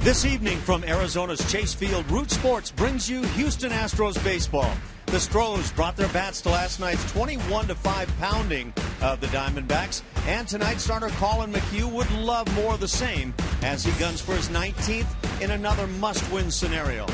This evening from Arizona's Chase Field, Root Sports brings you Houston Astros baseball. The Stros brought their bats to last night's 21-5 pounding of the Diamondbacks, and tonight's starter Colin McHugh would love more of the same as he guns for his 19th in another must-win scenario.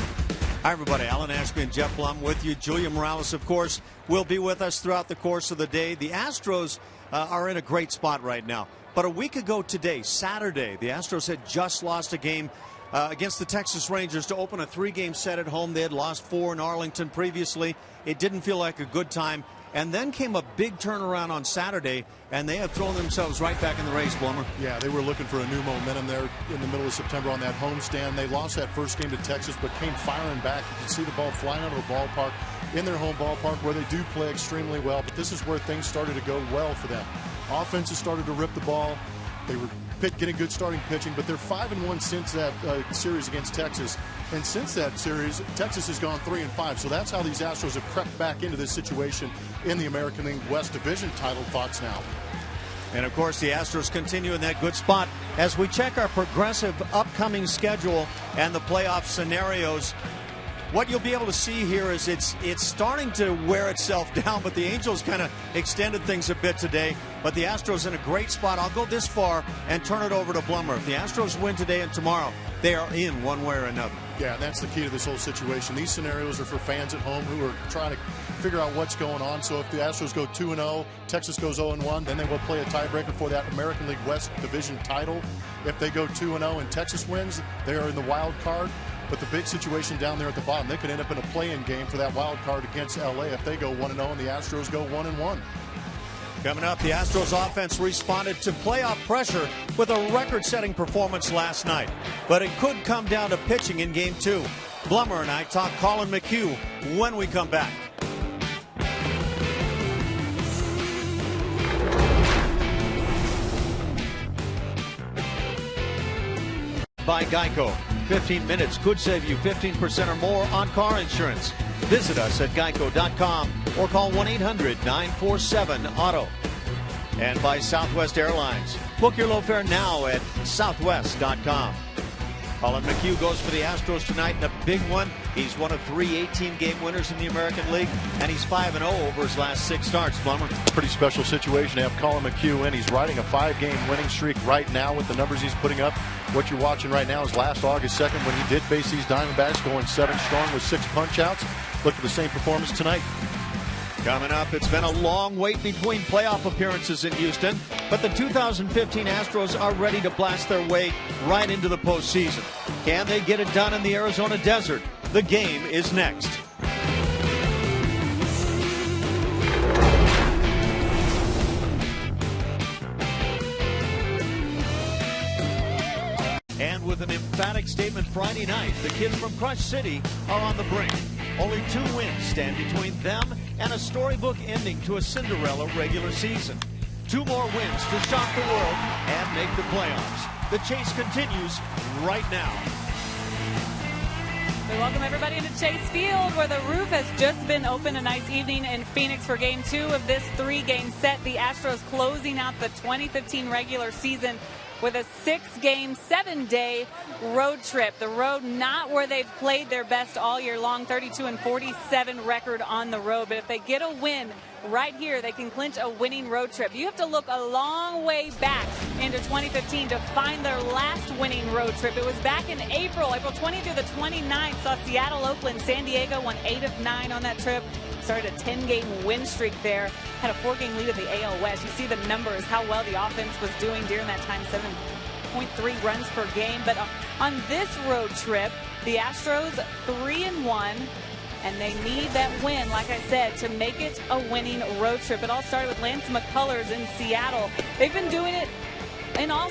Hi, everybody. Alan Ashby and Jeff Blum with you. Julia Morales, of course, will be with us throughout the course of the day. The Astros are in a great spot right now. But a week ago today, Saturday, the Astros had just lost a game against the Texas Rangers to open a 3-game set at home. They had lost 4 in Arlington previously. It didn't feel like a good time. And then came a big turnaround on Saturday, and they have thrown themselves right back in the race, Blummer. Yeah, they were looking for a new momentum there in the middle of September on that homestand. They lost that first game to Texas, but came firing back. You can see the ball flying out of the ballpark in their home ballpark where they do play extremely well. But this is where things started to go well for them. Offenses started to rip the ball. They were getting good starting pitching, but they're 5-1 since that series against Texas. And since that series, Texas has gone 3-5. So that's how these Astros have crept back into this situation in the American League West Division title thoughts now. And, of course, the Astros continue in that good spot as we check our progressive upcoming schedule and the playoff scenarios. What you'll be able to see here is it's starting to wear itself down, but the Angels kind of extended things a bit today. But the Astros in a great spot. I'll go this far and turn it over to Blummer. If the Astros win today and tomorrow, they are in one way or another. Yeah, that's the key to this whole situation. These scenarios are for fans at home who are trying to figure out what's going on. So if the Astros go 2-0, Texas goes 0-1, then they will play a tiebreaker for that American League West Division title. If they go 2-0 and Texas wins, they are in the wild card. But the big situation down there at the bottom, they could end up in a play-in game for that wild card against LA if they go 1-0 and the Astros go 1-1. Coming up, the Astros offense responded to playoff pressure with a record-setting performance last night. But it could come down to pitching in Game 2. Blummer and I talk Colin McHugh when we come back. By Geico. 15 minutes could save you 15% or more on car insurance. Visit us at geico.com or call 1-800-947-AUTO. And by Southwest Airlines. Book your low fare now at southwest.com. Colin McHugh goes for the Astros tonight in a big one. He's one of 3 18-game winners in the American League, and he's 5-0 over his last 6 starts, Blummer. Pretty special situation to have Colin McHugh in. He's riding a 5-game winning streak right now with the numbers he's putting up. What you're watching right now is last August 2nd when he did face these Diamondbacks, going 7 strong with 6 punch-outs. Look for the same performance tonight. Coming up, it's been a long wait between playoff appearances in Houston, but the 2015 Astros are ready to blast their way right into the postseason. Can they get it done in the Arizona desert? The game is next. And with an emphatic statement Friday night, the kids from Crush City are on the brink. Only 2 wins stand between them and a storybook ending to a Cinderella regular season. 2 more wins to shock the world and make the playoffs. The chase continues right now. We welcome everybody to Chase Field, where the roof has just been opened. A nice evening in Phoenix for Game 2 of this 3-game set. The Astros closing out the 2015 regular season with a 6-game, 7-day road trip. The road not where they've played their best all year long, 32-47 record on the road. But if they get a win right here, they can clinch a winning road trip. You have to look a long way back into 2015 to find their last winning road trip. It was back in April 20 through the 29th. Saw Seattle, Oakland, San Diego, won 8 of 9 on that trip. Started a 10-game win streak there. Had a 4-game lead of the AL West. You see the numbers, how well the offense was doing during that time, 7.3 runs per game. But on this road trip, the Astros 3-1. And they need that win, like I said, to make it a winning road trip. It all started with Lance McCullers in Seattle. They've been doing it in all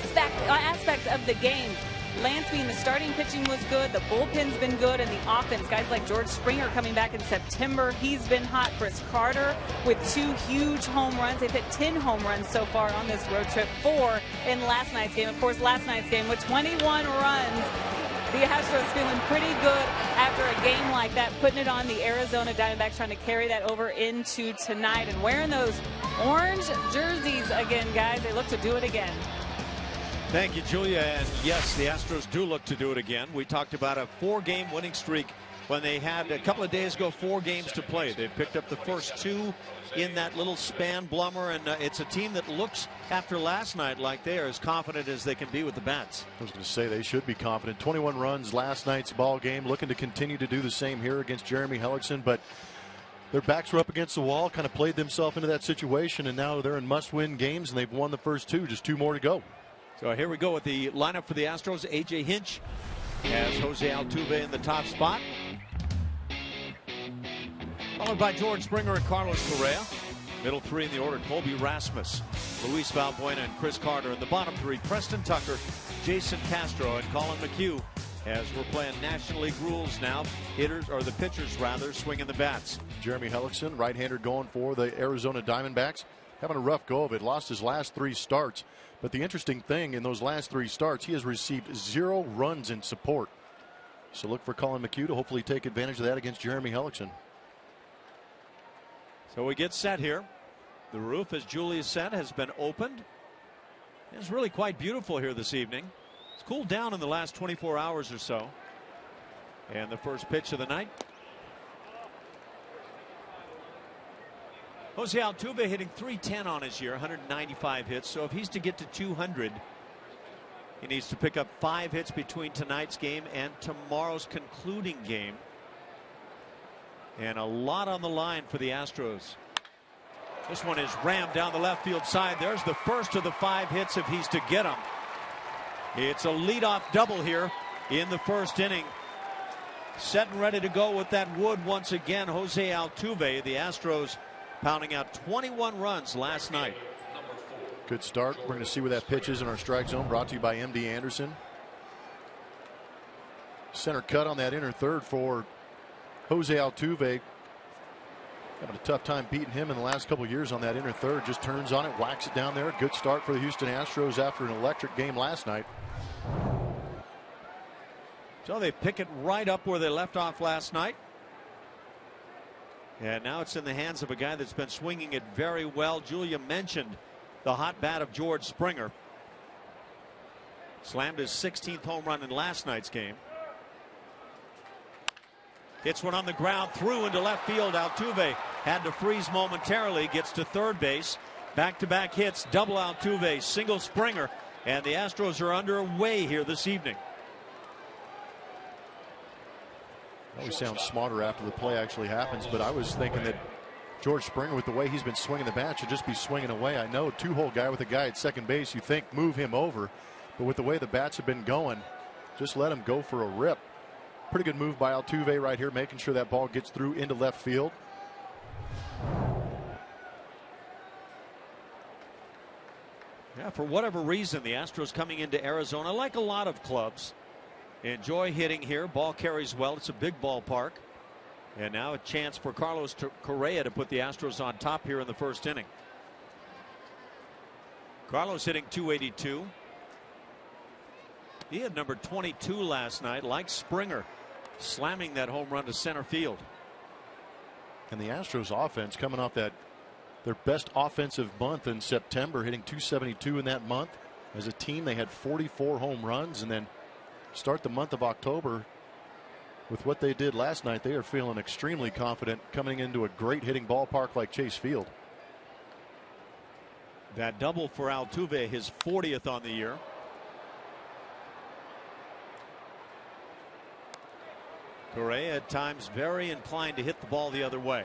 aspects of the game. Lance being the starting pitching was good. The bullpen's been good. And the offense, guys like George Springer coming back in September. He's been hot. Chris Carter with 2 huge home runs. They've hit 10 home runs so far on this road trip. 4 in last night's game. Of course, last night's game with 21 runs. The Astros feeling pretty good after a game like that, putting it on the Arizona Diamondbacks, trying to carry that over into tonight and wearing those orange jerseys again, guys. They look to do it again. Thank you, Julia. And yes, the Astros do look to do it again. We talked about a 4-game winning streak when they had a couple of days ago 4 games to play. They picked up the first 2 in that little span, Blummer, and it's a team that looks after last night like they are as confident as they can be with the bats. I was going to say they should be confident. 21 runs last night's ball game, looking to continue to do the same here against Jeremy Hellickson, but their backs were up against the wall, kind of played themselves into that situation, and now they're in must-win games, and they've won the first 2, just 2 more to go. So here we go with the lineup for the Astros. A.J. Hinch has Jose Altuve in the top spot, followed by George Springer and Carlos Correa. Middle 3 in the order: Colby Rasmus, Luis Valbuena, and Chris Carter. In the bottom 3, Preston Tucker, Jason Castro, and Colin McHugh. As we're playing National League rules now, hitters, or the pitchers rather, swinging the bats. Jeremy Hellickson, right-hander, going for the Arizona Diamondbacks, having a rough go of it. Lost his last 3 starts. But the interesting thing, in those last 3 starts, he has received 0 runs in support. So look for Colin McHugh to hopefully take advantage of that against Jeremy Hellickson. So we get set here. The roof, as Julia said, has been opened. It's really quite beautiful here this evening. It's cooled down in the last 24 hours or so. And the first pitch of the night. Jose Altuve hitting .310 on his year, 195 hits. So if he's to get to 200, he needs to pick up 5 hits between tonight's game and tomorrow's concluding game. And a lot on the line for the Astros. This one is rammed down the left field side. There's the first of the 5 hits if he's to get them. It's a leadoff double here in the first inning. Set and ready to go with that wood once again, Jose Altuve. The Astros pounding out 21 runs last night. Good start. We're going to see where that pitch is in our strike zone, brought to you by MD Anderson. Center cut on that inner third for Jose Altuve. Having a tough time beating him in the last couple of years on that inner third. Just turns on it, whacks it down there. Good start for the Houston Astros after an electric game last night. So they pick it right up where they left off last night. And now it's in the hands of a guy that's been swinging it very well. Julia mentioned the hot bat of George Springer. Slammed his 16th home run in last night's game. Hits one on the ground through into left field. Altuve had to freeze momentarily. Gets to third base. Back-to-back hits. Double Altuve. Single Springer. And the Astros are underway here this evening. Always sounds smarter after the play actually happens, but I was thinking that George Springer, with the way he's been swinging the bat, should just be swinging away. I know, 2-hole guy with a guy at second base, you think move him over, but with the way the bats have been going, just let him go for a rip. Pretty good move by Altuve right here, making sure that ball gets through into left field. Yeah, for whatever reason, the Astros coming into Arizona, like a lot of clubs, enjoy hitting here. Ball carries well. It's a big ballpark. And now a chance for Carlos Correa to put the Astros on top here in the first inning. Carlos hitting .282. He had number 22 last night, like Springer, slamming that home run to center field. And the Astros offense coming off that their best offensive month in September, hitting .272 in that month. As a team, they had 44 home runs, and then start the month of October with what they did last night. They are feeling extremely confident coming into a great hitting ballpark like Chase Field. That double for Altuve, his 40th on the year. Correa at times very inclined to hit the ball the other way.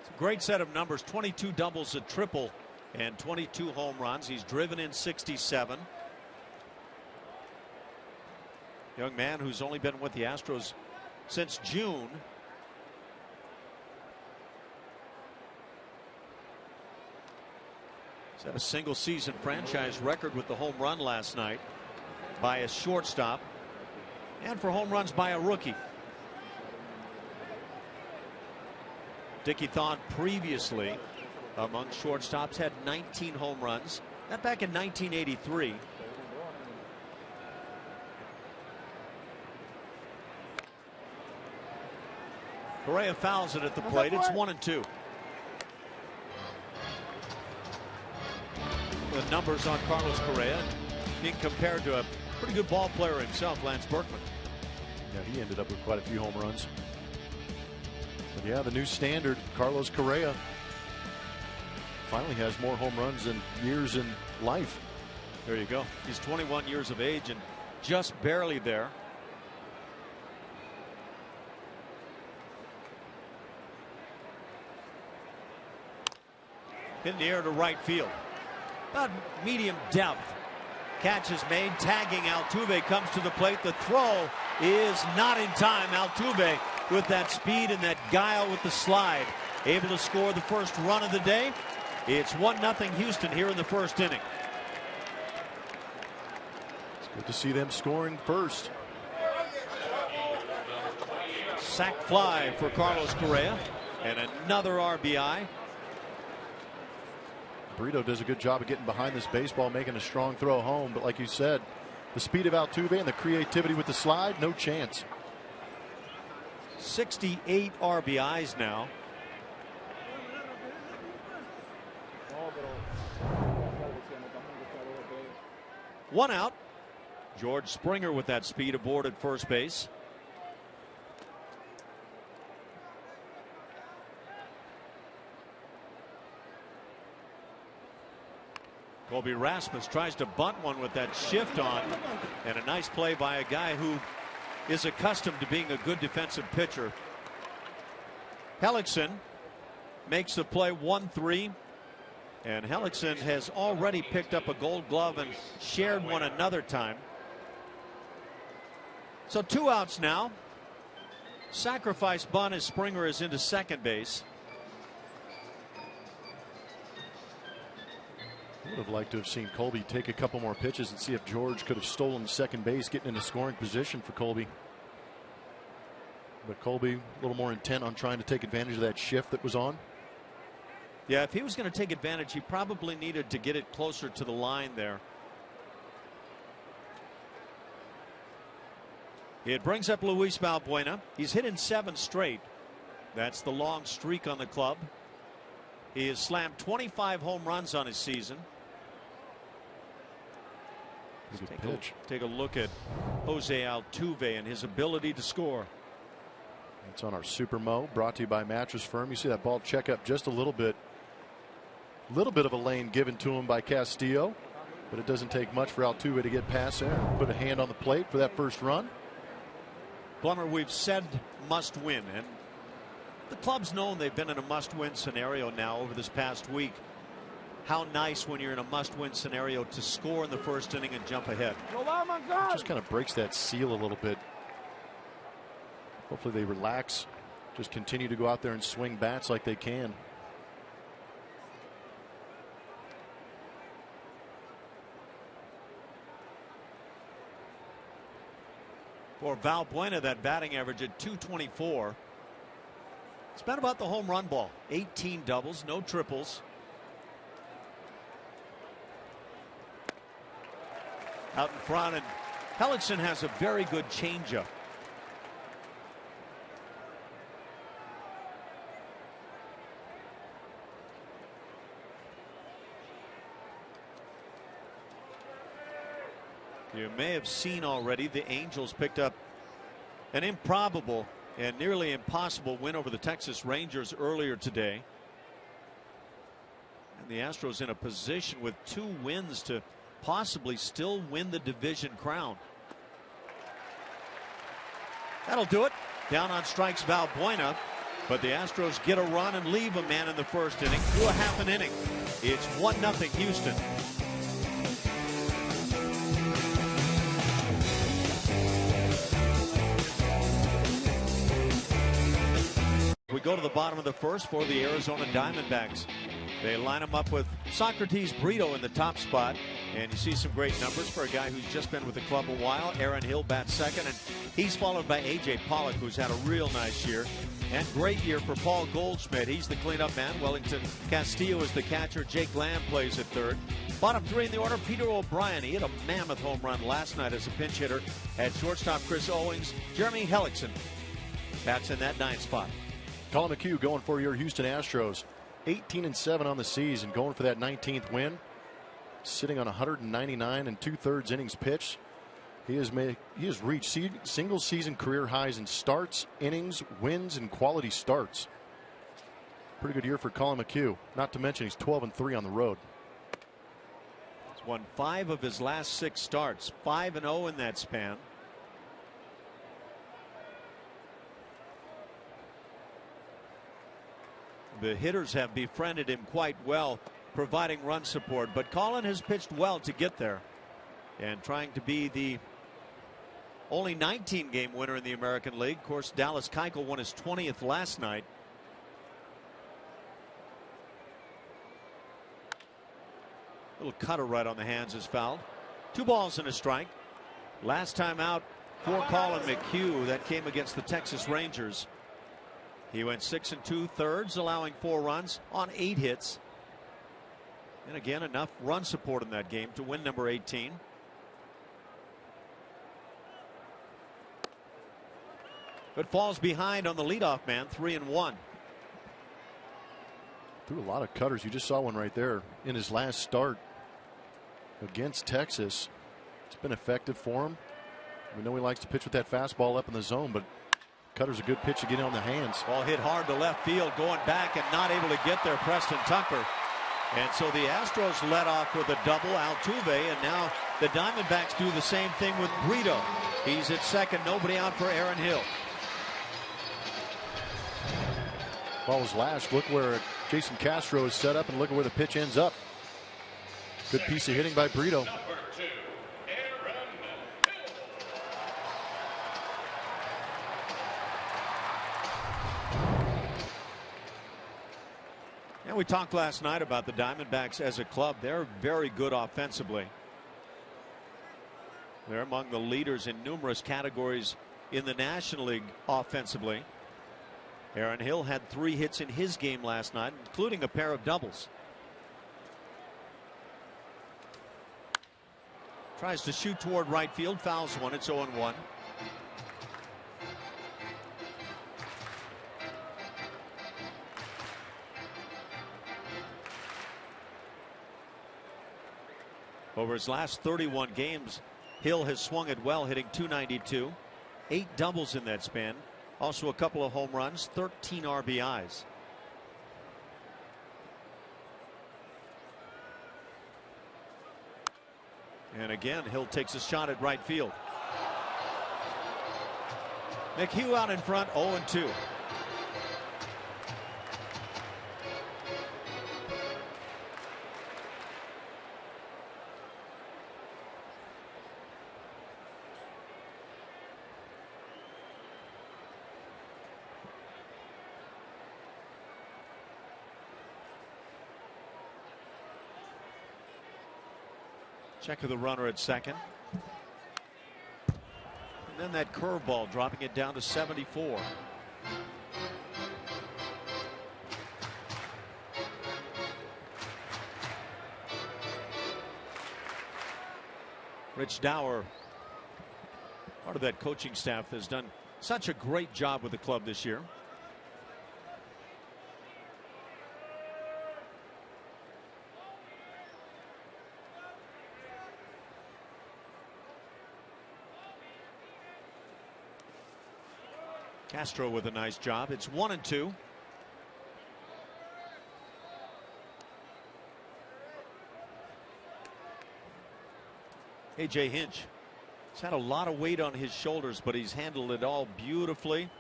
It's a great set of numbers: 22 doubles, a triple, and 22 home runs. He's driven in 67. Young man who's only been with the Astros since June. Set a single season franchise record with the home run last night by a shortstop, and for home runs by a rookie. Dickie Thon previously among shortstops had 19 home runs. That back in 1983. Correa fouls it at the plate. It's 1-2. the numbers on Carlos Correa, being compared to a pretty good ball player himself, Lance Berkman. Yeah, he ended up with quite a few home runs. But yeah, the new standard, Carlos Correa finally has more home runs than years in life. There you go. He's 21 years of age and just barely there. In the air to right field. About medium depth. Catch is made. Tagging Altuve comes to the plate. The throw is not in time. Altuve with that speed and that guile with the slide. Able to score the first run of the day. It's 1-0 Houston here in the first inning. It's good to see them scoring first. Sac fly for Carlos Correa and another RBI. Brito does a good job of getting behind this baseball, making a strong throw home. But like you said, the speed of Altuve and the creativity with the slide, no chance. 68 RBIs now. One out. George Springer with that speed aboard at first base. Colby Rasmus tries to bunt one with that shift on, and a nice play by a guy who is accustomed to being a good defensive pitcher. Hellickson makes the play 1-3, and Hellickson has already picked up a Gold Glove and shared one another time. So 2 outs now. Sacrifice bunt as Springer is into second base. Would have liked to have seen Colby take a couple more pitches and see if George could have stolen second base, getting into scoring position for Colby. But Colby a little more intent on trying to take advantage of that shift that was on. Yeah, if he was going to take advantage, he probably needed to get it closer to the line there. It brings up Luis Valbuena. He's hit in 7 straight. That's the long streak on the club. He has slammed 25 home runs on his season. Take a look at Jose Altuve and his ability to score. It's on our Super Mo, brought to you by Mattress Firm. You see that ball check up just a little bit. Little bit of a lane given to him by Castillo, but it doesn't take much for Altuve to get past there and put a hand on the plate for that first run. Plummer, we've said must win, and the club's known they've been in a must-win scenario now over this past week. How nice when you're in a must-win scenario to score in the first inning and jump ahead. It just kind of breaks that seal a little bit. Hopefully they relax, just continue to go out there and swing bats like they can. For Valbuena, that batting average at .224. It's been about the home run ball. 18 doubles, no triples. Out in front, and Hellickson has a very good changeup. You may have seen already the Angels picked up an improbable and nearly impossible win over the Texas Rangers earlier today. And the Astros in a position with 2 wins to possibly still win the division crown. That'll do it. Down on strikes Valbuena, but the Astros get a run and leave a man in the first inning through a half an inning. It's 1-0 Houston. We go to the bottom of the first for the Arizona Diamondbacks. They line him up with Socrates Brito in the top spot, and you see some great numbers for a guy who's just been with the club a while. Aaron Hill bats second, and he's followed by A.J. Pollock, who's had a real nice year. And great year for Paul Goldschmidt. He's the cleanup man. Wellington Castillo is the catcher. Jake Lamb plays at third. Bottom 3 in the order, Peter O'Brien. He hit a mammoth home run last night as a pinch hitter. At shortstop, Chris Owings. Jeremy Hellickson bats in that 9th spot. Colin McHugh going for your Houston Astros. 18-7 on the season, going for that 19th win. sitting on 199 and 2/3 innings pitched. He has reached single season career highs in starts, innings, wins, and quality starts. Pretty good year for Colin McHugh. Not to mention he's 12-3 on the road. He's won 5 of his last 6 starts, 5-0 in that span. The hitters have befriended him quite well, providing run support, but Colin has pitched well to get there and trying to be the only 19-game winner in the American League. Of course, Dallas Keuchel won his 20th last night. Little cutter right on the hands is fouled. 2 balls and a strike. Last time out for Colin McHugh, that came against the Texas Rangers. He went 6 2/3, allowing 4 runs on 8 hits. And again, enough run support in that game to win number 18. But falls behind on the leadoff man, 3-1. Threw a lot of cutters. You just saw one right there in his last start against Texas. It's been effective for him. We know he likes to pitch with that fastball up in the zone, but cutter's a good pitch to get on the hands. Ball hit hard to left field, going back and not able to get there, Preston Tucker. And so the Astros led off with a double, Altuve, and now the Diamondbacks do the same thing with Brito. He's at second, nobody out for Aaron Hill. Ball was lashed. Look where Jason Castro is set up, and look at where the pitch ends up. Good piece of hitting by Brito. And we talked last night about the Diamondbacks as a club. They're very good offensively. They're among the leaders in numerous categories in the National League offensively. Aaron Hill had 3 hits in his game last night, including a pair of doubles. Tries to shoot toward right field, fouls one. It's 0-1. Over his last 31 games, Hill has swung it well, hitting .292, 8 doubles in that span, also a couple of home runs, 13 RBIs. And again, Hill takes a shot at right field. McHugh out in front, 0-2. Check of the runner at second. And then that curveball, dropping it down to 74. Rich Dower, part of that coaching staff, has done such a great job with the club this year. Castro with a nice job. It's 1-2. A.J. Hinch. He's had a lot of weight on his shoulders, but he's handled it all beautifully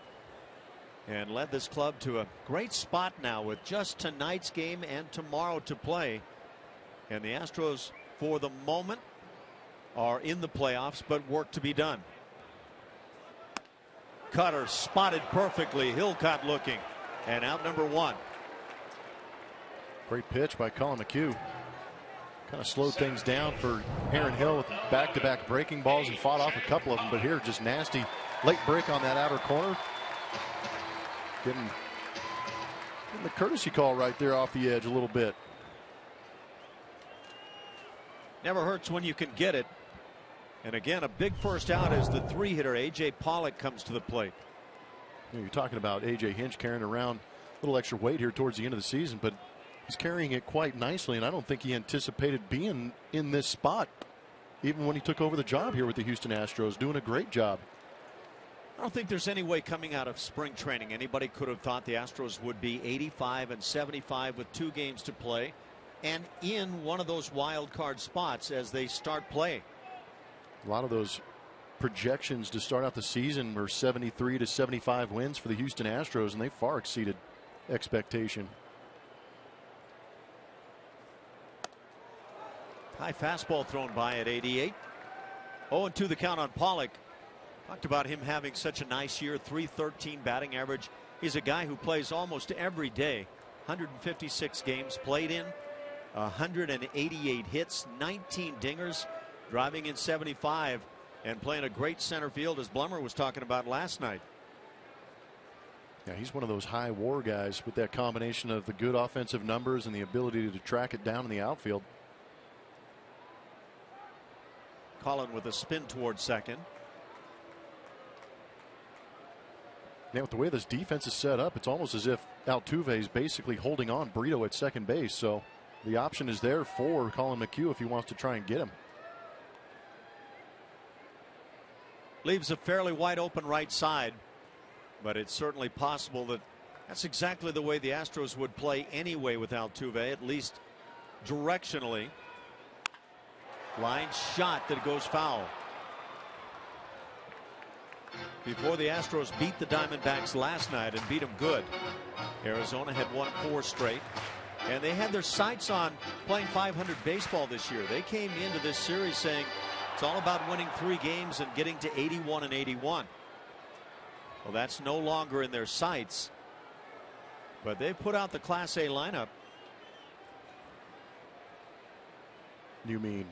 and led this club to a great spot now with just tonight's game and tomorrow to play. And the Astros, for the moment, are in the playoffs, but work to be done. Cutter spotted perfectly. Hill caught looking, and out number 1. Great pitch by Colin McHugh. Kind of slowed things down for Aaron Hill with back-to-back breaking balls and fought off a couple of them, but here just nasty late break on that outer corner. Getting the courtesy call right there off the edge a little bit. Never hurts when you can get it. And again, a big first out as the 3-hitter A.J. Pollock comes to the plate. You're talking about A.J. Hinch carrying around a little extra weight here towards the end of the season, but He's carrying it quite nicely, and I don't think he anticipated being in this spot even when he took over the job here with the Houston Astros. Doing a great job. I don't think there's any way coming out of spring training anybody could have thought the Astros would be 85 and 75 with 2 games to play and in one of those wild card spots as they start play. A lot of those projections to start out the season were 73 to 75 wins for the Houston Astros, and they far exceeded expectation. High fastball thrown by at 88. 0-2 the count on Pollock. Talked about him having such a nice year, .313 batting average. He's a guy who plays almost every day. 156 games played in, 188 hits, 19 dingers, driving in 75, and playing a great center field, as Blummer was talking about last night. Yeah, he's one of those high WAR guys with that combination of the good offensive numbers and the ability to track it down in the outfield. Colin with a spin towards second. Now, with the way this defense is set up, it's almost as if Altuve is basically holding on Brito at second base. So the option is there for Colin McHugh if he wants to try and get him. Leaves a fairly wide open right side, but it's certainly possible that that's exactly the way the Astros would play anyway with Altuve, at least directionally. Line shot that goes foul. Before the Astros beat the Diamondbacks last night and beat them good, Arizona had won 4 straight, and they had their sights on playing 500 baseball this year. They came into this series saying it's all about winning 3 games and getting to 81 and 81. Well, that's no longer in their sights, but they put out the Class A lineup. You mean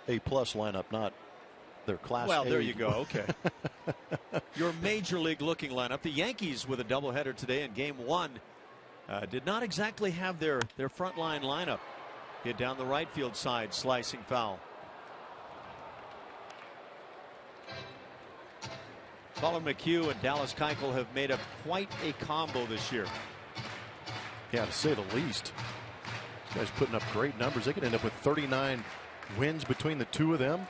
A+ lineup, not their Class A. Well, there you go. Okay. Your major league looking lineup. The Yankees with a doubleheader today in game 1 did not exactly have their front line lineup. Hit down the right field side, slicing foul. Colin McHugh and Dallas Keuchel have made up quite a combo this year. Yeah, to say the least. This guy's putting up great numbers. They could end up with 39 wins between the 2 of them.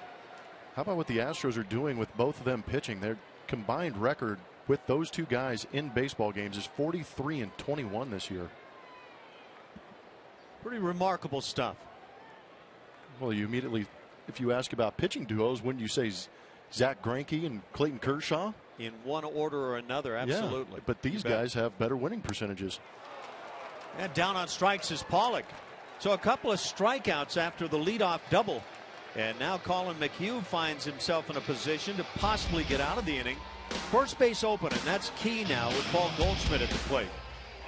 How about what the Astros are doing with both of them pitching? Their combined record with those 2 guys in baseball games is 43 and 21 this year. Pretty remarkable stuff. Well, you immediately, if you ask about pitching duos, wouldn't you say Zach Greinke and Clayton Kershaw? In one order or another, absolutely. Yeah, but these guys have better winning percentages. And down on strikes is Pollock. So a couple of strikeouts after the leadoff double. And now Colin McHugh finds himself in a position to possibly get out of the inning. First base open, and that's key now with Paul Goldschmidt at the plate.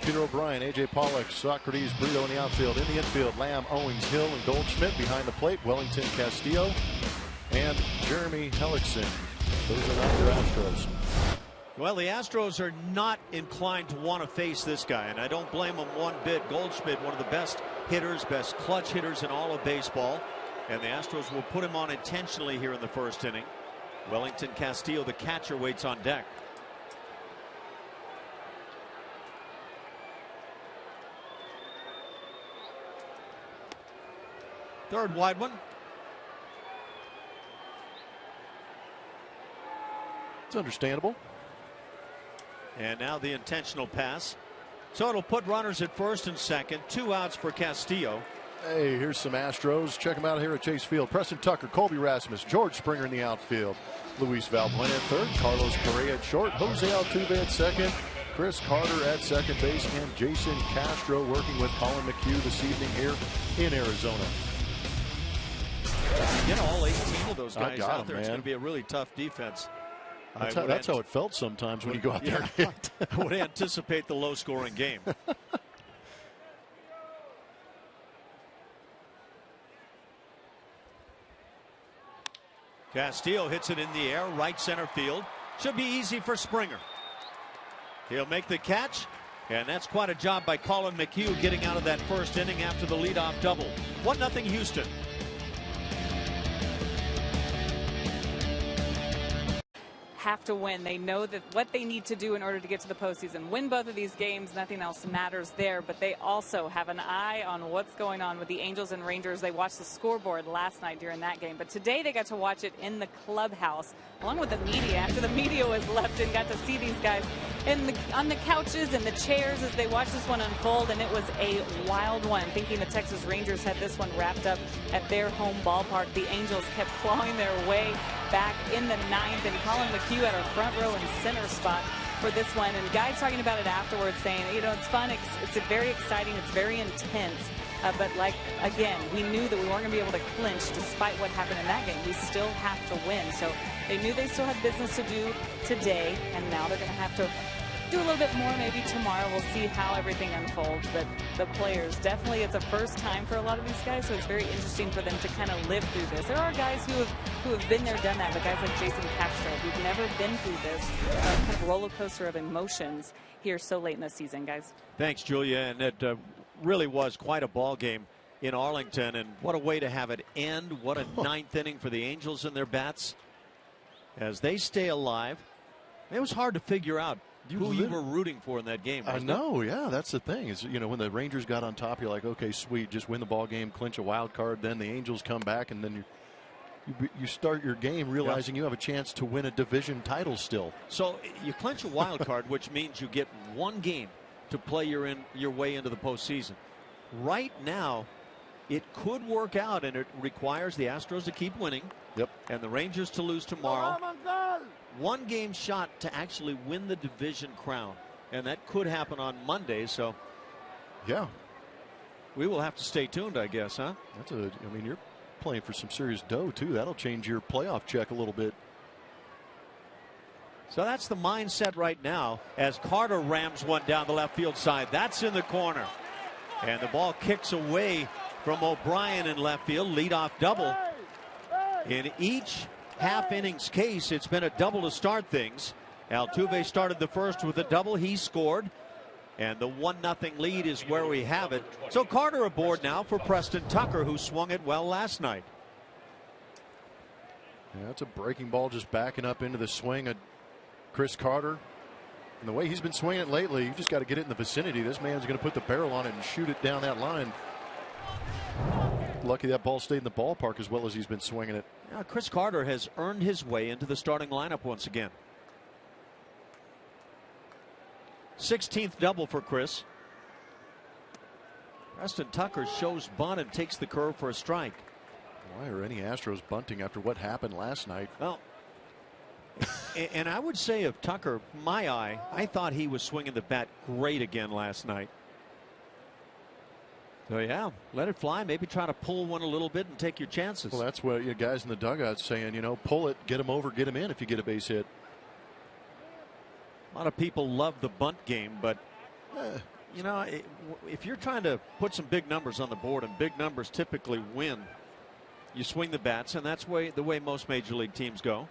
Peter O'Brien, A.J. Pollock, Socrates, Brito in the outfield. In the infield, Lamb, Owings, Hill, and Goldschmidt behind the plate. Wellington, Castillo, and Jeremy Hellickson. Those are not your Astros. Well, the Astros are not inclined to want to face this guy, and I don't blame them one bit. Goldschmidt, one of the best hitters, best clutch hitters in all of baseball. And the Astros will put him on intentionally here in the first inning. Wellington Castillo, the catcher, waits on deck. Third wide one. It's understandable. And now the intentional pass. So it'll put runners at first and second. 2 outs for Castillo. Hey, here's some Astros. Check them out here at Chase Field. Preston Tucker, Colby Rasmus, George Springer in the outfield. Luis Valbuena at third, Carlos Correa at short, Jose Altuve at second, Chris Carter at second base, and Jason Castro working with Colin McHugh this evening here in Arizona. You know, all 18 of those guys out there, man. It's going to be a really tough defense. That's how it felt sometimes when you go out there and hit. I would anticipate the low-scoring game. Castillo hits it in the air, right center field. Should be easy for Springer. He'll make the catch, and that's quite a job by Colin McHugh getting out of that first inning after the leadoff double. 1-0 Houston. have to win. They know that what they need to do in order to get to the postseason. Win both of these games, nothing else matters there. But they also have an eye on what's going on with the Angels and Rangers. They watched the scoreboard last night during that game. But today they got to watch it in the clubhouse, along with the media. After the media was left and got to see these guys on the couches and the chairs as they watched this one unfold. And it was a wild one, thinking the Texas Rangers had this one wrapped up at their home ballpark. The Angels kept clawing their way back in the ninth, and Colin McHugh at our front row and center spot for this one. And guys talking about it afterwards, saying, it's fun, it's very exciting, it's very intense. But again, we knew that we weren't going to be able to clinch despite what happened in that game. We still have to win. So they knew they still had business to do today, and now they're going to have to do a little bit more maybe tomorrow. We'll see how everything unfolds. But the players, definitely it's a first time for a lot of these guys, so it's very interesting for them to kind of live through this. There are guys who have been there, done that, but guys like Jason Castro, who've never been through this kind of roller coaster of emotions here so late in the season, guys. Thanks, Julia. And it really was quite a ball game in Arlington, and what a way to have it end. What a ninth inning for the Angels and their bats as they stay alive. It was hard to figure out who you were rooting for in that game. I know, yeah, that's the thing. Is when the Rangers got on top, you're like, okay, sweet, just win the ball game, clinch a wild card. Then the Angels come back, and then you start your game realizing you have a chance to win a division title still. So you clinch a wild card, which means you get one game to play your way into the postseason. Right now, it could work out, and it requires the Astros to keep winning. Yep. And the Rangers to lose tomorrow. One game shot to actually win the division crown, and that could happen on Monday. So, yeah, we will have to stay tuned, I guess, huh? I mean, you're playing for some serious dough too. That'll change your playoff check a little bit. So that's the mindset right now as Carter rams one down the left field side. That's in the corner, and the ball kicks away from O'Brien in left field. Leadoff double. In each half innings case, it's been a double to start things. Altuve started the first with a double. He scored, and the 1-0 lead is where we have it. So Carter aboard now for Preston Tucker, who swung it well last night. Yeah, it's a breaking ball just backing up into the swing of Chris Carter. And the way he's been swinging it lately, you just got to get it in the vicinity. This man's going to put the barrel on it and shoot it down that line. Lucky that ball stayed in the ballpark as well as he's been swinging it. Now, Chris Carter has earned his way into the starting lineup once again. 16th double for Chris. Preston Tucker shows bunt and takes the curve for a strike. Why are any Astros bunting after what happened last night? Well, and I would say of Tucker, my eye, I thought he was swinging the bat great again last night. So, yeah, let it fly. Maybe try to pull one a little bit and take your chances. Well, that's what you guys in the dugout saying, pull it, get him over, get him in if you get a base hit. A lot of people love the bunt game, but, if you're trying to put some big numbers on the board, and big numbers typically win, you swing the bats, and that's the way most major league teams go.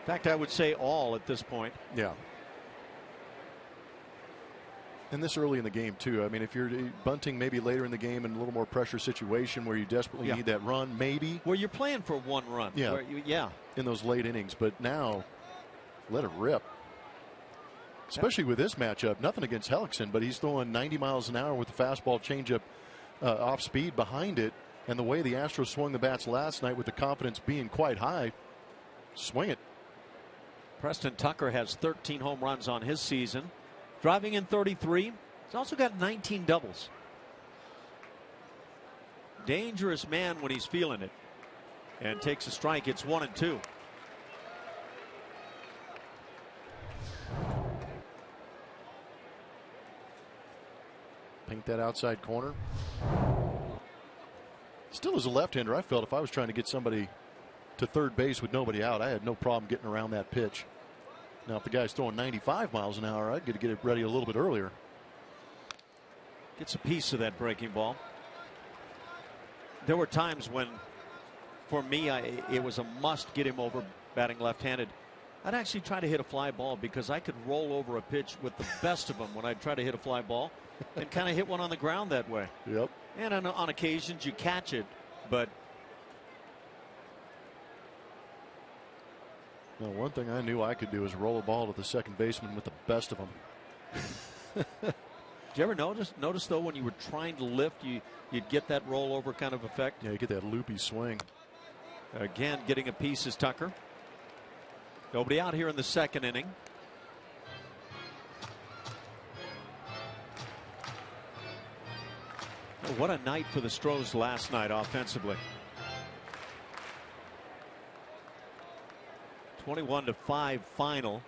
In fact, I would say all at this point. Yeah. And this early in the game, too. I mean, if you're bunting maybe later in the game in a little more pressure situation where you desperately need that run, maybe. Well, you're playing for one run. Yeah. In those late innings. But now, let it rip. Especially with this matchup. Nothing against Hellickson, but he's throwing 90 miles an hour with the fastball changeup off speed behind it. And the way the Astros swung the bats last night with the confidence being quite high, swing it. Preston Tucker has 13 home runs on his season. Driving in 33. He's also got 19 doubles. Dangerous man when he's feeling it. And takes a strike. It's 1-2. Paint that outside corner. Still as a left-hander, I felt if I was trying to get somebody to third base with nobody out, I had no problem getting around that pitch. Now, if the guy's throwing 95 miles an hour, I'd get to get it ready a little bit earlier. Gets a piece of that breaking ball. There were times when, for me, it was a must get him over batting left-handed. I'd actually try to hit a fly ball because I could roll over a pitch with the best of them when I'd try to hit a fly ball and kind of hit one on the ground that way. Yep. And on occasions you catch it, but Now, one thing I knew I could do is roll a ball to the second baseman with the best of them. Did you ever notice though, when you were trying to lift, you'd get that rollover kind of effect? Yeah, you get that loopy swing. Again, getting a piece is Tucker. Nobody out here in the second inning. Oh, what a night for the Stros last night offensively. 21-5 final.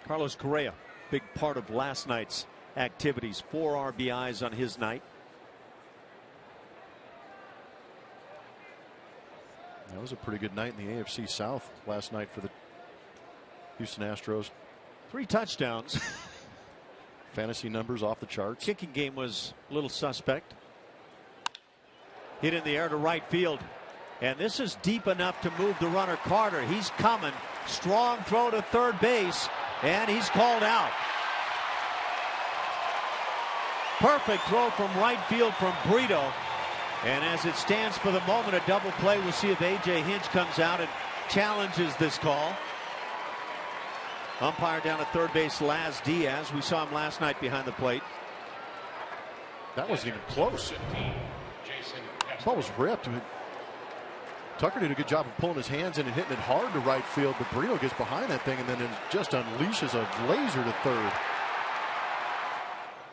Carlos Correa, big part of last night's activities. 4 RBIs on his night. That was a pretty good night in the AFC South last night for the Houston Astros. 3 touchdowns. Fantasy numbers off the charts. Kicking game was a little suspect. Hit in the air to right field. And this is deep enough to move the runner Carter. He's coming. Strong throw to third base. And he's called out. Perfect throw from right field from Brito. And as it stands for the moment, a double play. We'll see if A.J. Hinch comes out and challenges this call. Umpire down at third base, Laz Diaz. We saw him last night behind the plate. That wasn't even close. The ball was ripped. Tucker did a good job of pulling his hands in and hitting it hard to right field, but Brito gets behind that thing and then it just unleashes a laser to third.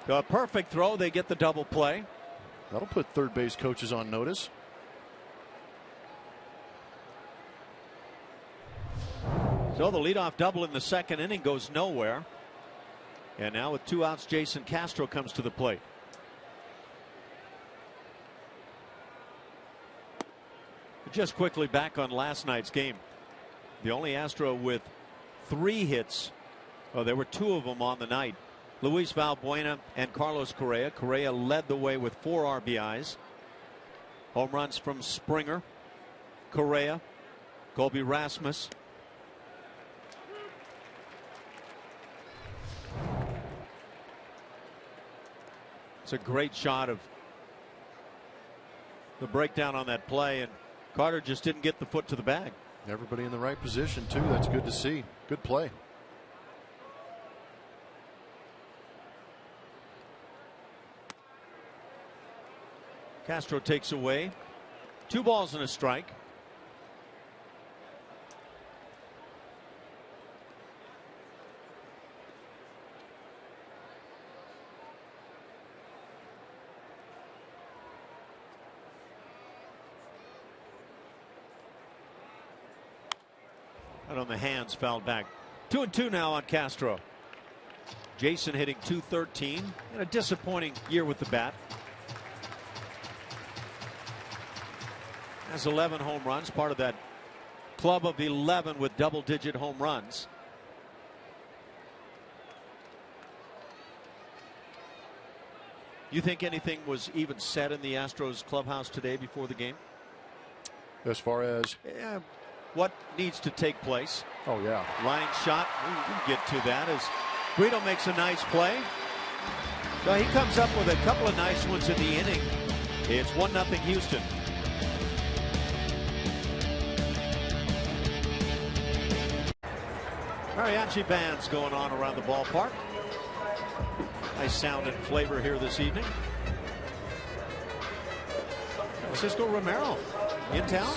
A perfect throw. They get the double play. That'll put third base coaches on notice. So the leadoff double in the second inning goes nowhere. And now with 2 outs, Jason Castro comes to the plate. Just quickly back on last night's game. The only Astro with 3 hits. Oh, there were 2 of them on the night. Luis Valbuena and Carlos Correa. Correa led the way with 4 RBIs. Home runs from Springer, Correa, Colby Rasmus. It's a great shot of the breakdown on that play, and Carter just didn't get the foot to the bag. Everybody in the right position too. That's good to see. Good play. Castro takes away 2 balls and a strike. And on the hands, fouled back. 2-2 now on Castro. Jason hitting .213 and a disappointing year with the bat. Has 11 home runs, part of that club of 11 with double-digit home runs. You think anything was even said in the Astros clubhouse today before the game? As far as what needs to take place? Oh yeah, line shot. We can get to that as Brito makes a nice play. So he comes up with a couple of nice ones in the inning. It's 1-0 Houston. Mariachi bands going on around the ballpark. Nice sound and flavor here this evening. Francisco Romero in town.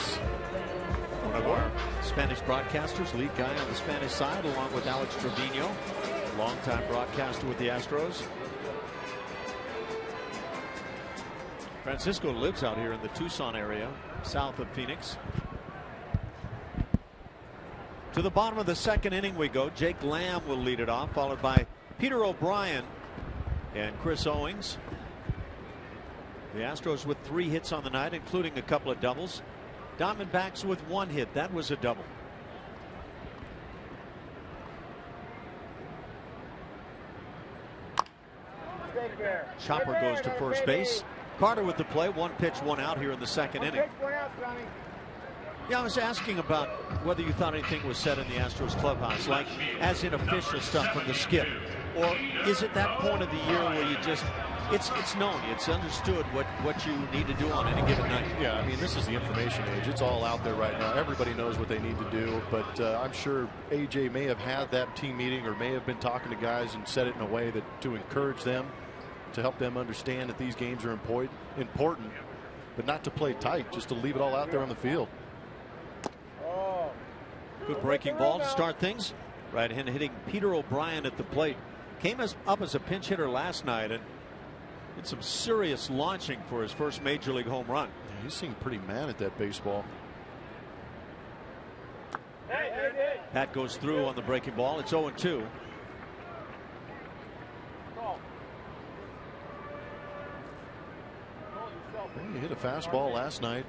One of our Spanish broadcasters, lead guy on the Spanish side, along with Alex Trevino, longtime broadcaster with the Astros. Francisco lives out here in the Tucson area, south of Phoenix. To the bottom of the second inning we go. Jake Lamb will lead it off, followed by Peter O'Brien and Chris Owings. The Astros with 3 hits on the night, including a couple of doubles. Diamondbacks with 1 hit. That was a double. Chopper goes to first base. Carter with the play. 1 pitch, 1 out here in the second inning. Yeah, I was asking about whether you thought anything was said in the Astros clubhouse, like as in official stuff from the skip, or is it that point of the year where you just It's known. It's understood what you need to do on any given night. Yeah, I mean, this is the information age. It's all out there right now. Everybody knows what they need to do. But I'm sure AJ may have had that team meeting or may have been talking to guys and said it in a way that to encourage them, to help them understand that these games are important, but not to play tight, just to leave it all out there on the field. Good breaking ball to start things. Right hand hitting Peter O'Brien at the plate. Came up as a pinch hitter last night and did some serious launching for his first major league home run. Yeah, he seemed pretty mad at that baseball. That goes through on the breaking ball. It's 0-2. Well, you hit a fastball last night,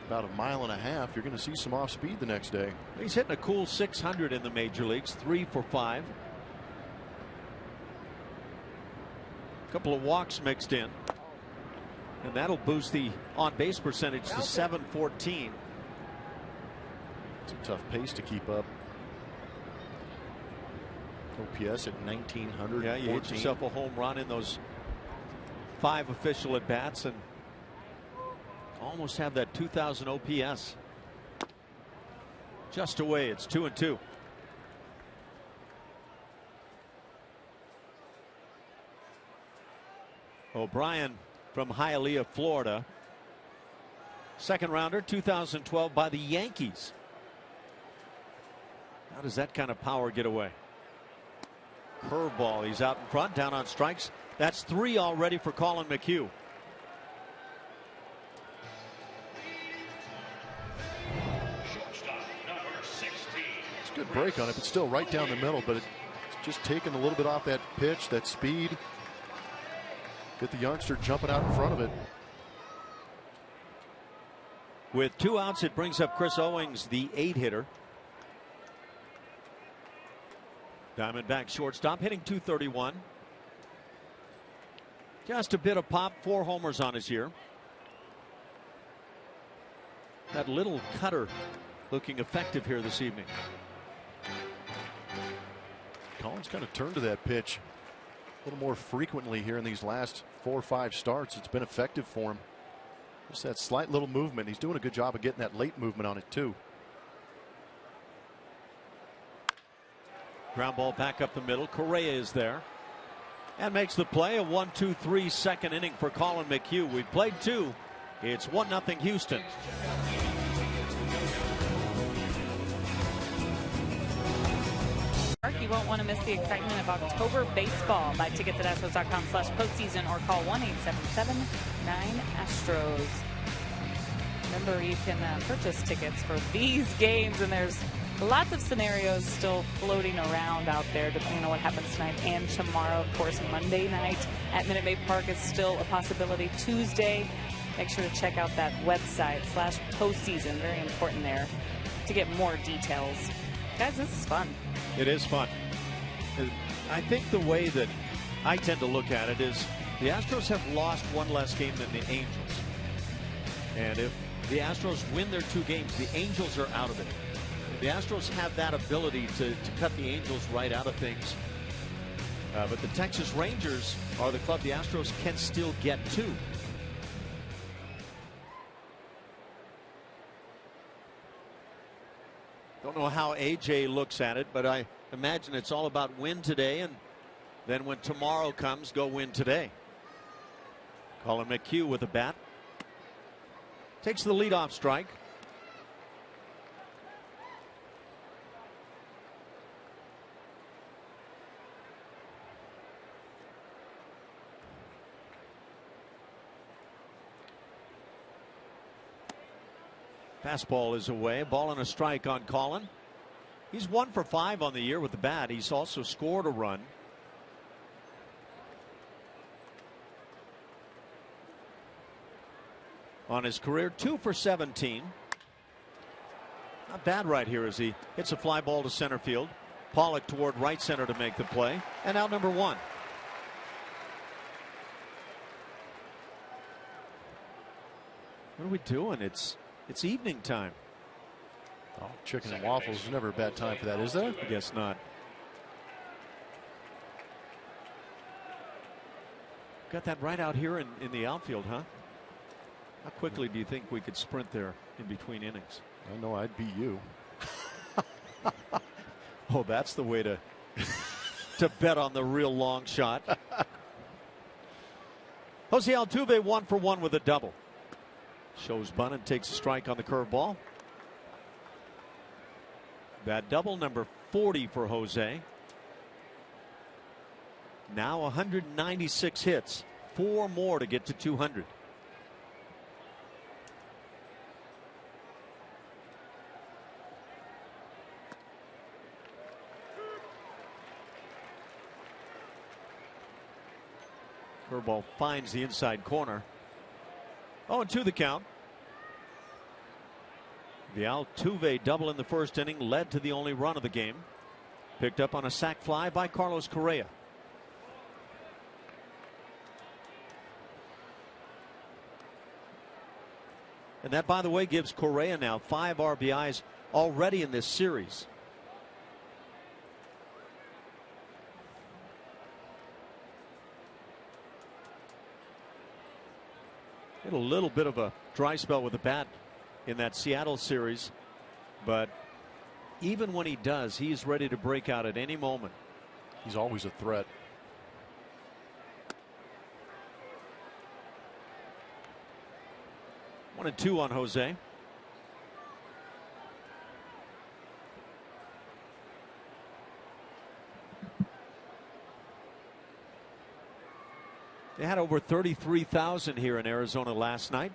about 1.5 miles. You're going to see some off speed the next day. He's hitting a cool 600 in the major leagues, 3 for 5. Couple of walks mixed in, and that'll boost the on-base percentage to 714. It's a tough pace to keep up. OPS at 1900. Yeah, you hit yourself a home run in those 5 official at bats and almost have that 2000 OPS. Just away. It's 2-2. O'Brien from Hialeah, Florida. Second rounder, 2012 by the Yankees. How does that kind of power get away? Curveball. He's out in front, down on strikes. That's 3 already for Colin McHugh. It's a good break on it, but still right down the middle. But it's just taking a little bit off that pitch, that speed. Get the youngster jumping out in front of it. With 2 outs, it brings up Chris Owings, the 8-hitter. Diamondback shortstop hitting .231. Just a bit of pop, 4 homers on his year. That little cutter looking effective here this evening. Colin's kind of turned to that pitch a little more frequently here in these last 4 or 5 starts. It's been effective for him. Just that slight little movement. He's doing a good job of getting that late movement on it too. Ground ball back up the middle. Correa is there and makes the play. A 1-2-3 second inning for Colin McHugh. We've played 2. It's 1-0 Houston. You won't want to miss the excitement of October baseball. Buy tickets at astros.com/postseason or call 1-877-9-ASTROS. Remember, you can purchase tickets for these games, and there's lots of scenarios still floating around out there depending on what happens tonight and tomorrow. Of course, Monday night at Minute Maid Park is still a possibility. Tuesday, make sure to check out that website /postseason. Very important there to get more details. Guys, this is fun. It is fun. I think the way that I tend to look at it is the Astros have lost 1 less game than the Angels. And if the Astros win their 2 games, the Angels are out of it. The Astros have that ability to cut the Angels right out of things. But the Texas Rangers are the club the Astros can still get to. Don't know how AJ looks at it, but I imagine it's all about win today, and then when tomorrow comes, go win today. Colin McHugh with a bat. Takes the leadoff strike. Fastball is away. Ball and a strike on Colin. He's 1 for 5 on the year with the bat. He's also scored a run. On his career, 2 for 17. Not bad right here as he hits a fly ball to center field. Pollock toward right center to make the play. And out number 1. What are we doing? It's evening time. Oh, chicken and waffles is never a bad time for that, is there? I guess not. Got that right out here in the outfield, huh? How quickly do you think we could sprint there in between innings? I know I'd beat you. Oh, that's the way to bet on the real long shot. Jose Altuve 1 for 1 with a double. Shows bunt and takes a strike on the curveball. That double, number 40 for Jose. Now 196 hits, 4 more to get to 200. Curveball finds the inside corner. 0-2 the count. The Altuve double in the first inning led to the only run of the game. Picked up on a sac fly by Carlos Correa. And that, by the way, gives Correa now 5 RBIs already in this series. Had a little bit of a dry spell with the bat in that Seattle series, but even when he does, he's ready to break out at any moment. He's always a threat. One and two on Jose. They had over 33,000 here in Arizona last night.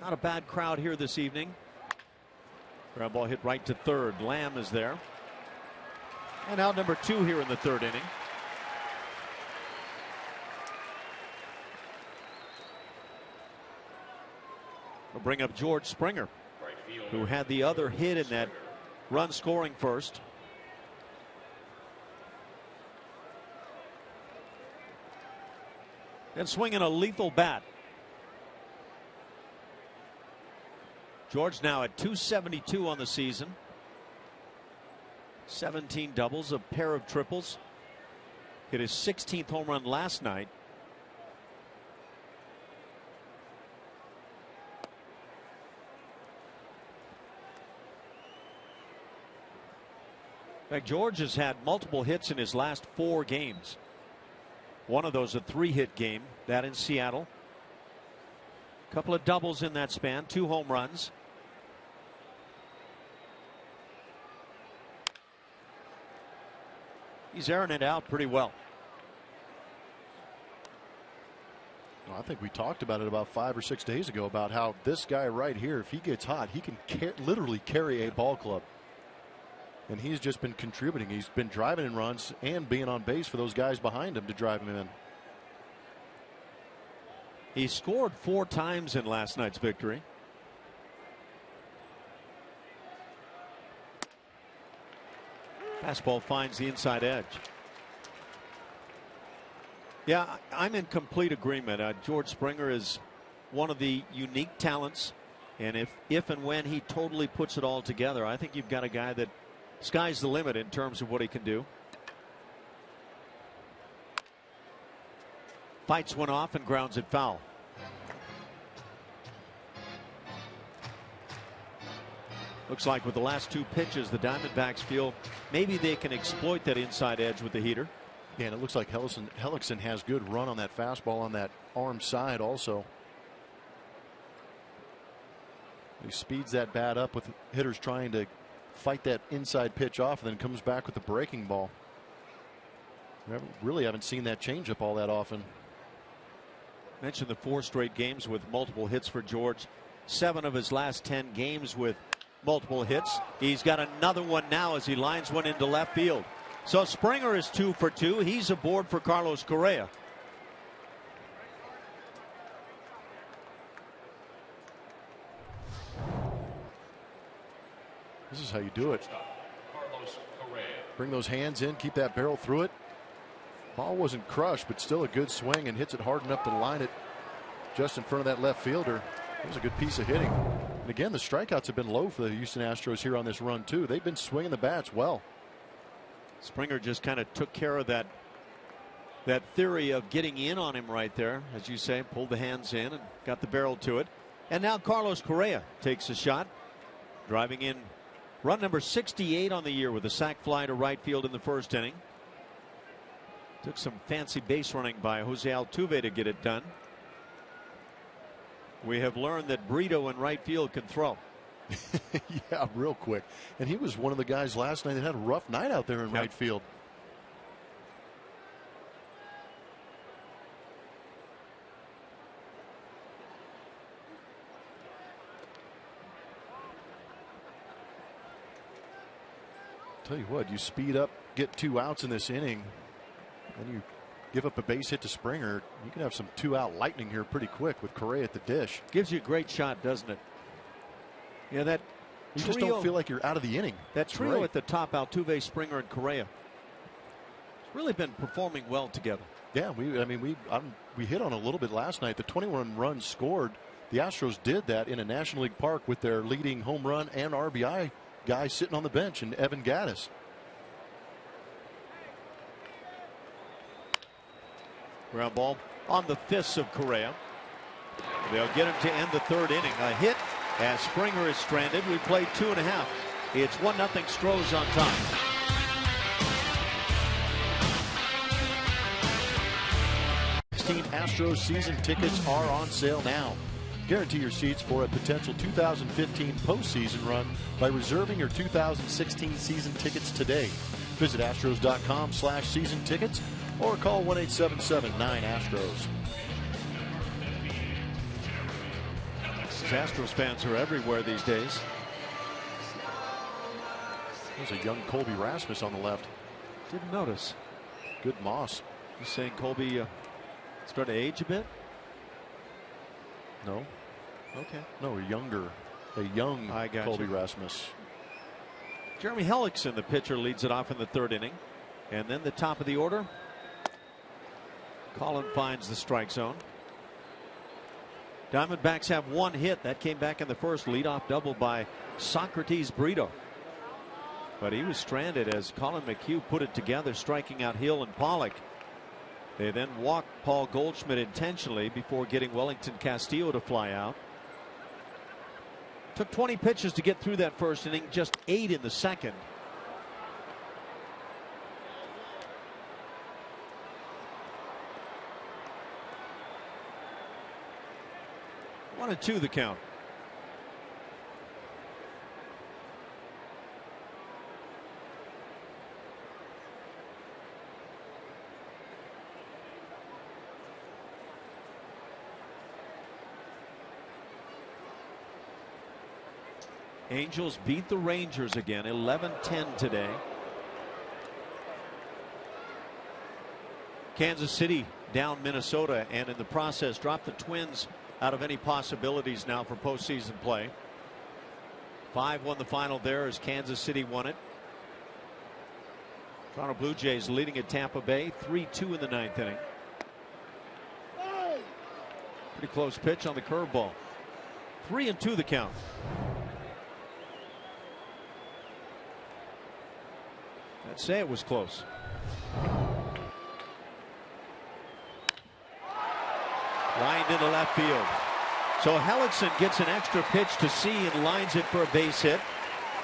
Not a bad crowd here this evening. Ground ball hit right to third. Lamb is there. And out number 2 here in the third inning. We'll bring up George Springer, who had the other hit in that run scoring first. And swinging a lethal bat. George now at 272 on the season. 17 doubles, a pair of triples. Hit his 16th home run last night. In fact, George has had multiple hits in his last 4 games. One of those a 3-hit game, that in Seattle. A couple of doubles in that span, 2 home runs. He's airing it out pretty well. Well, I think we talked about it about 5 or 6 days ago about how this guy right here, if he gets hot, he can literally carry a ball club. And he's just been contributing. He's been driving in runs and being on base for those guys behind him to drive him in. He scored 4 times in last night's victory. Fastball finds the inside edge. Yeah, I'm in complete agreement. George Springer is one of the unique talents. And if and when he totally puts it all together, I think you've got a guy that sky's the limit in terms of what he can do. Fights one off and grounds it foul. Looks like with the last 2 pitches, the Diamondbacks feel maybe they can exploit that inside edge with the heater. Yeah, and it looks like Hellickson has good run on that fastball on that arm side also. He speeds that bat up with hitters trying to fight that inside pitch off, and then comes back with the breaking ball. Really haven't seen that changeup all that often. Mentioned the 4 straight games with multiple hits for George. 7 of his last 10 games with multiple hits. He's got another one now as he lines one into left field. So Springer is 2 for 2. He's aboard for Carlos Correa. This is how you do it. Bring those hands in, keep that barrel through it. Ball wasn't crushed, but still a good swing, and hits it hard enough to line it just in front of that left fielder. It was a good piece of hitting. And again, the strikeouts have been low for the Houston Astros here on this run too. They've been swinging the bats well. Springer just kind of took care of that That theory of getting in on him right there, as you say, pulled the hands in and got the barrel to it. And now Carlos Correa takes a shot, driving in run number 68 on the year with a sac fly to right field in the first inning. Took some fancy base running by Jose Altuve to get it done. We have learned that Brito in right field can throw. Yeah, real quick. And he was one of the guys last night that had a rough night out there in right field. Tell you what, you speed up, get 2 outs in this inning, and you give up a base hit to Springer. You can have some 2-out lightning here pretty quick with Correa at the dish. Gives you a great shot, doesn't it? Yeah, that you trio, just don't feel like you're out of the inning. That trio at the top, Altuve, Springer, and Correa, it's really been performing well together. Yeah, we hit on a little bit last night. The 21 runs scored, the Astros did that in a National League park with their leading home run and RBI guy sitting on the bench in Evan Gattis. Ground ball on the fists of Correa. They'll get him to end the third inning. A hit as Springer is stranded. We played 2.5. It's 1-0 Stros on top. Astros season tickets are on sale now. Guarantee your seats for a potential 2015 postseason run by reserving your 2016 season tickets today. Visit Astros.com/season tickets or call 1-877-9-ASTROS. Astros fans are everywhere these days. There's a young Colby Rasmus on the left. Didn't notice. Good moss. You saying Colby started to age a bit? No. Okay. No, a young Colby Rasmus. Jeremy Hellickson, the pitcher, leads it off in the third inning. And then the top of the order. Colin finds the strike zone. Diamondbacks have 1 hit. That came back in the first. Leadoff double by Socrates Brito. But he was stranded as Colin McHugh put it together, striking out Hill and Pollock. They then walked Paul Goldschmidt intentionally before getting Wellington Castillo to fly out. Took 20 pitches to get through that first inning, just 8 in the second. One and 2 the count. Angels beat the Rangers again, 11-10 today. Kansas City down Minnesota, and in the process dropped the Twins out of any possibilities now for postseason play. 5-1 the final there as Kansas City won it. Toronto Blue Jays leading at Tampa Bay 3-2 in the 9th inning. Pretty close pitch on the curveball. 3-2 the count. I'd say it was close. Lined into left field. So Hellickson gets an extra pitch to see and lines it for a base hit.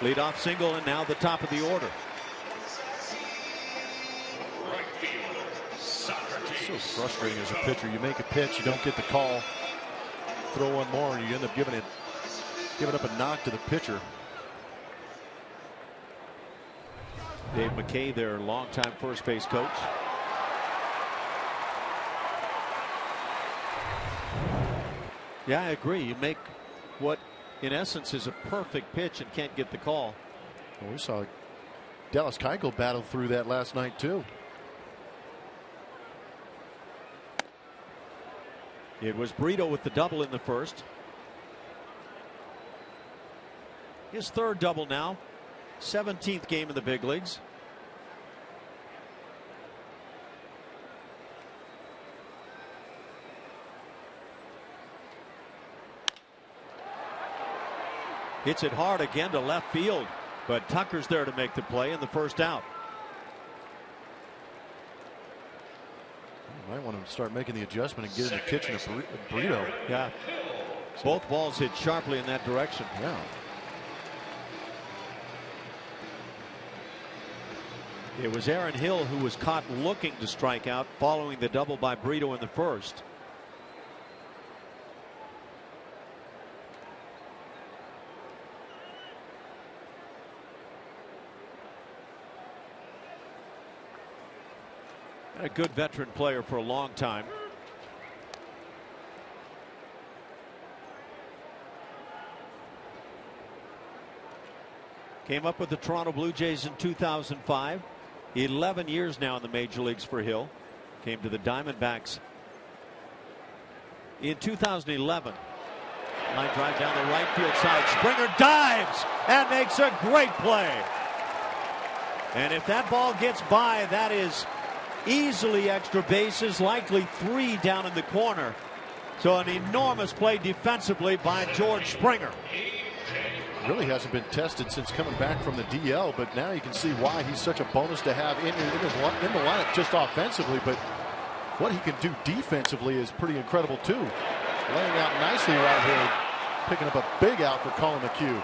Leadoff single, and now the top of the order. It's so frustrating as a pitcher. You make a pitch, you don't get the call. Throw one more, and you end up giving up a knock to the pitcher. Dave McKay, their longtime first base coach. Yeah, I agree. You make what in essence is a perfect pitch and can't get the call. Well, we saw Dallas Keuchel battle through that last night too. It was Brito with the double in the first. His third double now. 17th game in the big leagues. Hits it hard again to left field, but Tucker's there to make the play in the first out. want to start making the adjustment and get in the kitchen a burrito. Yeah. Both balls hit sharply in that direction. Yeah. It was Aaron Hill who was caught looking to strike out following the double by Brito in the first. A good veteran player for a long time. Came up with the Toronto Blue Jays in 2005. 11 years now in the major leagues for Hill. Came to the Diamondbacks in 2011. Line drive down the right field side. Springer dives and makes a great play. And if that ball gets by, that is easily extra bases, likely 3 down in the corner. So an enormous play defensively by George Springer. Really hasn't been tested since coming back from the DL, but now you can see why he's such a bonus to have in the lineup just offensively, but what he can do defensively is pretty incredible too. Laying out nicely right here, picking up a big out for Colin McHugh.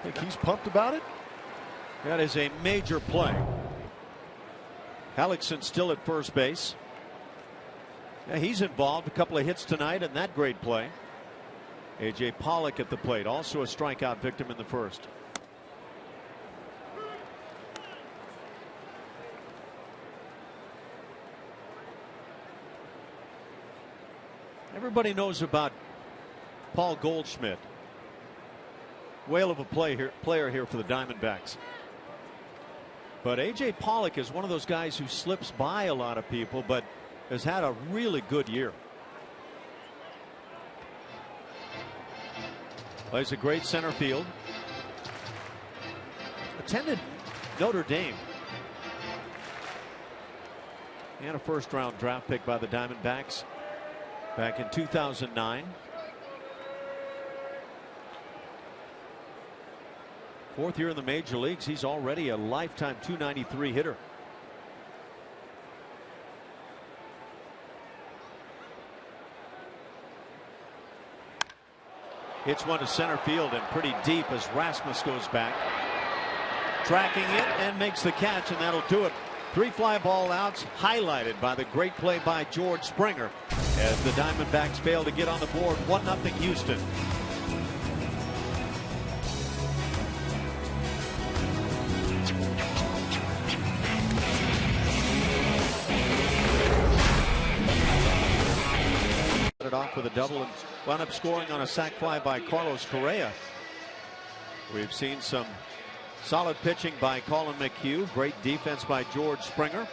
Think he's pumped about it? That is a major play. Hellickson still at first base. Yeah, he's involved. A couple of hits tonight and that great play. A.J. Pollock at the plate, also a strikeout victim in the first. Everybody knows about Paul Goldschmidt. Whale of a player here for the Diamondbacks. But A.J. Pollock is one of those guys who slips by a lot of people, but has had a really good year. Plays a great center field. Attended Notre Dame. And a first-round draft pick by the Diamondbacks back in 2009. Fourth year in the major leagues. He's already a lifetime .293 hitter. Hits one to center field and pretty deep as Rasmus goes back. Tracking it and makes the catch, and that'll do it. 3 fly ball outs, highlighted by the great play by George Springer as the Diamondbacks fail to get on the board. 1-0 Houston. It off with a double and wound up scoring on a sac fly by Carlos Correa. We've seen some solid pitching by Colin McHugh. Great defense by George Springer.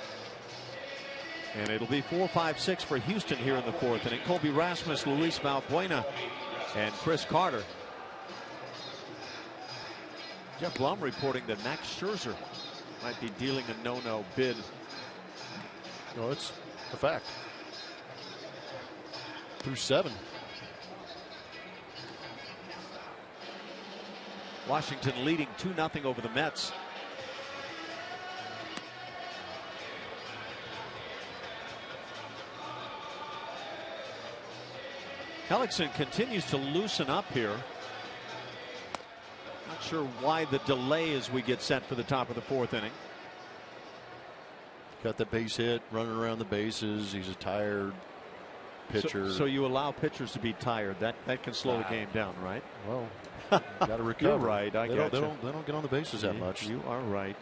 And it'll be 4-5-6 for Houston here in the fourth inning. Colby Rasmus, Luis Valbuena, and Chris Carter. Jeff Blum reporting that Max Scherzer might be dealing a no-no bid. No, it's a fact. Through 7. Washington leading 2-0 over the Mets. Hellickson continues to loosen up here. Not sure why the delay as we get set for the top of the fourth inning. Got the base hit, running around the bases. He's a tired pitcher. So you allow pitchers to be tired. That can slow the game down, right? Well, got to recover. You're right. I got you. They don't get on the bases that much. You are right.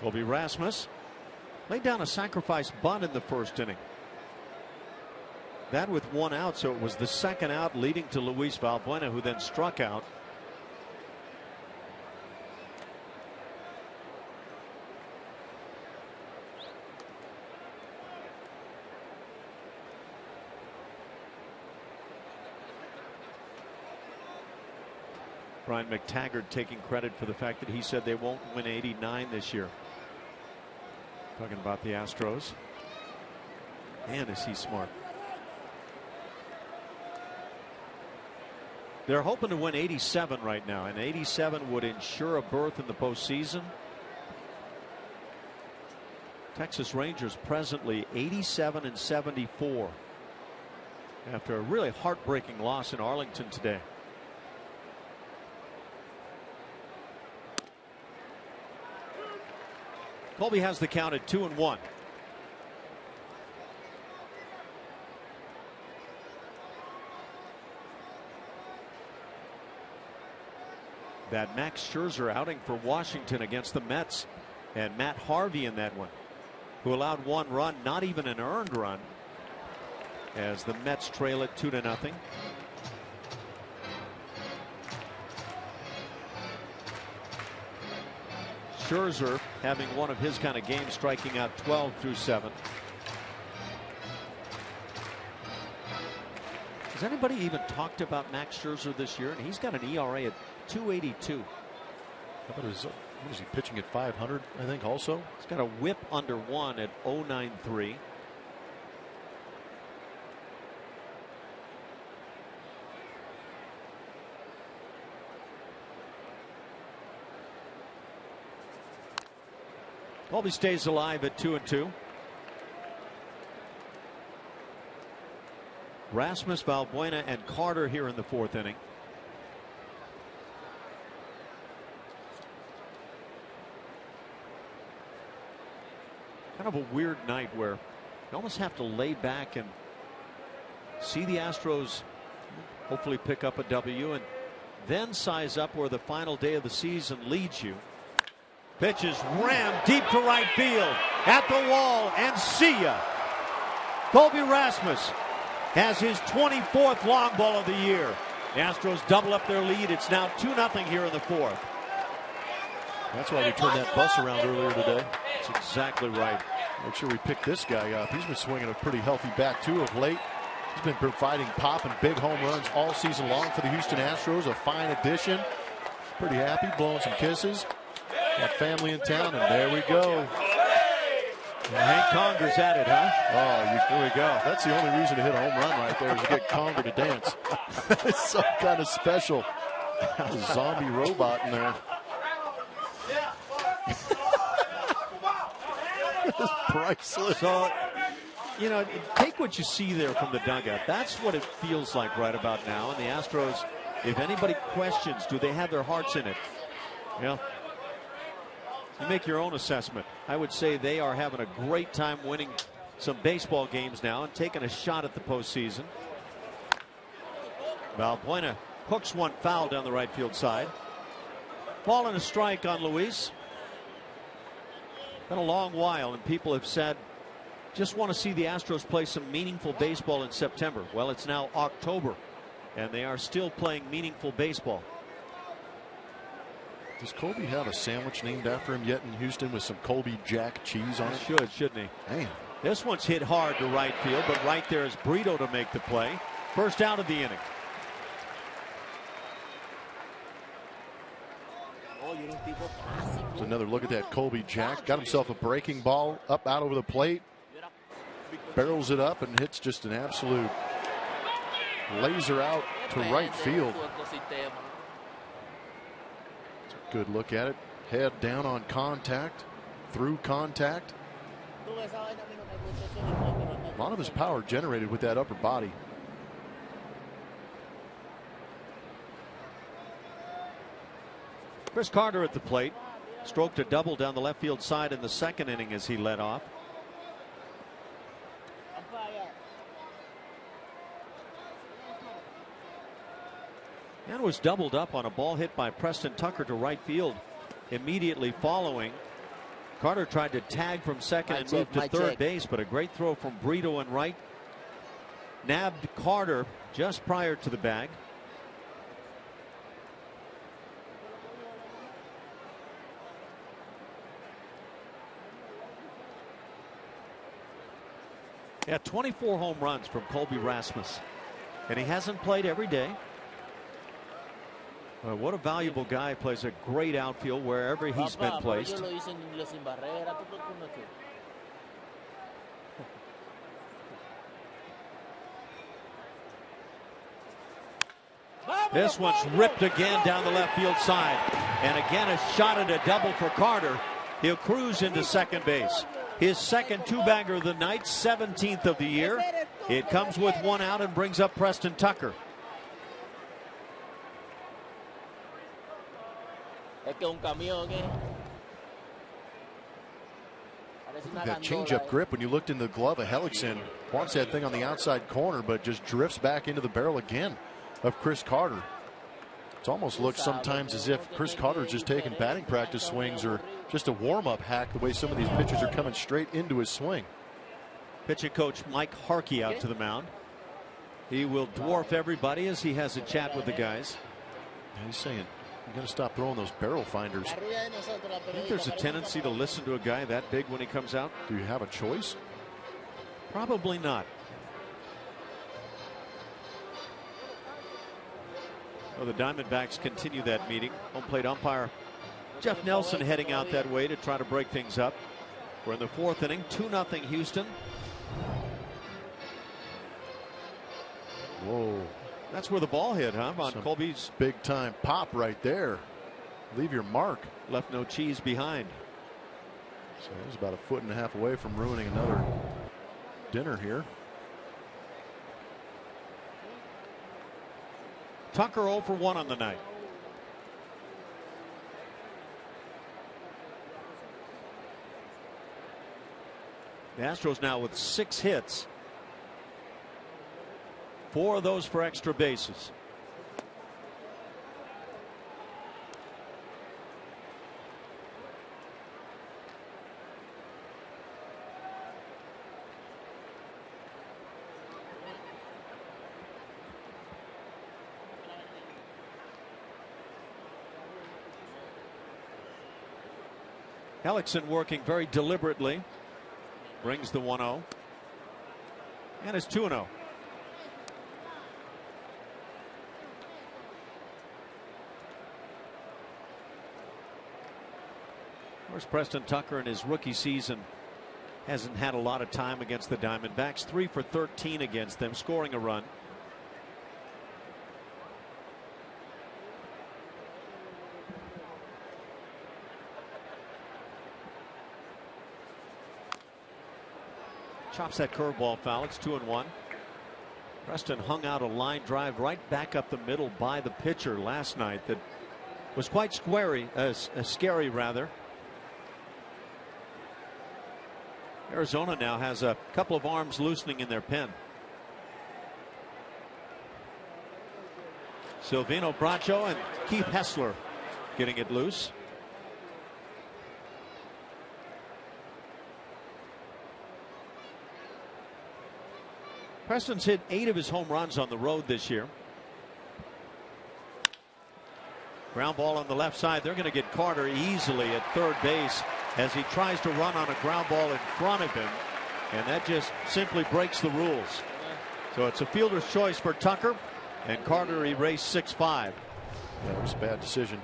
Colby Rasmus laid down a sacrifice bunt in the first inning. That with 1 out, so it was the second out leading to Luis Valbuena, who then struck out. Brian McTaggart taking credit for the fact that he said they won't win 89 this year. Talking about the Astros. Man, is he smart. They're hoping to win 87 right now, and 87 would ensure a berth in the postseason. Texas Rangers presently 87-74 after a really heartbreaking loss in Arlington today. Colby has the count at 2-1. That Max Scherzer outing for Washington against the Mets, and Matt Harvey in that one, who allowed 1 run, not even an earned run, as the Mets trail it 2-0. Scherzer having one of his kind of games, striking out 12 through 7. Has anybody even talked about Max Scherzer this year? And he's got an ERA at 2.82. How about his, what is he pitching at 500? I think also. He's got a whip under 1 at 0.93. Colby stays alive at 2-2. Rasmus, Valbuena, and Carter here in the 4th inning. Kind of a weird night where you almost have to lay back and see the Astros hopefully pick up a W and then size up where the final day of the season leads you. Pitch is rammed deep to right field, at the wall, and see ya. Colby Rasmus has his 24th long ball of the year. The Astros double up their lead. It's now 2-0 here in the 4th. That's why we turned that bus around earlier today. That's exactly right. Make sure we pick this guy up. He's been swinging a pretty healthy bat too of late. He's been providing pop and big home runs all season long for the Houston Astros. A fine addition. Pretty happy, blowing some kisses. Got family in town, and there we go. Hank Conger's at it, huh? Oh, here we go. That's the only reason to hit a home run right there is to get Conger to dance. It's some kind of special zombie robot in there. It's priceless. So, you know, take what you see there from the dugout. That's what it feels like right about now. And the Astros, if anybody questions, do they have their hearts in it? Yeah. You make your own assessment. I would say they are having a great time winning some baseball games now and taking a shot at the postseason. Valbuena hooks one foul down the right field side. Ball and a strike on Luis. Been a long while, and people have said, just want to see the Astros play some meaningful baseball in September. Well, it's now October, and they are still playing meaningful baseball. Does Colby have a sandwich named after him yet in Houston with some Colby Jack cheese on it? Should, shouldn't he? Man. This one's hit hard to right field, but right there is Brito to make the play. First out of the inning. So another look at that Colby Jack. Got himself a breaking ball up out over the plate. Barrels it up and hits just an absolute laser out to right field. Good look at it. Head down on contact, through contact. A lot of his power generated with that upper body. Chris Carter at the plate. Stroked a double down the left field side in the 2nd inning as he led off. And was doubled up on a ball hit by Preston Tucker to right field immediately following. Carter tried to tag from second and move to third base, but a great throw from Brito and right nabbed Carter just prior to the bag. Yeah, 24 home runs from Colby Rasmus, and he hasn't played every day. What a valuable guy. Plays a great outfield wherever he's been placed. This one's ripped again down the left field side, and again a shot at a double for Carter. He'll cruise into second base. his second two-bagger of the night, 17th of the year. It comes with one out and brings up Preston Tucker. That changeup grip, when you looked in the glove of Hellickson, wants that thing on the outside corner, but just drifts back into the barrel again of Chris Carter. It almost looks sometimes as if Chris Carter is just taking batting practice swings or just a warm-up hack, the way some of these pitchers are coming straight into his swing. Pitching coach Mike Harkey out to the mound. He will dwarf everybody as he has a chat with the guys. He's saying, you got to stop throwing those barrel finders. I think there's a tendency to listen to a guy that big when he comes out. Do you have a choice? Probably not. Well, the Diamondbacks continue that meeting. Home plate umpire Jeff Nelson heading out that way to try to break things up. We're in the fourth inning, 2-0 Houston. Whoa. That's where the ball hit, huh? On Colby's big time pop right there. Leave your mark. Left no cheese behind. So it was about 1.5 feet away from ruining another dinner here. Tucker 0 for 1 on the night. The Astros now with 6 hits. 4 of those for extra bases. Hellickson working very deliberately. Brings the 1-0. And it's 2-0. Of course, Preston Tucker in his rookie season hasn't had a lot of time against the Diamondbacks. 3 for 13 against them, scoring a run. Chops that curveball foul. It's 2-1. Preston hung out a line drive right back up the middle by the pitcher last night that was quite scary rather. Arizona now has a couple of arms loosening in their pen. Silvino Bracho and Keith Hessler getting it loose. Preston's hit 8 of his home runs on the road this year. Ground ball on the left side. They're going to get Carter easily at third base as he tries to run on a ground ball in front of him, and that just simply breaks the rules. So it's a fielder's choice for Tucker, and Carter erased 6-5. That was a bad decision.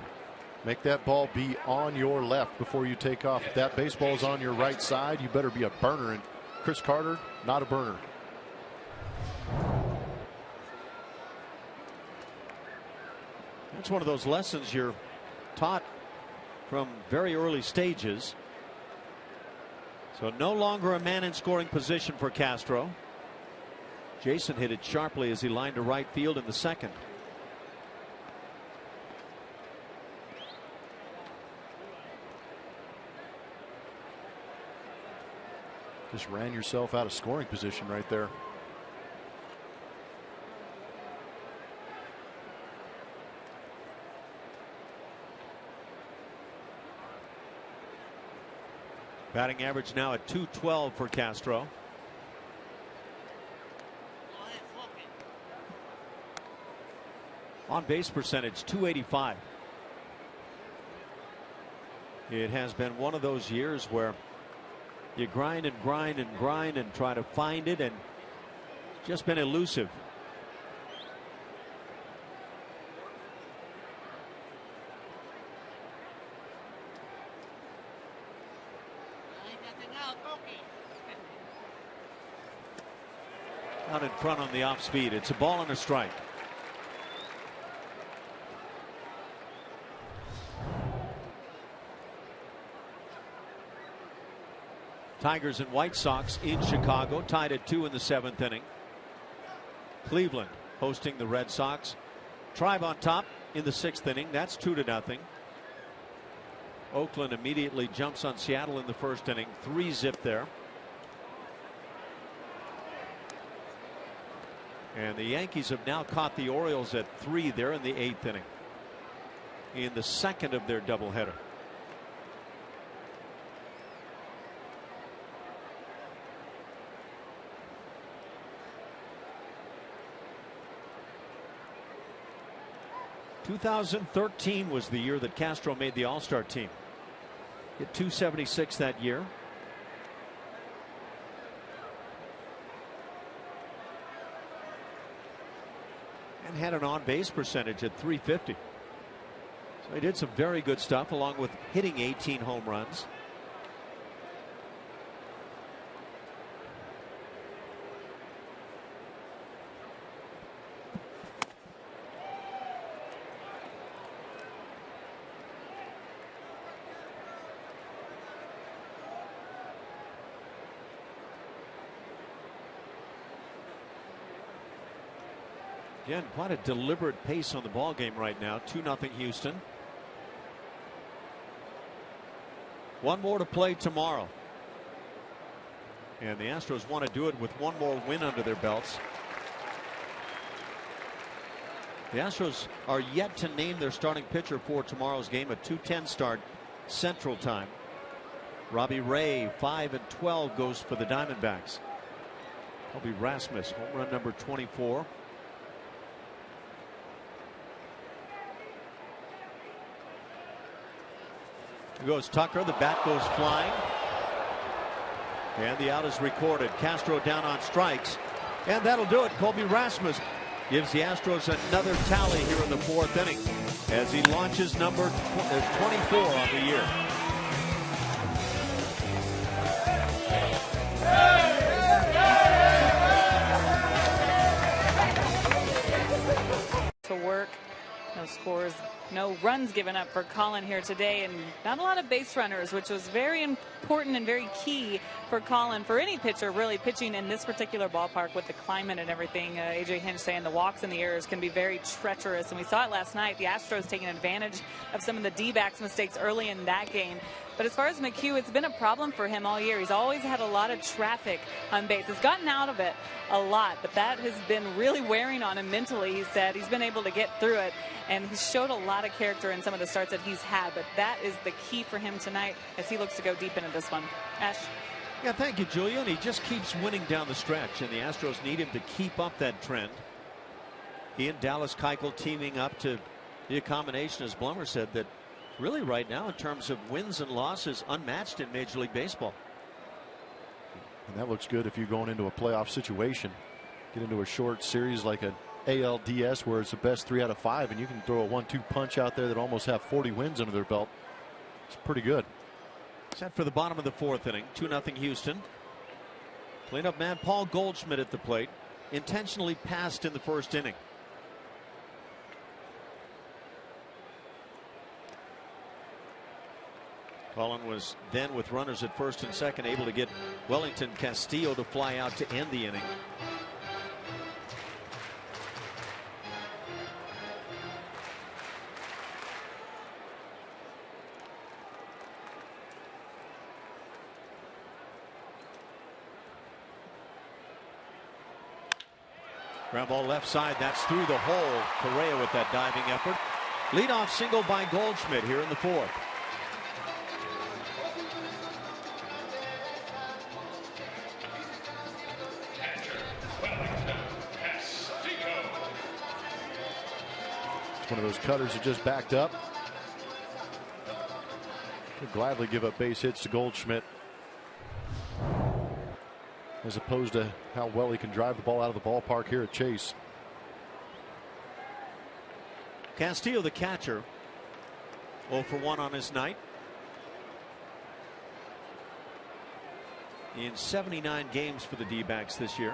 Make that ball be on your left before you take off. If that baseball is on your right side, you better be a burner, and Chris Carter, not a burner. That's one of those lessons you're taught from very early stages. So no longer a man in scoring position for Castro. Jason hit it sharply as he lined to right field in the second. Just ran yourself out of scoring position right there. Batting average now at .212 for Castro. On base percentage .285. It has been one of those years where you grind and grind and grind and try to find it, and just been elusive. Out in front on the off speed. It's a ball and a strike. Tigers and White Sox in Chicago, tied at 2 in the 7th inning. Cleveland hosting the Red Sox. Tribe on top in the 6th inning. That's 2-0. Oakland immediately jumps on Seattle in the 1st inning. 3-zip there. And the Yankees have now caught the Orioles at 3 there in the 8th inning, in the 2nd of their doubleheader. ...2013 was the year that Castro made the All-Star team. Hit .276 that year. And had an on-base percentage at .350. So he did some very good stuff, along with hitting 18 home runs. Again, quite a deliberate pace on the ball game right now. 2-0 Houston. One more to play tomorrow. And the Astros want to do it with one more win under their belts. The Astros are yet to name their starting pitcher for tomorrow's game, a 2:10 start Central Time. Robbie Ray, 5-12, goes for the Diamondbacks. That'll be Rasmus, home run number 24. Here goes Tucker. The bat goes flying. And the out is recorded. Castro down on strikes. And that'll do it. Colby Rasmus gives the Astros another tally here in the 4th inning as he launches number 24 on the year. To work. No scores, no runs given up for Colin here today, and not a lot of base runners, which was very important and very key for Colin, for any pitcher really pitching in this particular ballpark with the climate and everything. AJ Hinch saying the walks and the errors can be very treacherous, and we saw it last night. The Astros taking advantage of some of the D-backs mistakes early in that game. But as far as McHugh, it's been a problem for him all year. He's always had a lot of traffic on base. He's gotten out of it a lot, but that has been really wearing on him mentally. He said he's been able to get through it, and he showed a lot of character in some of the starts that he's had. But that is the key for him tonight as he looks to go deep into this one. Ash. Yeah, thank you, Julia. And he just keeps winning down the stretch, and the Astros need him to keep up that trend. He and Dallas Keuchel teaming up to be a combination, as Blummer said, that really right now in terms of wins and losses unmatched in Major League Baseball. And that looks good if you're going into a playoff situation. Get into a short series like an ALDS where it's the best 3 out of 5, and you can throw a 1-2 punch out there that almost have 40 wins under their belt. It's pretty good. Set for the bottom of the 4th inning. 2-0 Houston. Cleanup man Paul Goldschmidt at the plate. Intentionally passed in the 1st inning. Colin was then, with runners at 1st and 2nd, able to get Wellington Castillo to fly out to end the inning. Ground ball left side. That's through the hole. Correa with that diving effort. Leadoff single by Goldschmidt here in the 4th. One of those cutters that just backed up. Could gladly give up base hits to Goldschmidt, as opposed to how well he can drive the ball out of the ballpark here at Chase. Castillo, the catcher, 0 for 1 on his night. In 79 games for the D-backs this year.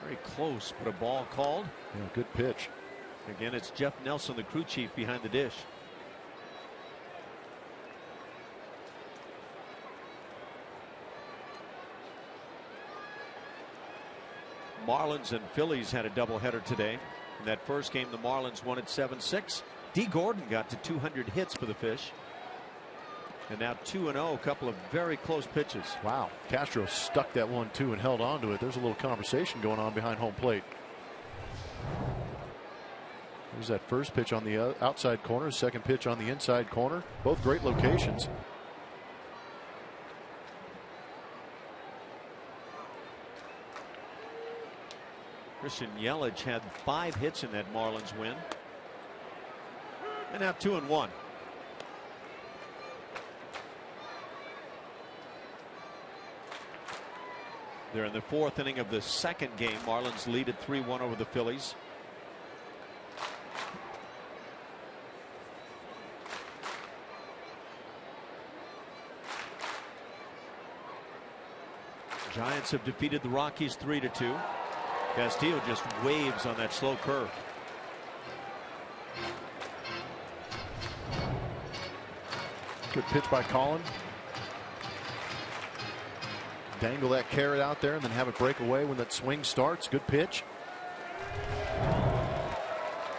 Very close, but a ball called. Yeah, good pitch. Again, it's Jeff Nelson, the crew chief, behind the dish. Marlins and Phillies had a doubleheader today. In that first game, the Marlins won at 7-6. D. Gordon got to 200 hits for the Fish. And now 2-0, a couple of very close pitches. Wow. Castro stuck that 1-2 and held on to it. There's a little conversation going on behind home plate. There's that first pitch on the outside corner, second pitch on the inside corner. Both great locations. Christian Yelich had 5 hits in that Marlins win. And now 2-1. They're in the 4th inning of the second game. Marlins lead at 3-1 over the Phillies. Giants have defeated the Rockies 3-2. Castillo just waves on that slow curve. Good pitch by Colin. Dangle that carrot out there and then have it break away when that swing starts. Good pitch.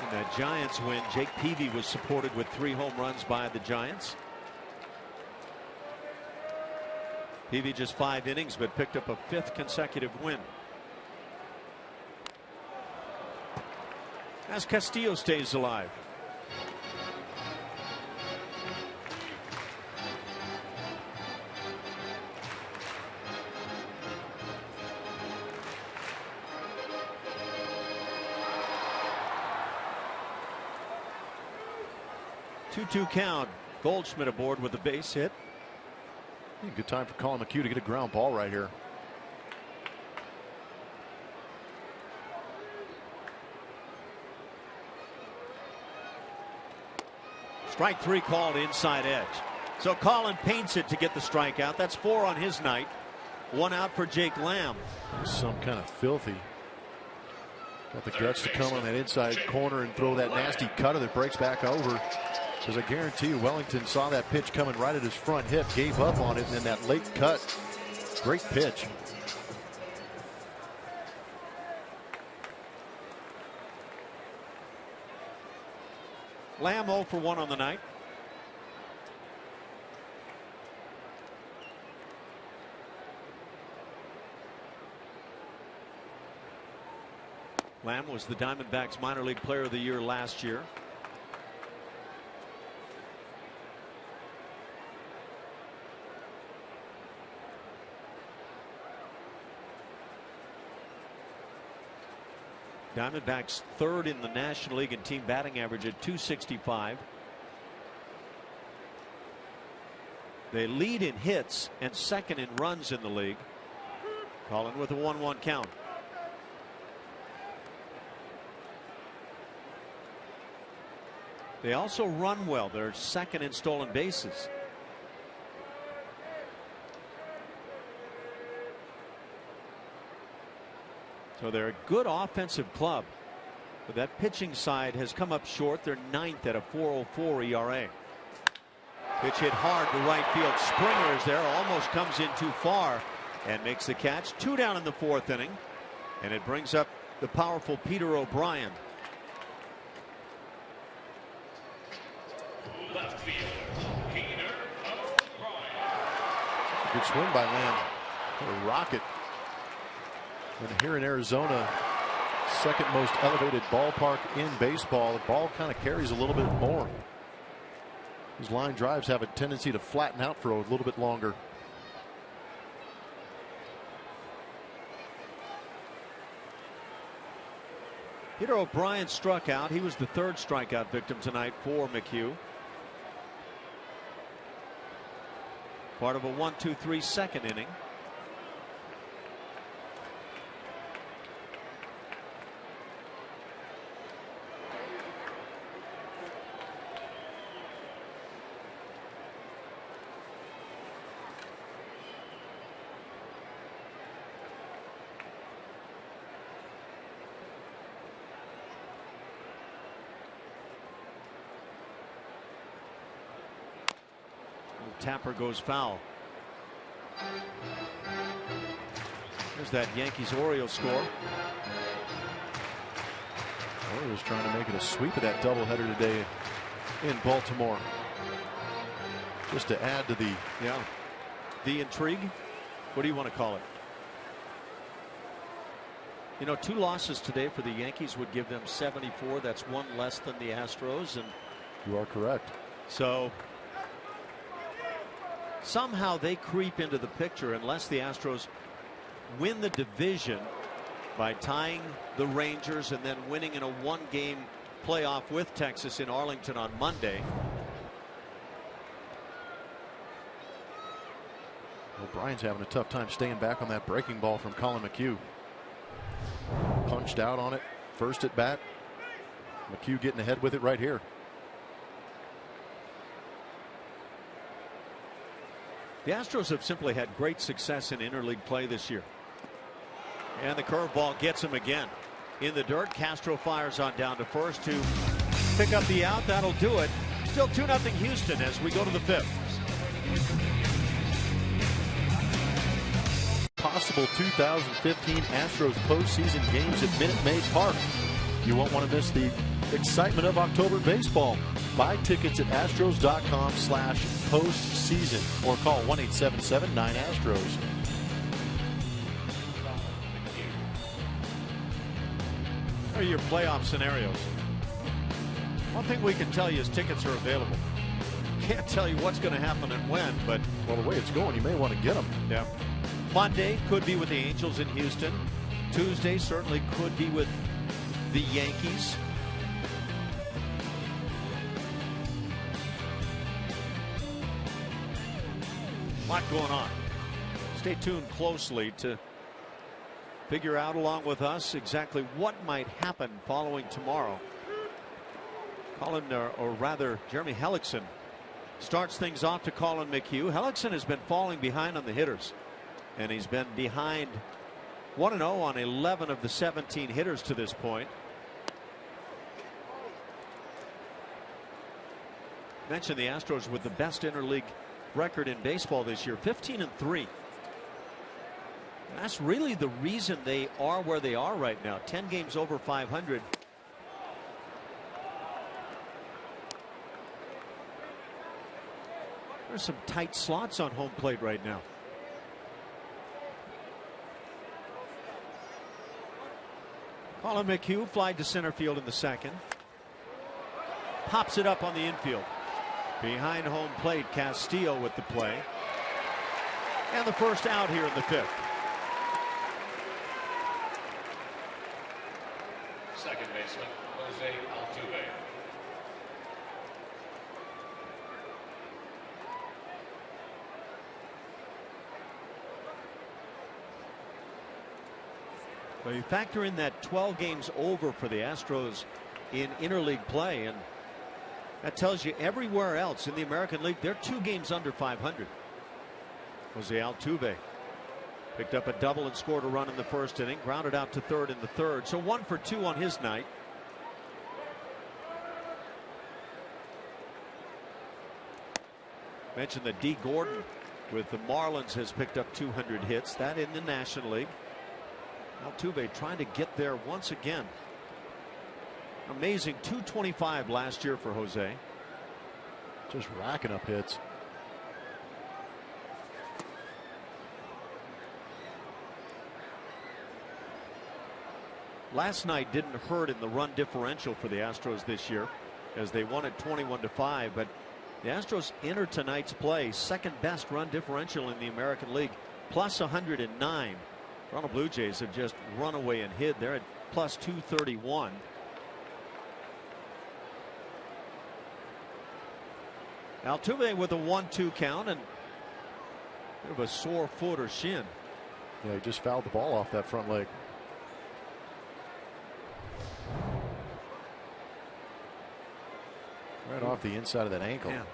In that Giants win, Jake Peavy was supported with 3 home runs by the Giants. Peavy just 5 innings, but picked up a 5th consecutive win. As Castillo stays alive. Two count. Goldschmidt aboard with a base hit. Good time for Colin McHugh to get a ground ball right here. Strike 3 called, inside edge. So Colin paints it to get the strikeout. That's 4 on his night. 1 out for Jake Lamb. Some kind of filthy. Got the guts to come on that inside corner and throw that nasty cutter that breaks back over. Because I guarantee you Wellington saw that pitch coming right at his front hip, gave up on it, and then that late cut. Great pitch. Lamb 0 for 1 on the night. Lamb was the Diamondbacks minor league player of the year last year. Diamondbacks 3rd in the National League in team batting average at .265. They lead in hits and 2nd in runs in the league. Colin with a 1-1 count. They also run well. They're 2nd in stolen bases. So they're a good offensive club, but that pitching side has come up short. They're 9th at a 4.04 ERA. Pitch hit hard to right field. Springer is there, almost comes in too far and makes the catch. 2 down in the 4th inning, and it brings up the powerful Peter O'Brien. Left field, Peter O'Brien. Good swing by Lamb. A rocket. And here in Arizona, 2nd most elevated ballpark in baseball, the ball kind of carries a little bit more. These line drives have a tendency to flatten out for a little bit longer. Peter O'Brien struck out. He was the 3rd strikeout victim tonight for McHugh. Part of a 1-2-3 2nd inning. Tapper goes foul. There's that Yankees-Orioles score. was trying to make it a sweep of that doubleheader today in Baltimore. Just to add to the intrigue. What do you want to call it? You know, 2 losses today for the Yankees would give them 74. That's 1 less than the Astros. And you are correct. So somehow they creep into the picture unless the Astros win the division by tying the Rangers and then winning in a 1-game playoff with Texas in Arlington on Monday. O'Brien's having a tough time staying back on that breaking ball from Colin McHugh. Punched out on it first at bat. McHugh getting ahead with it right here. The Astros have simply had great success in interleague play this year. And the curveball gets him again. In the dirt, Castro fires on down to first to pick up the out. That'll do it. Still 2-0 Houston as we go to the 5th. Possible 2015 Astros postseason games at Minute Maid Park. You won't want to miss the excitement of October baseball. Buy tickets at astros.com/postseason or call 1-877-9-ASTROS. What are your playoff scenarios? One thing we can tell you is tickets are available. Can't tell you what's going to happen and when, but well, the way it's going, you may want to get them. Yeah. Monday could be with the Angels in Houston. Tuesday certainly could be with the Yankees. A lot going on. Stay tuned closely to figure out along with us exactly what might happen following tomorrow. Jeremy Hellickson starts things off to Colin McHugh. Hellickson has been falling behind on the hitters, and he's been behind 1-0 on 11 of the 17 hitters to this point. Mentioned the Astros with the best interleague record in baseball this year, 15-3. That's really the reason they are where they are right now. 10 games over 500. There's some tight slots on home plate right now. Colin McHugh flied to center field in the second. Pops it up on the infield. Behind home plate, Castillo with the play. And the first out here in the 5th. Second baseman, Jose Altuve. Well, you factor in that 12 games over for the Astros in interleague play, and that tells you everywhere else in the American League they're 2 games under 500. Jose Altuve picked up a double and scored a run in the first inning, grounded out to third in the third, so 1 for 2 on his night. Mentioned that D. Gordon with the Marlins has picked up 200 hits, that in the National League. Altuve trying to get there once again. Amazing 225 last year for Jose. Just racking up hits. Last night didn't hurt in the run differential for the Astros this year as they won at 21-5, but the Astros enter tonight's play second best run differential in the American League, plus 109. Toronto Blue Jays have just run away and hid. They're at plus 231. Altuve with a 1-2 count and bit of a sore foot or shin. Yeah, he just fouled the ball off that front leg. Right off the inside of that ankle. Yeah.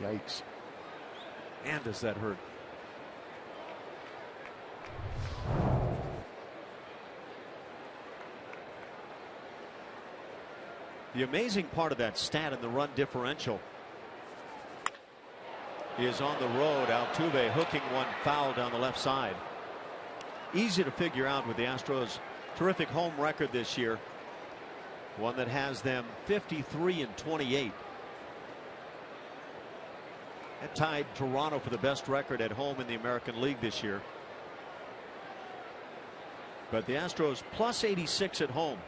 Yikes. And does that hurt? The amazing part of that stat in the run differential is on the road. Altuve hooking one foul down the left side. easy to figure out with the Astros' terrific home record this year. One that has them 53-28. That tied Toronto for the best record at home in the American League this year. But the Astros plus 86 at home.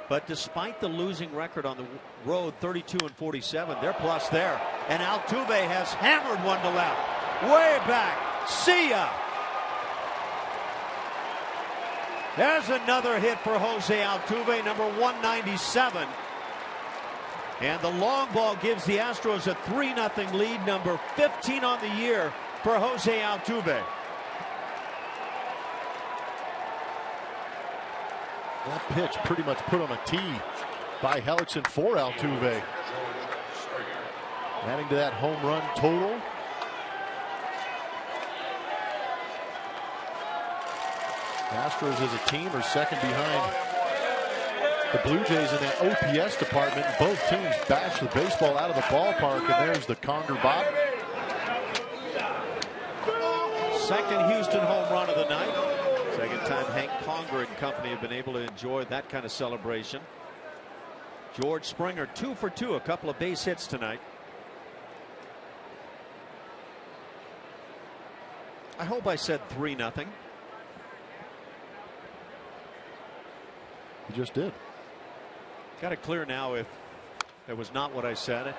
But despite the losing record on the road, 32-47, they're plus there. And Altuve has hammered one to left. Way back. See ya. There's another hit for Jose Altuve, number 197. And the long ball gives the Astros a 3-0 lead, number 15 on the year for Jose Altuve. That pitch pretty much put on a tee by Hellickson for Altuve. Adding to that home run total. Astros as a team are second behind the Blue Jays in that OPS department. Both teams bash the baseball out of the ballpark, and there's the Conger Bob. Second Houston home run of the night. Second time Hank Conger and company have been able to enjoy that kind of celebration. George Springer 2 for 2, a couple of base hits tonight. I hope I said 3-0. You just did. Got it clear now if that was not what I said.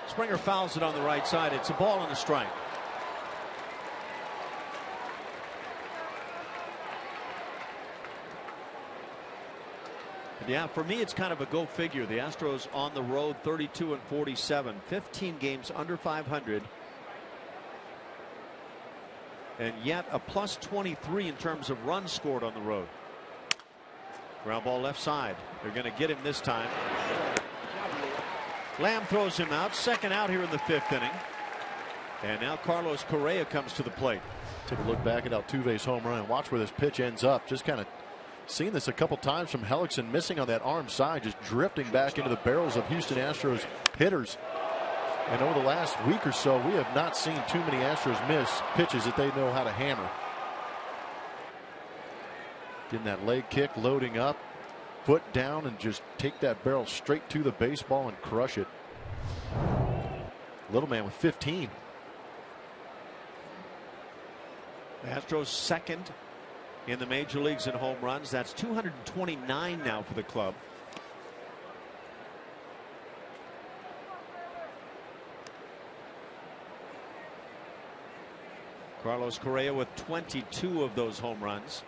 Springer fouls it on the right side. It's a ball and a strike. Yeah, for me, it's kind of a go figure. The Astros on the road 32-47, 15 games under 500. And yet a plus 23 in terms of runs scored on the road. Ground ball left side. They're going to get him this time. Lamb throws him out. Second out here in the 5th inning. And now Carlos Correa comes to the plate. Take a look back at Altuve's home run and watch where this pitch ends up. Just kind of seen this a couple times from Hellickson, missing on that arm side, just drifting back into the barrels of Houston Astros hitters. And over the last week or so, we have not seen too many Astros miss pitches that they know how to hammer. Getting that leg kick, loading up, foot down, and just take that barrel straight to the baseball and crush it. Little man with 15. The Astros second in the major leagues in home runs. That's 229 now for the club. Carlos Correa with 22 of those home runs.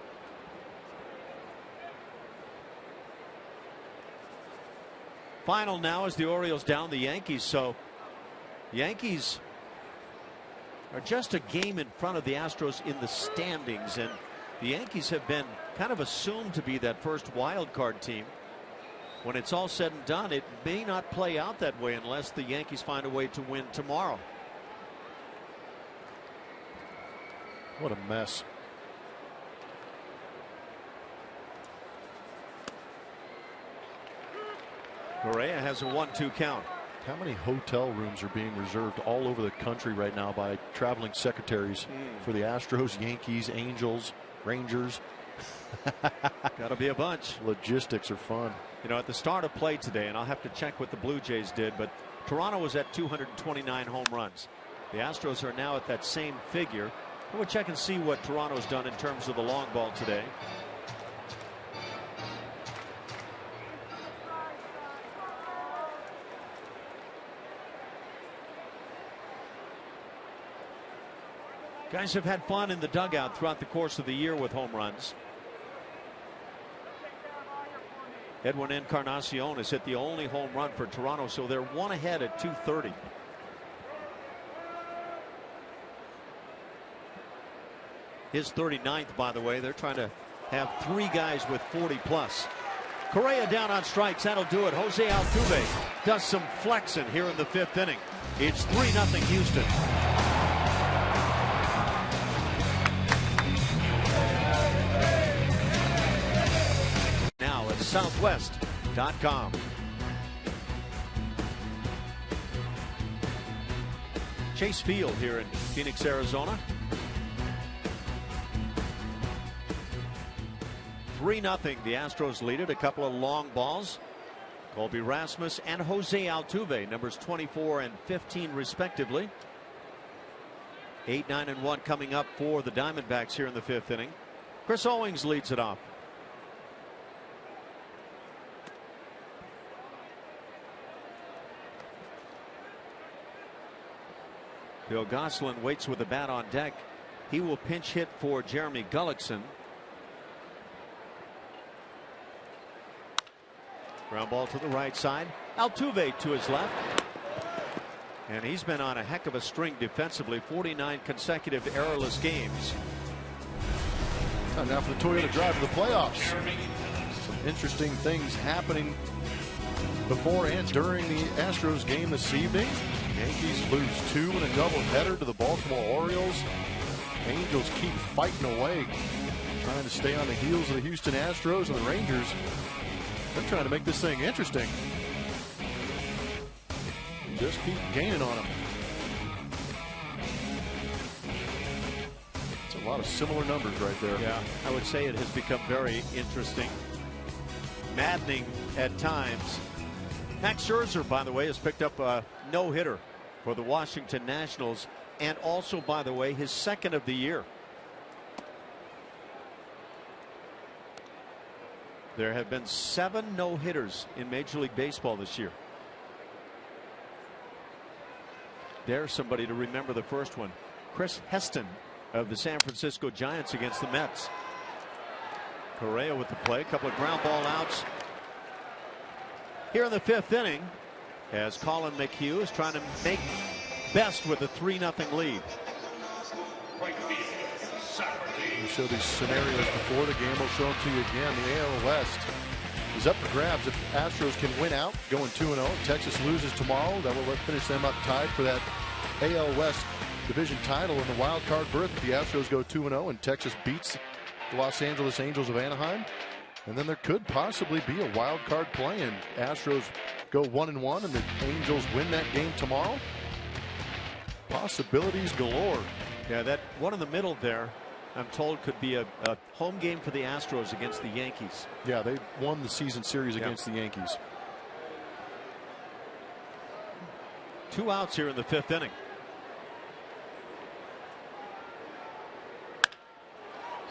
Final now as the Orioles down the Yankees. So the Yankees are just a game in front of the Astros in the standings, and the Yankees have been kind of assumed to be that first wild card team. When it's all said and done, it may not play out that way unless the Yankees find a way to win tomorrow. What a mess. Correa has a 1-2 count. How many hotel rooms are being reserved all over the country right now by traveling secretaries for the Astros, Yankees, Angels, Rangers? Got to be a bunch. Logistics are fun. You know, at the start of play today, and I'll have to check what the Blue Jays did, but Toronto was at 229 home runs. The Astros are now at that same figure. We'll check and see what Toronto's done in terms of the long ball today. Guys have had fun in the dugout throughout the course of the year with home runs. Edwin Encarnacion has hit the only home run for Toronto, so they're one ahead at 230. His 39th, by the way. They're trying to have 3 guys with 40 plus. Correa down on strikes. That'll do it. Jose Altuve does some flexing here in the 5th inning. It's 3-0 Houston. Now at Southwest.com. Chase Field here in Phoenix, Arizona. 3-0. The Astros lead it. A couple of long balls. Colby Rasmus and Jose Altuve, numbers 24 and 15 respectively. 8, 9, and 1 coming up for the Diamondbacks here in the 5th inning. Chris Owings leads it off. Bill Gosselin waits with the bat on deck. He will pinch hit for Jeremy Gullickson. Ground ball to the right side. Altuve to his left. And he's been on a heck of a string defensively. 49 consecutive errorless games. And now for the Toyota drive to the playoffs. Some interesting things happening before and during the Astros game this evening. Yankees lose 2 in a doubleheader to the Baltimore Orioles. Angels keep fighting away, trying to stay on the heels of the Houston Astros, and the Rangers, they're trying to make this thing interesting. Just keep gaining on them. It's a lot of similar numbers right there. Yeah, I would say it has become very interesting, maddening at times. Max Scherzer, by the way, has picked up a no-hitter for the Washington Nationals, and also, by the way, his 2nd of the year. There have been 7 no-hitters in Major League Baseball this year. There's somebody to remember the first one. Chris Heston of the San Francisco Giants against the Mets. Correa with the play. A couple of ground ball outs here in the 5th inning, as Colin McHugh is trying to make best with a 3-0 lead. We show these scenarios before the game. We'll show them to you again. The AL West is up for grabs if Astros can win out, going 2-0. Texas loses tomorrow. That will finish them up tied for that AL West division title in the wild card berth. If the Astros go 2-0 and Texas beats the Los Angeles Angels of Anaheim, and then there could possibly be a wild card play, and Astros go 1-1 and the Angels win that game tomorrow. Possibilities galore. Yeah, that one in the middle there, I'm told, could be a home game for the Astros against the Yankees. Yeah, they won the season series against the Yankees. 2 outs here in the 5th inning.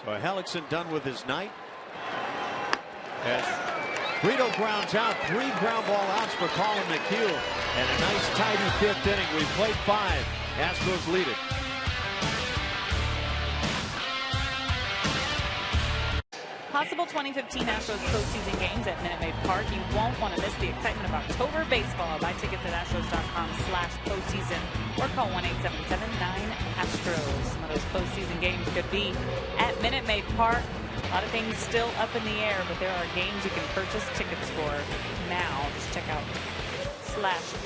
So Hellickson done with his night. As Brito grounds out, 3 ground ball outs for Colin McHugh, and a nice tidy 5th inning. We've played 5. Astros lead it. Possible 2015 Astros postseason games at Minute Maid Park. You won't want to miss the excitement of October baseball. Buy tickets at astros.com/postseason or call 1-877-9-ASTROS. Some of those postseason games could be at Minute Maid Park. A lot of things still up in the air, but there are games you can purchase tickets for now. Just check out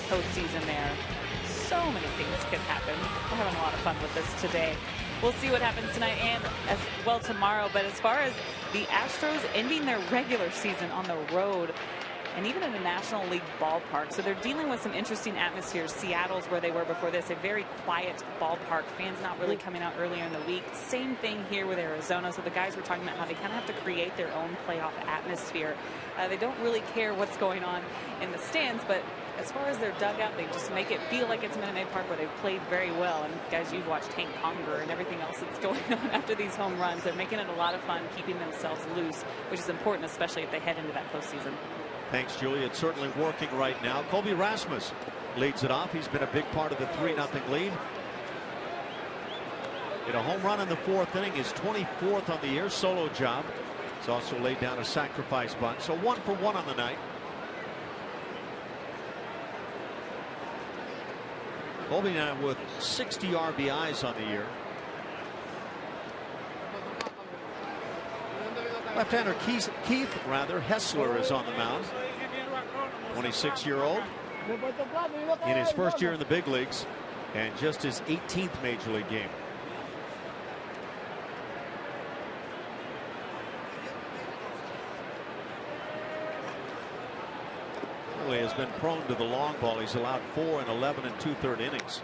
/postseason there. So many things could happen. We're having a lot of fun with this today. We'll see what happens tonight and as well tomorrow. But as far as the Astros ending their regular season on the road, and even in a National League ballpark, so they're dealing with some interesting atmospheres. Seattle's where they were before this, a very quiet ballpark. Fans not really coming out earlier in the week. Same thing here with Arizona. So the guys were talking about how they kind of have to create their own playoff atmosphere. They don't really care what's going on in the stands, but as far as their dugout, they just make it feel like it's Minute Maid Park, where they've played very well. And guys, you've watched Hank Conger and everything else that's going on after these home runs. They're making it a lot of fun, keeping themselves loose, which is important, especially if they head into that postseason. Thanks, Julie. It's certainly working right now. Colby Rasmus leads it off. He's been a big part of the 3-0 lead. Hit a home run in the 4th inning, his 24th on the year, solo job. He's also laid down a sacrifice bunt. So 1 for 1 on the night. Colby now with 60 RBIs on the year. Left-hander Keith Hessler is on the mound. 26-year-old in his first year in the big leagues and just his 18th major league game. He has been prone to the long ball. He's allowed 4 in 11 2/3 innings.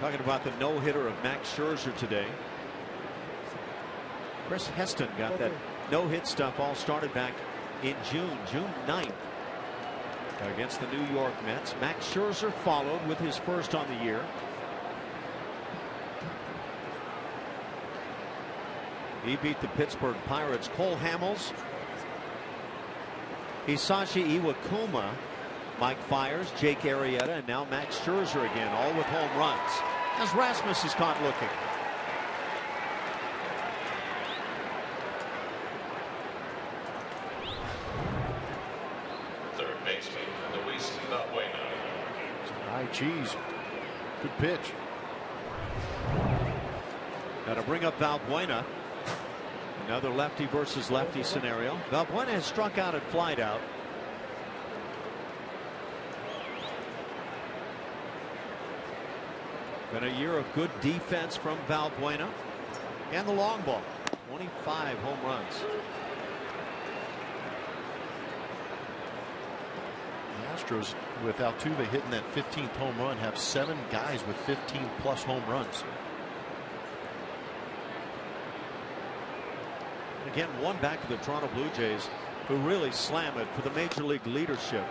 Talking about the no-hitter of Max Scherzer today. Chris Heston got that no-hit stuff all started back in June 9th against the New York Mets. Max Scherzer followed with his first on the year. He beat the Pittsburgh Pirates. Cole Hamels, Hisashi Iwakuma, Mike Fiers, Jake Arrieta, and now Max Scherzer again, all with home runs, as Rasmus is caught looking. Third baseman, Luis Valbuena. High cheese. Good pitch. Got to bring up Valbuena. Another lefty versus lefty scenario. Valbuena has struck out and flied out. Been a year of good defense from Valbuena. And the long ball. 25 home runs. The Astros, with Altuve hitting that 15th home run, have 7 guys with 15+ home runs. And again, one back of the Toronto Blue Jays, who really slam it for the major league leadership.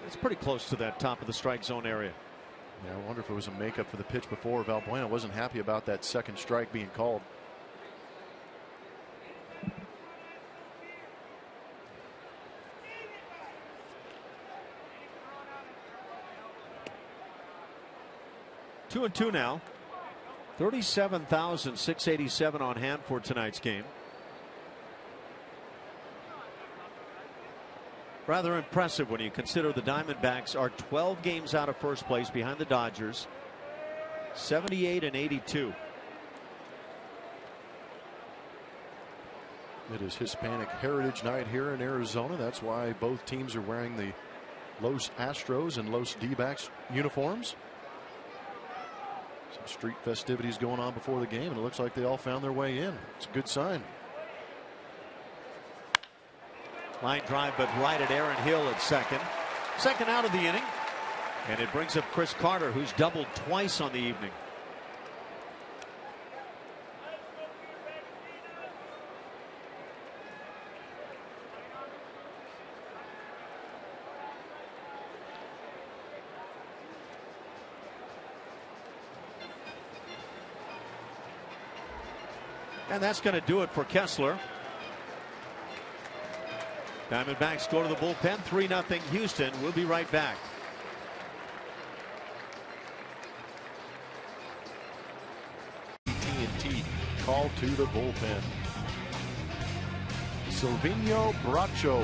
It's pretty close to that top of the strike zone area. Yeah, I wonder if it was a makeup for the pitch before. Valbuena wasn't happy about that second strike being called. Two and two now. 37,687 on hand for tonight's game. Rather impressive when you consider the Diamondbacks are 12 games out of first place behind the Dodgers. 78 and 82. It is Hispanic Heritage Night here in Arizona. That's why both teams are wearing the Los Astros and Los D-backs uniforms. Some street festivities going on before the game, and it looks like they all found their way in. It's a good sign. Line drive, but right at Aaron Hill at second. Second out of the inning. And it brings up Chris Carter, who's doubled twice on the evening. And that's going to do it for Kessler. Diamondbacks go to the bullpen. 3-0 Houston. We'll be right back. TNT called to the bullpen. Silvino Bracho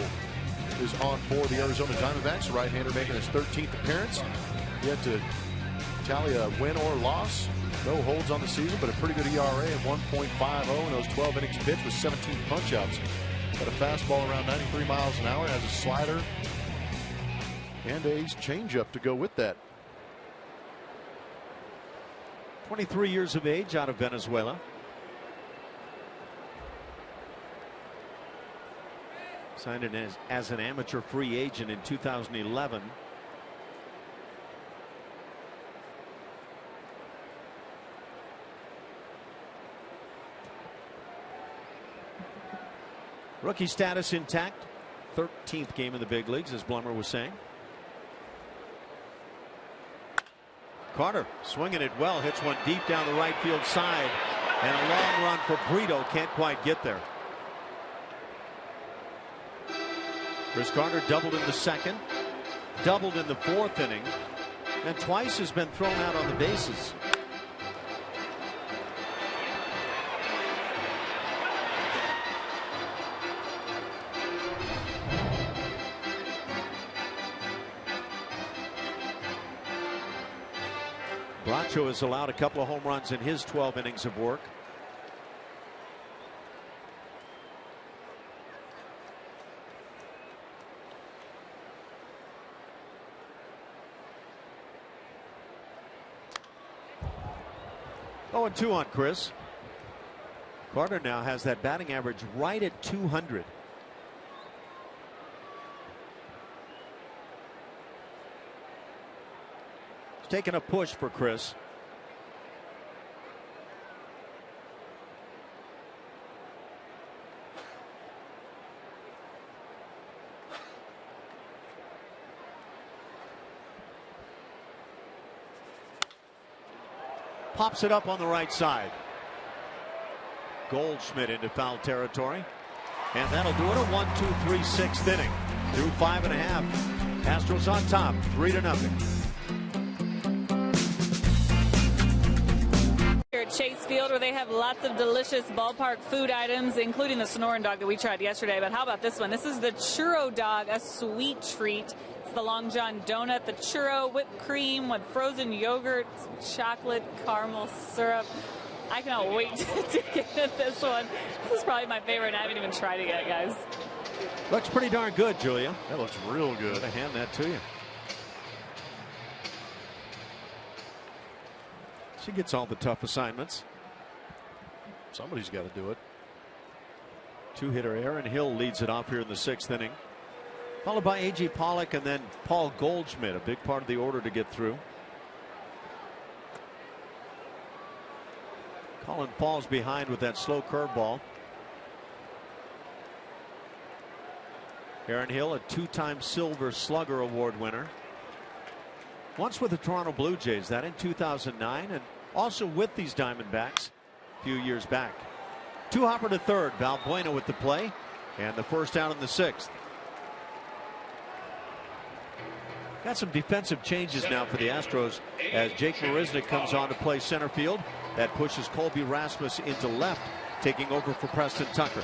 is on for the Arizona Diamondbacks. Right-hander making his 13th appearance. Yet to tally a win or loss. No holds on the season, but a pretty good ERA at 1.50 in those 12 innings pitched with 17 punch-outs. Got a fastball around 93 miles an hour, has a slider and a changeup to go with that. 23 years of age, out of Venezuela. Signed in as an amateur free agent in 2011. Rookie status intact. 13th game in the big leagues, as Blummer was saying. Carter swinging it well, hits one deep down the right field side, and a long run for Brito, can't quite get there. Chris Carter doubled in the second, doubled in the fourth inning, and twice has been thrown out on the bases. Bracho has allowed a couple of home runs in his 12 innings of work. 0-2 on Chris. Carter now has that batting average right at 200. It's taking a push for Chris. Pops it up on the right side. Goldschmidt into foul territory. And that'll do it. A 1-2-3 sixth inning. Through 5.5. Astros on top, 3-0. Here at Chase Field, where they have lots of delicious ballpark food items, including the snoring dog that we tried yesterday. But how about this one? This is the churro dog, a sweet treat. The Long John donut, the churro, whipped cream with frozen yogurt, chocolate, caramel syrup. I cannot wait to get at this one. This is probably my favorite, and I haven't even tried it yet, guys. Looks pretty darn good, Julia. That looks real good. I hand that to you. She gets all the tough assignments. Somebody's got to do it. Two-hitter Aaron Hill leads it off here in the 6th inning. Followed by A.J. Pollock and then Paul Goldschmidt, a big part of the order to get through. Colin falls behind with that slow curveball. Aaron Hill, a 2-time Silver Slugger Award winner. Once with the Toronto Blue Jays, that in 2009, and also with these Diamondbacks a few years back. Two-hopper to third. Valbuena with the play, and the first out in the 6th. Got some defensive changes now for the Astros as Jake Marisnick comes on to play center field. That pushes Colby Rasmus into left, taking over for Preston Tucker.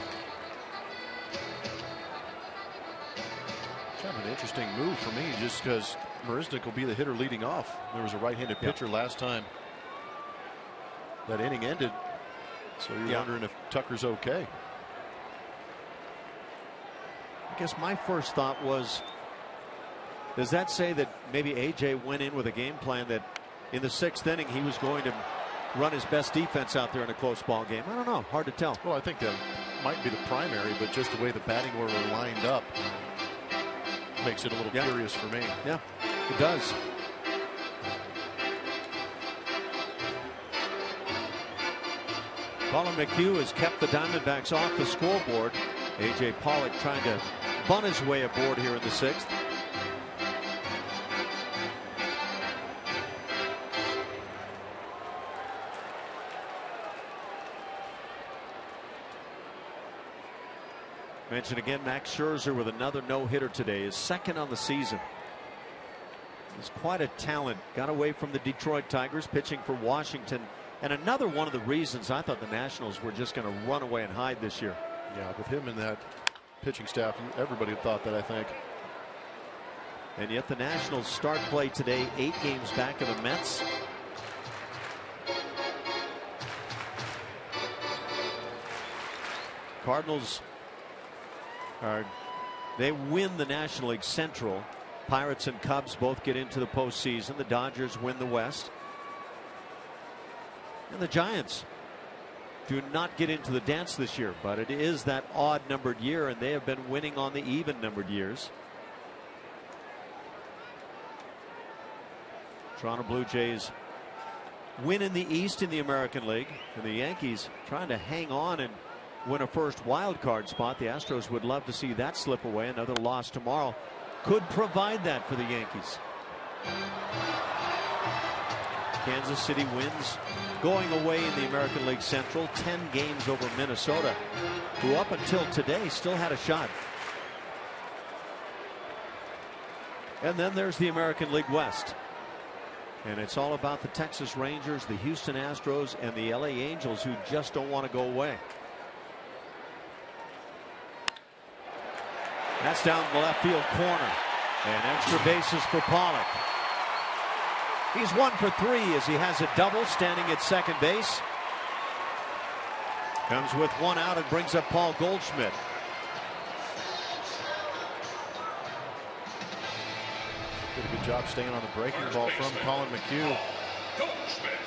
Kind of an interesting move for me, just because Marisnick will be the hitter leading off. There was a right-handed pitcher last time that inning ended, so you're wondering if Tucker's okay. I guess my first thought was, does that say that maybe AJ went in with a game plan that in the 6th inning he was going to run his best defense out there in a close ball game? I don't know. Hard to tell. Well, I think that might be the primary, but just the way the batting order lined up makes it a little curious for me. Yeah, it does. Colin McHugh has kept the Diamondbacks off the scoreboard. A.J. Pollock trying to bunt his way aboard here in the 6th. Mention again, Max Scherzer with another no-hitter today, is 2nd on the season. He's quite a talent. Got away from the Detroit Tigers, pitching for Washington. And another one of the reasons I thought the Nationals were just going to run away and hide this year. Yeah, with him in that pitching staff, everybody thought that, I think. And yet the Nationals start play today 8 games back of the Mets. Cardinals they win the National League Central. Pirates and Cubs both get into the postseason. The Dodgers win the West. And the Giants do not get into the dance this year, but it is that odd numbered year, and they have been winning on the even numbered years. Toronto Blue Jays win in the East in the American League, and the Yankees trying to hang on and win a first wild card spot. The Astros would love to see that slip away. Another loss tomorrow could provide that for the Yankees. Kansas City wins going away in the American League Central, 10 games over Minnesota, who up until today still had a shot. And then there's the American League West. And it's all about the Texas Rangers, the Houston Astros, and the LA Angels, who just don't want to go away. That's down the left field corner. And extra bases for Pollock. He's 1 for 3 as he has a double, standing at second base. Comes with 1 out and brings up Paul Goldschmidt. Did a good job staying on the breaking ball from Colin McHugh. Goldschmidt.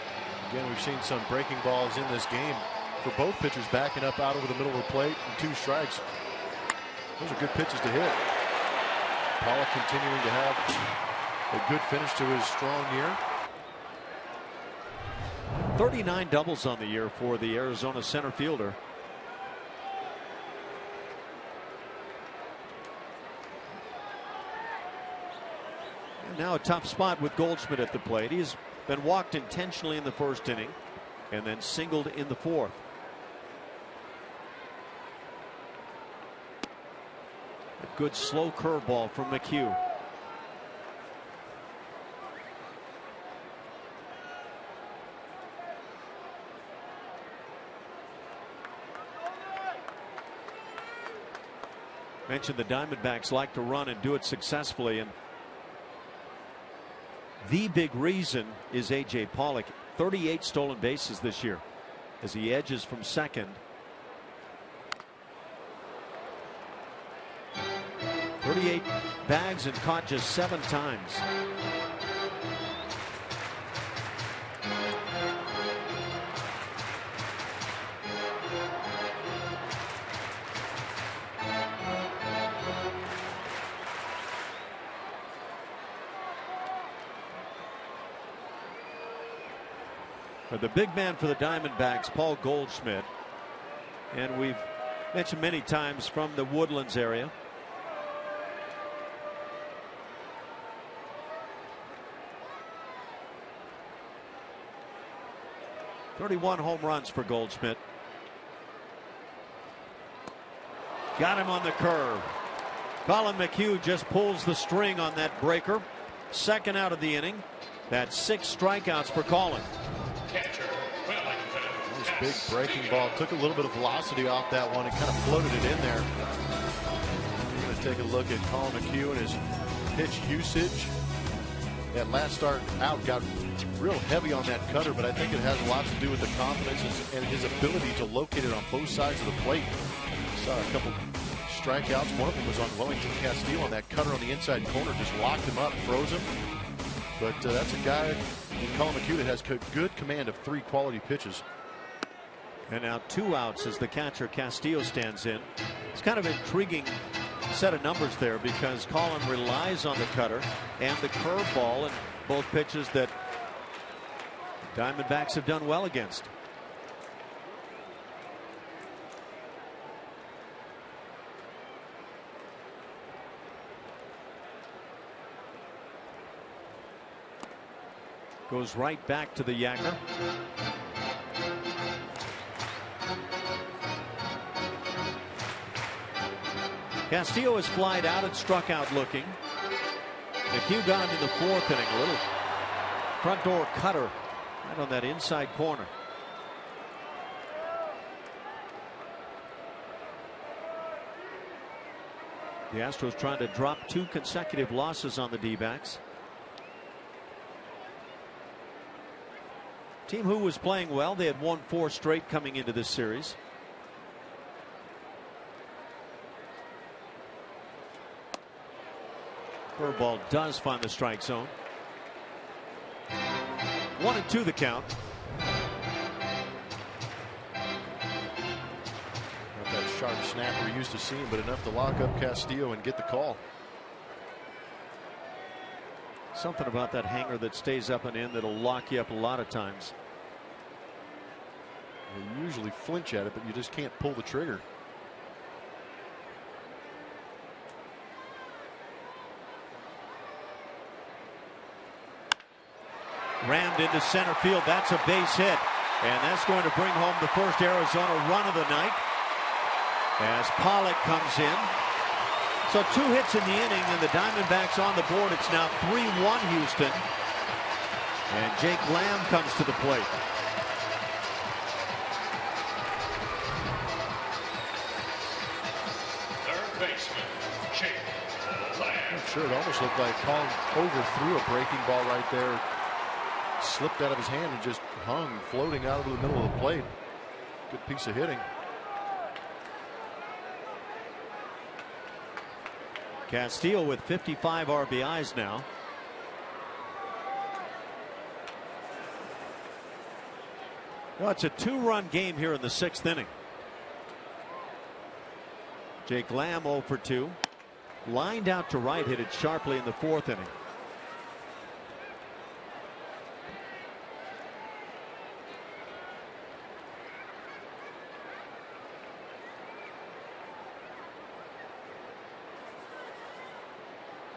Again, we've seen some breaking balls in this game for both pitchers backing up out over the middle of the plate and 2 strikes. Those are good pitches to hit. Pollock continuing to have a good finish to his strong year. 39 doubles on the year for the Arizona center fielder. And now a tough spot with Goldschmidt at the plate. He's been walked intentionally in the first inning and then singled in the 4th. A good slow curveball from McHugh. Mentioned the Diamondbacks like to run and do it successfully, and the big reason is A.J. Pollock. 38 stolen bases this year as he edges from second. 38 bags and caught just 7 times. But the big man for the Diamondbacks, Paul Goldschmidt, and we've mentioned many times from the Woodlands area. "31 home runs for Goldschmidt." Got him on the curve. Colin McHugh just pulls the string on that breaker. Second out of the inning. That's 6 strikeouts for Colin. Catcher, Wellington. Nice big breaking ball. Took a little bit of velocity off that one and kind of floated it in there. We're going to take a look at Colin McHugh and his pitch usage. That last start out got real heavy on that cutter, but I think it has a lot to do with the confidence and his ability to locate it on both sides of the plate. Saw a couple strikeouts. One of them was on Wellington Castillo on that cutter on the inside corner. Just locked him up, froze him. But that's a guy in Colin McHugh that has good command of 3 quality pitches. And now 2 outs as the catcher Castillo stands in. It's kind of an intriguing set of numbers there because Colin relies on the cutter and the curveball, and both pitches that Diamondbacks have done well against. Goes right back to the Yacker. Castillo is flied out and struck out looking. McHugh got him in the 4th inning. A little front door cutter right on that inside corner. The Astros trying to drop 2 consecutive losses on the D-backs. Team who was playing well. They had won 4 straight coming into this series. Curveball does find the strike zone. 1-2 the count. Not that sharp snap we're used to seeing, but enough to lock up Castillo and get the call. Something about that hanger that stays up and in that'll lock you up a lot of times. You usually flinch at it, but you just can't pull the trigger. Rammed into center field. That's a base hit. And that's going to bring home the first Arizona run of the night as Pollock comes in. So 2 hits in the inning and the Diamondbacks on the board. It's now 3-1 Houston. And Jake Lamb comes to the plate. Third baseman, Jake Lamb. I'm sure it almost looked like Colin overthrew a breaking ball right there. Slipped out of his hand and just hung floating out of the middle of the plate. Good piece of hitting. Castillo with 55 RBIs now. Well, it's a 2-run game here in the 6th inning. Jake Lamb 0 for 2. Lined out to right, hit it sharply in the 4th inning.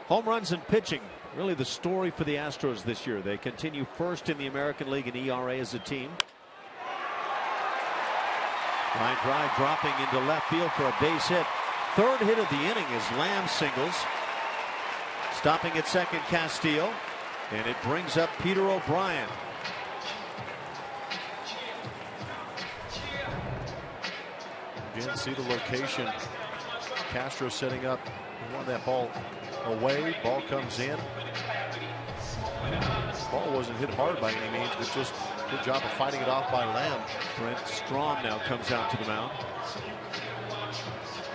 Home runs and pitching, really the story for the Astros this year. They continue first in the American League in ERA as a team. Line drive dropping into left field for a base hit. 3rd hit of the inning is Lamb singles. Stopping at second, Castillo, and it brings up Peter O'Brien. Again, see the location. Castro setting up. He wanted that ball away. Ball comes in. Ball wasn't hit hard by any means, but just good job of fighting it off by Lamb. Brent Strom now comes out to the mound.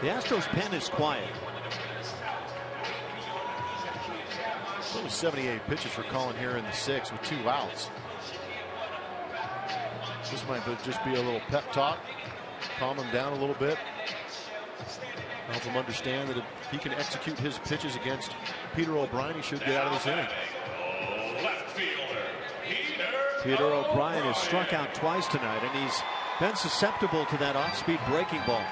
The Astros pen is quiet. Only 78 pitches for Colin here in the 6th with 2 outs. This might just be a little pep talk. Calm him down a little bit. Help him understand that if he can execute his pitches against Peter O'Brien, he should get out of this inning. Peter O'Brien has struck out twice tonight, and he's been susceptible to that off-speed breaking ball.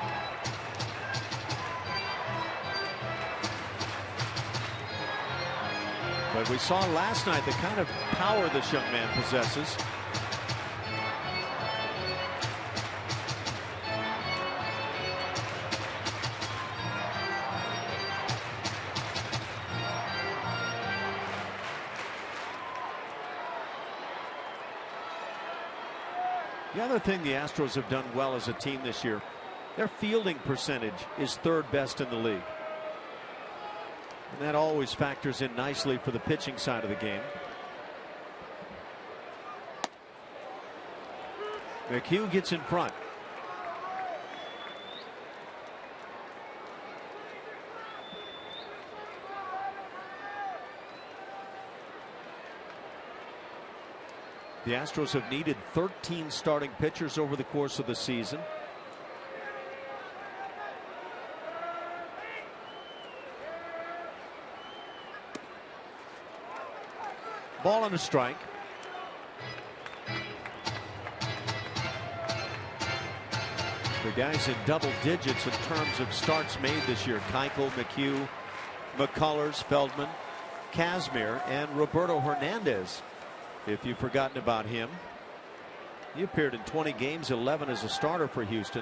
But we saw last night the kind of power this young man possesses. The other thing the Astros have done well as a team this year, their fielding percentage is 3rd best in the league. And that always factors in nicely for the pitching side of the game. McHugh gets in front. The Astros have needed 13 starting pitchers over the course of the season. Ball and a strike. The guys in double digits in terms of starts made this year: Keuchel, McHugh, McCullers, Feldman, Kazmir, and Roberto Hernandez. If you've forgotten about him, he appeared in 20 games, 11 as a starter for Houston.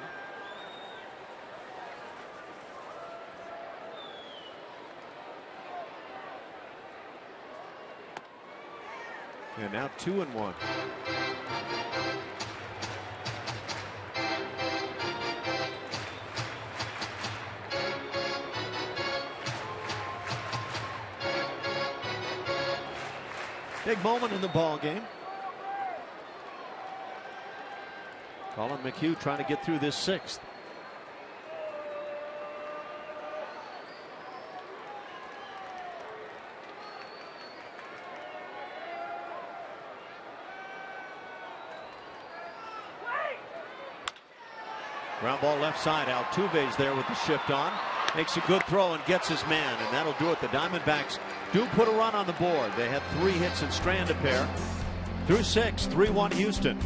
And now 2-1. Big moment in the ball game. Colin McHugh trying to get through this 6th. Ground ball left side. Altuve's there with the shift on. Makes a good throw and gets his man, and that'll do it. The Diamondbacks do put a run on the board. They had 3 hits and strand a pair. Through 6, 3-1 Houston.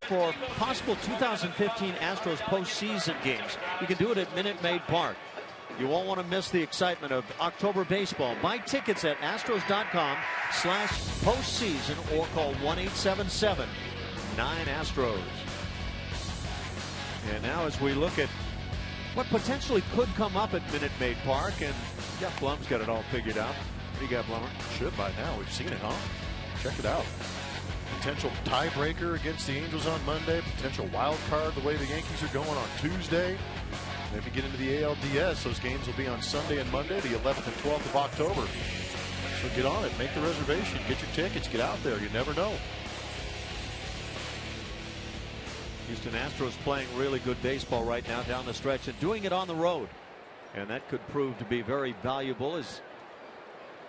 For possible 2015 Astros postseason games, you can do it at Minute Maid Park. You won't want to miss the excitement of October baseball. Buy tickets at astros.com/postseason or call 1-877-9-ASTROS. And now as we look at what potentially could come up at Minute Maid Park, and Jeff Blum's got it all figured out. What do you got, Blummer? Should by now. We've seen it, huh? Check it out. Potential tiebreaker against the Angels on Monday. Potential wild card the way the Yankees are going on Tuesday. And if you get into the ALDS, those games will be on Sunday and Monday, the 11th and 12th of October. So get on it. Make the reservation. Get your tickets. Get out there. You never know. Houston Astros playing really good baseball right now down the stretch and doing it on the road. And that could prove to be very valuable as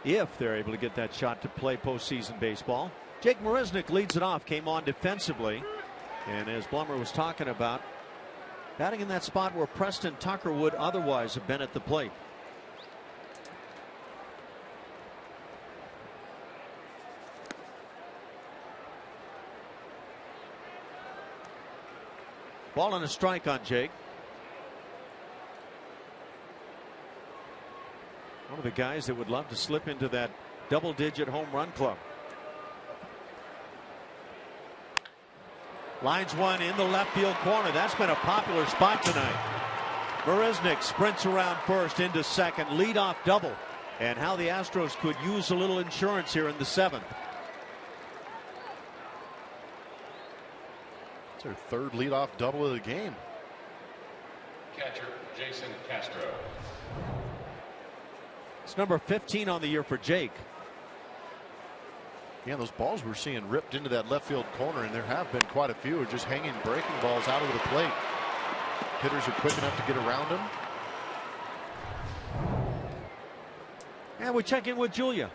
if they're able to get that shot to play postseason baseball. Jake Marisnick leads it off, came on defensively, and as Blummer was talking about, batting in that spot where Preston Tucker would otherwise have been at the plate. Ball and a strike on Jake. One of the guys that would love to slip into that double-digit home run club. Lines one in the left field corner. That's been a popular spot tonight. Marisnick sprints around first into second. Leadoff double. And how the Astros could use a little insurance here in the seventh. It's their third leadoff double of the game. Catcher, Jason Castro. It's number 15 on the year for Jake. Yeah, those balls we're seeing ripped into that left field corner, and there have been quite a few just hanging breaking balls out over the plate. Hitters are quick enough to get around them. And we check in with Julia.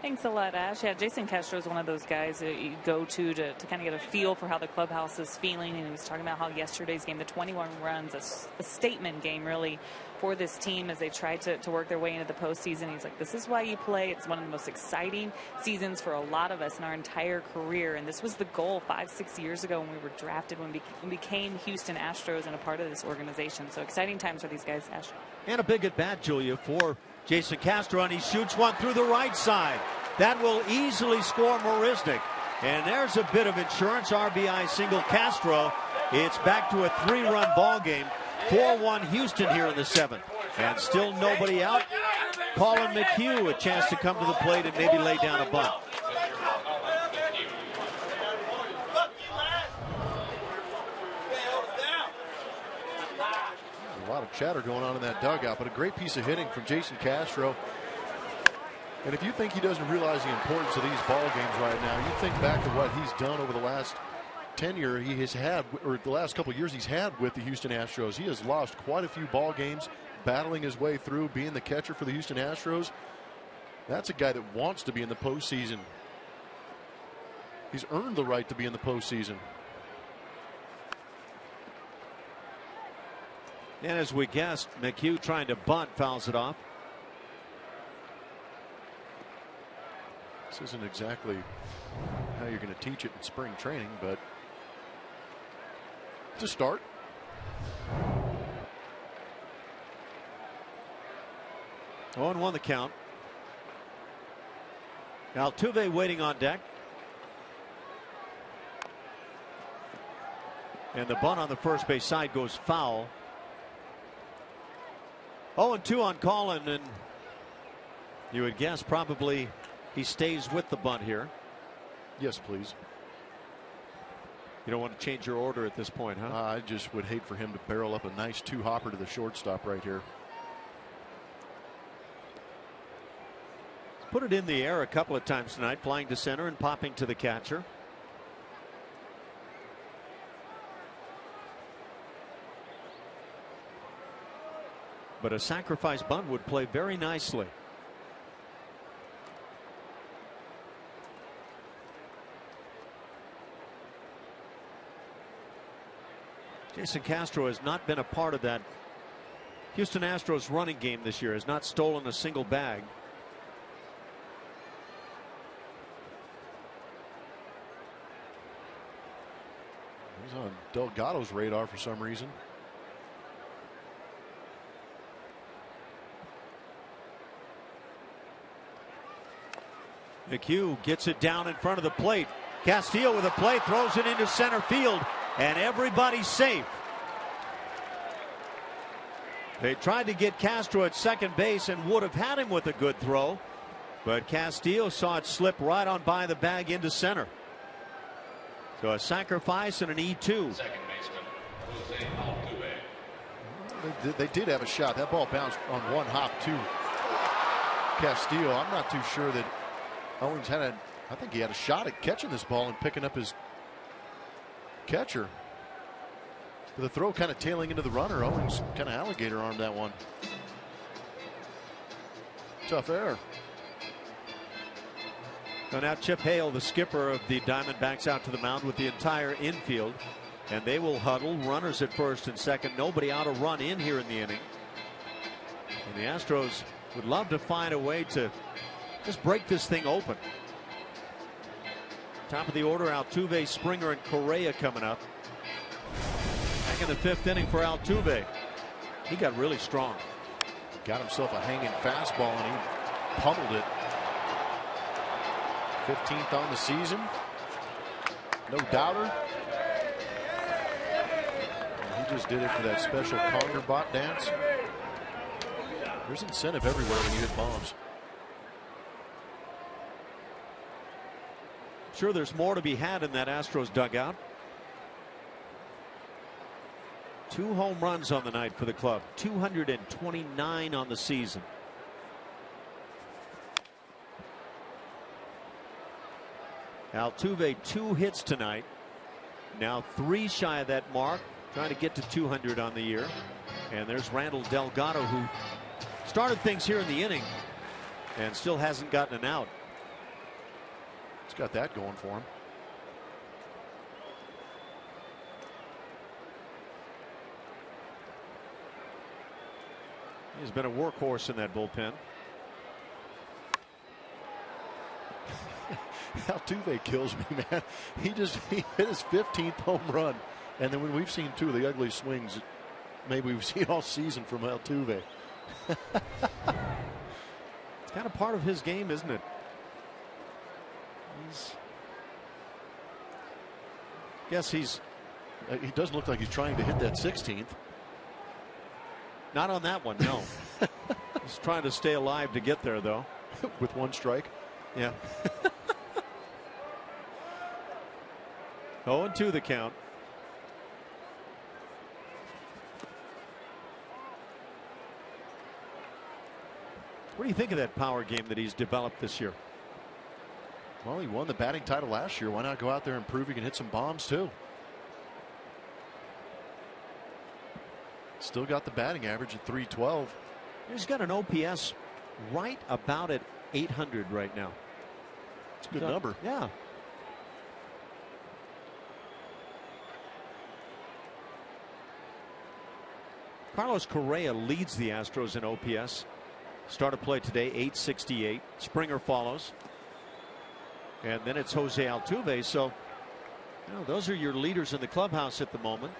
Thanks a lot, Ash. Yeah, Jason Castro is one of those guys that you go to kind of get a feel for how the clubhouse is feeling. And he was talking about how yesterday's game, the 21 runs, a statement game really for this team as they tried to work their way into the postseason. He's like, this is why you play. It's one of the most exciting seasons for a lot of us in our entire career. And this was the goal 5-6 years ago when we were drafted, when we became Houston Astros and a part of this organization. So exciting times for these guys, Ash. And a big at bat, Julia, for Jason Castro, and he shoots one through the right side. That will easily score Marisnick. And there's a bit of insurance. RBI single Castro. It's back to a 3-run ball game. 4-1 Houston here in the seventh. And still nobody out. Colin McHugh a chance to come to the plate and maybe lay down a bunt. A lot of chatter going on in that dugout, but a great piece of hitting from Jason Castro. And if you think he doesn't realize the importance of these ball games right now, you think back to what he's done over the last tenure he has had, or the last couple of years he's had with the Houston Astros. He has lost quite a few ball games, battling his way through, being the catcher for the Houston Astros. That's a guy that wants to be in the postseason. He's earned the right to be in the postseason. And as we guessed, McHugh trying to bunt, fouls it off. This isn't exactly how you're going to teach it in spring training, but it's a start. Oh, and 1 the count. Altuve waiting on deck. And the bunt on the first base side goes foul. 0-2 on Colin, and you would guess probably he stays with the bunt here. Yes, please. You don't want to change your order at this point, huh? I just would hate for him to barrel up a nice 2-hopper to the shortstop right here. Put it in the air a couple of times tonight, flying to center and popping to the catcher. But a sacrifice bunt would play very nicely. Jason Castro has not been a part of that Houston Astros running game this year, has not stolen a single bag. He's on Delgado's radar for some reason. McHugh gets it down in front of the plate. Castillo with a play, throws it into center field, and everybody's safe. They tried to get Castro at second base and would have had him with a good throw, but Castillo saw it slip right on by the bag into center. So a sacrifice and an E2. Second baseman, Jose Altuve. They did have a shot. That ball bounced on 1 hop to Castillo. I'm not too sure that Owens had I think he had a shot at catching this ball and picking up his catcher. With the throw kind of tailing into the runner, Owens kind of alligator armed that one. Tough error. So now Chip Hale, the skipper of the Diamondbacks, out to the mound with the entire infield. And they will huddle. Runners at first and second. Nobody out to run in here in the inning. And the Astros would love to find a way to just break this thing open. Top of the order, Altuve, Springer, and Correa coming up. Back in the 5th inning for Altuve. He got really strong. Got himself a hanging fastball and he pummeled it. 15th on the season. No doubter. And he just did it for that special Conger bot dance. There's incentive everywhere when you hit bombs. Sure, there's more to be had in that Astros dugout. 2 home runs on the night for the club. 229 on the season. Altuve 2 hits tonight. Now 3 shy of that mark. Trying to get to 200 on the year. And there's Randall Delgado, who started things here in the inning and still hasn't gotten an out. He's got that going for him. He's been a workhorse in that bullpen. Altuve kills me, man. He hit his 15th home run. And then when we've seen 2 of the ugly swings maybe we've seen all season from Altuve. It's kind of part of his game, isn't it? He doesn't look like he's trying to hit that 16th. Not on that one, no. He's trying to stay alive to get there, though. With 1 strike. Yeah. 0-2 the count. What do you think of that power game that he's developed this year? Well, he won the batting title last year. Why not go out there and prove he can hit some bombs too? Still got the batting average at 312. He's got an OPS right about at 800 right now. It's a good number. Yeah. Carlos Correa leads the Astros in OPS. Start of play today, 868. Springer follows. And then it's Jose Altuve. So, those are your leaders in the clubhouse at the moment.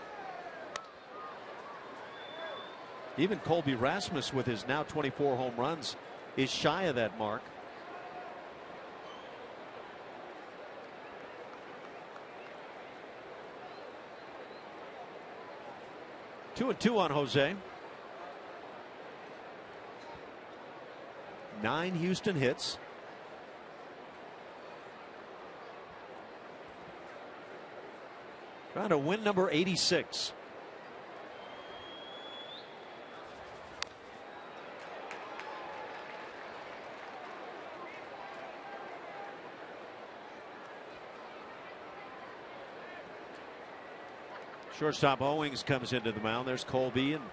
Even Colby Rasmus, with his now 24 home runs, is shy of that mark. Two and 2 on Jose. 9 Houston hits. Trying to win number 86. Shortstop Owings comes into the mound. There's Colby, and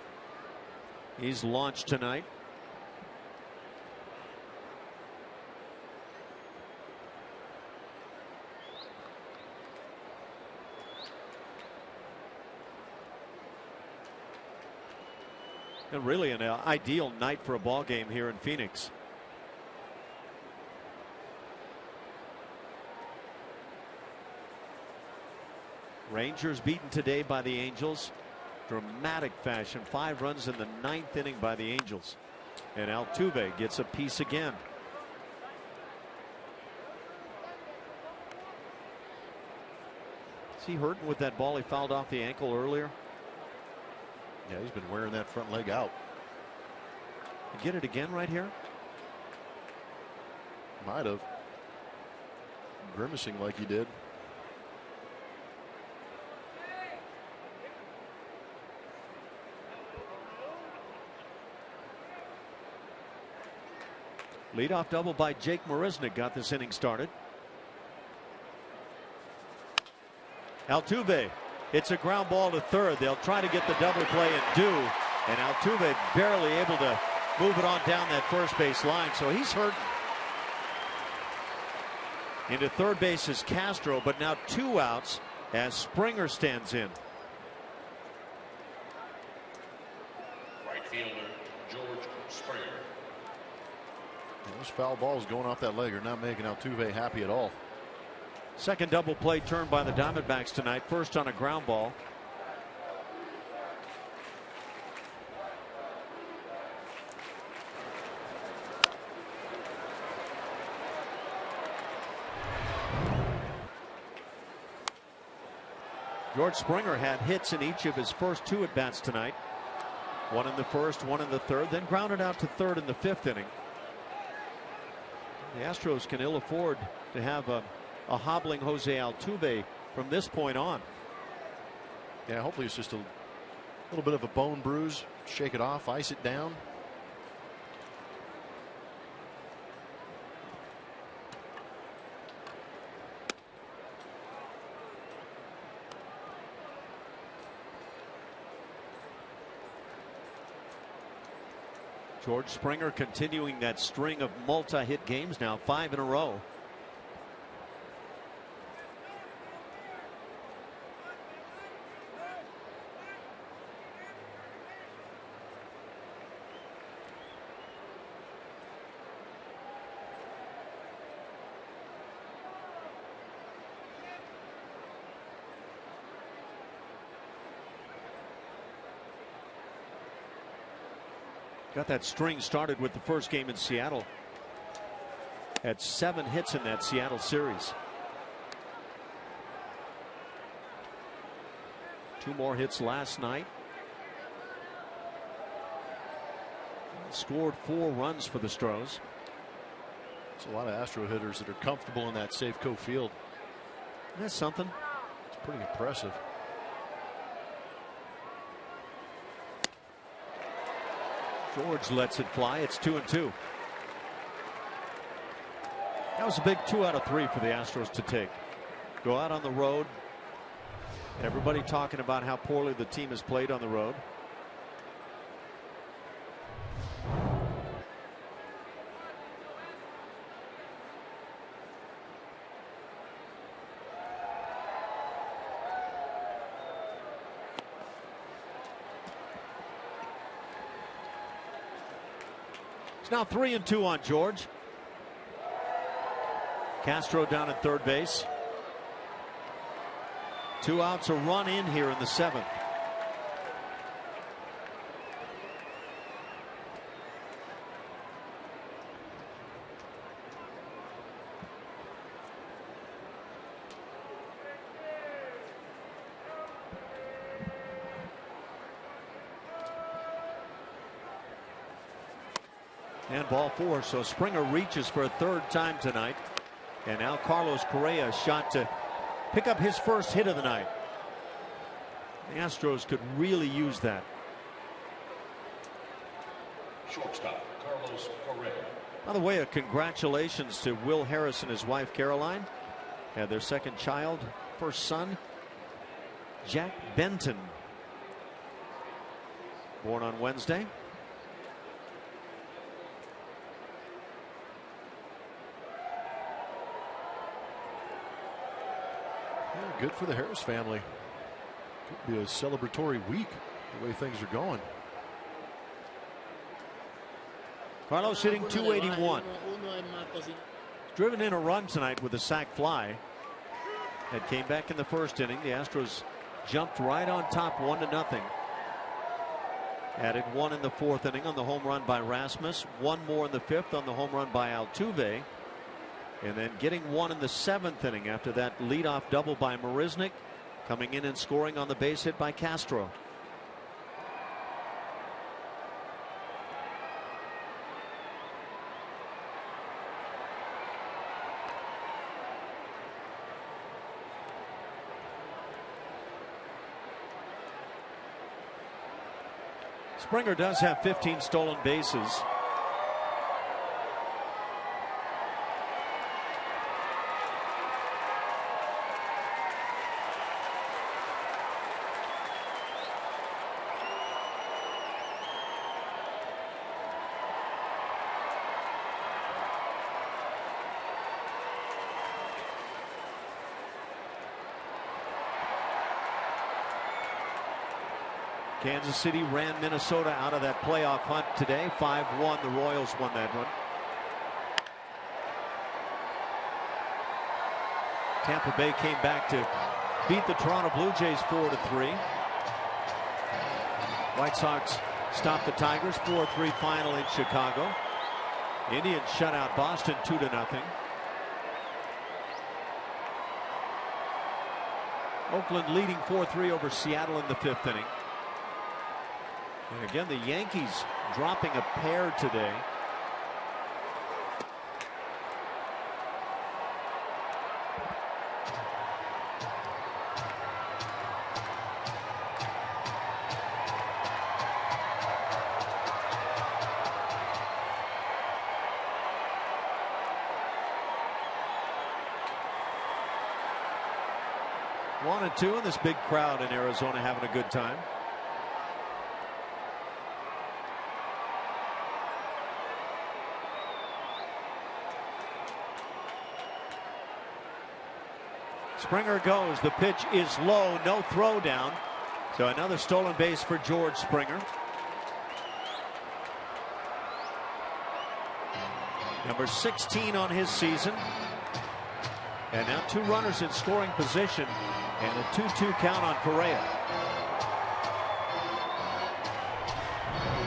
he's launched tonight. And really an ideal night for a ball game here in Phoenix. Rangers beaten today by the Angels. Dramatic fashion. 5 runs in the 9th inning by the Angels. And Altuve gets a piece again. Is he hurting with that ball he fouled off the ankle earlier? Yeah, he's been wearing that front leg out. You get it again right here? Might have. Grimacing like he did. Leadoff double by Jake Marisnick got this inning started. Altuve, it's a ground ball to third. They'll try to get the double play and do. And Altuve barely able to move it on down that first base line. So he's hurt. Into third base is Castro, but now 2 outs as Springer stands in. Right fielder, George Springer. Those foul balls going off that leg are not making Altuve happy at all. Second double play turned by the Diamondbacks tonight. First on a ground ball. George Springer had hits in each of his first 2 at-bats tonight. One in the first, one in the third, then grounded out to third in the 5th inning. The Astros can ill afford to have a hobbling Jose Altuve from this point on. Yeah, hopefully it's just a little bit of a bone bruise. Shake it off, ice it down. George Springer continuing that string of multi-hit games now, 5 in a row. Got that string started with the first game in Seattle. Had 7 hits in that Seattle series. 2 more hits last night. Scored 4 runs for the Stros. There's a lot of Astro hitters that are comfortable in that Safeco field. That's something. It's pretty impressive. George lets it fly. It's 2-2. That was a big 2 out of 3 for the Astros to take. Go out on the road. Everybody talking about how poorly the team has played on the road. It's now 3-2 on George. Castro down at third base. 2 outs, a run in here in the 7th. And ball 4, so Springer reaches for a 3rd time tonight. And now Carlos Correa shot to pick up his first hit of the night. The Astros could really use that. Shortstop, Carlos Correa. By the way, congratulations to Will Harris and his wife Caroline. Had their 2nd child, first son, Jack Benton, born on Wednesday. Good for the Harris family. Could be a celebratory week the way things are going. Carlos hitting .281. Driven in a run tonight with a sac fly. That came back in the 1st inning. The Astros jumped right on top 1-0. Added 1 in the 4th inning on the home run by Rasmus. 1 more in the 5th on the home run by Altuve. And then getting 1 in the 7th inning after that leadoff double by Marisnik, coming in and scoring on the base hit by Castro. Springer does have 15 stolen bases. Kansas City ran Minnesota out of that playoff hunt today. 5-1. The Royals won that one. Tampa Bay came back to beat the Toronto Blue Jays 4-3. White Sox stopped the Tigers 4-3 final in Chicago. Indians shut out Boston 2-0. Oakland leading 4-3 over Seattle in the 5th inning. And again, the Yankees dropping a pair today. One and two, and this big crowd in Arizona having a good time. Springer goes. The pitch is low. No throw down. So another stolen base for George Springer. Number 16 on his season. And now 2 runners in scoring position. And a 2-2 count on Correa.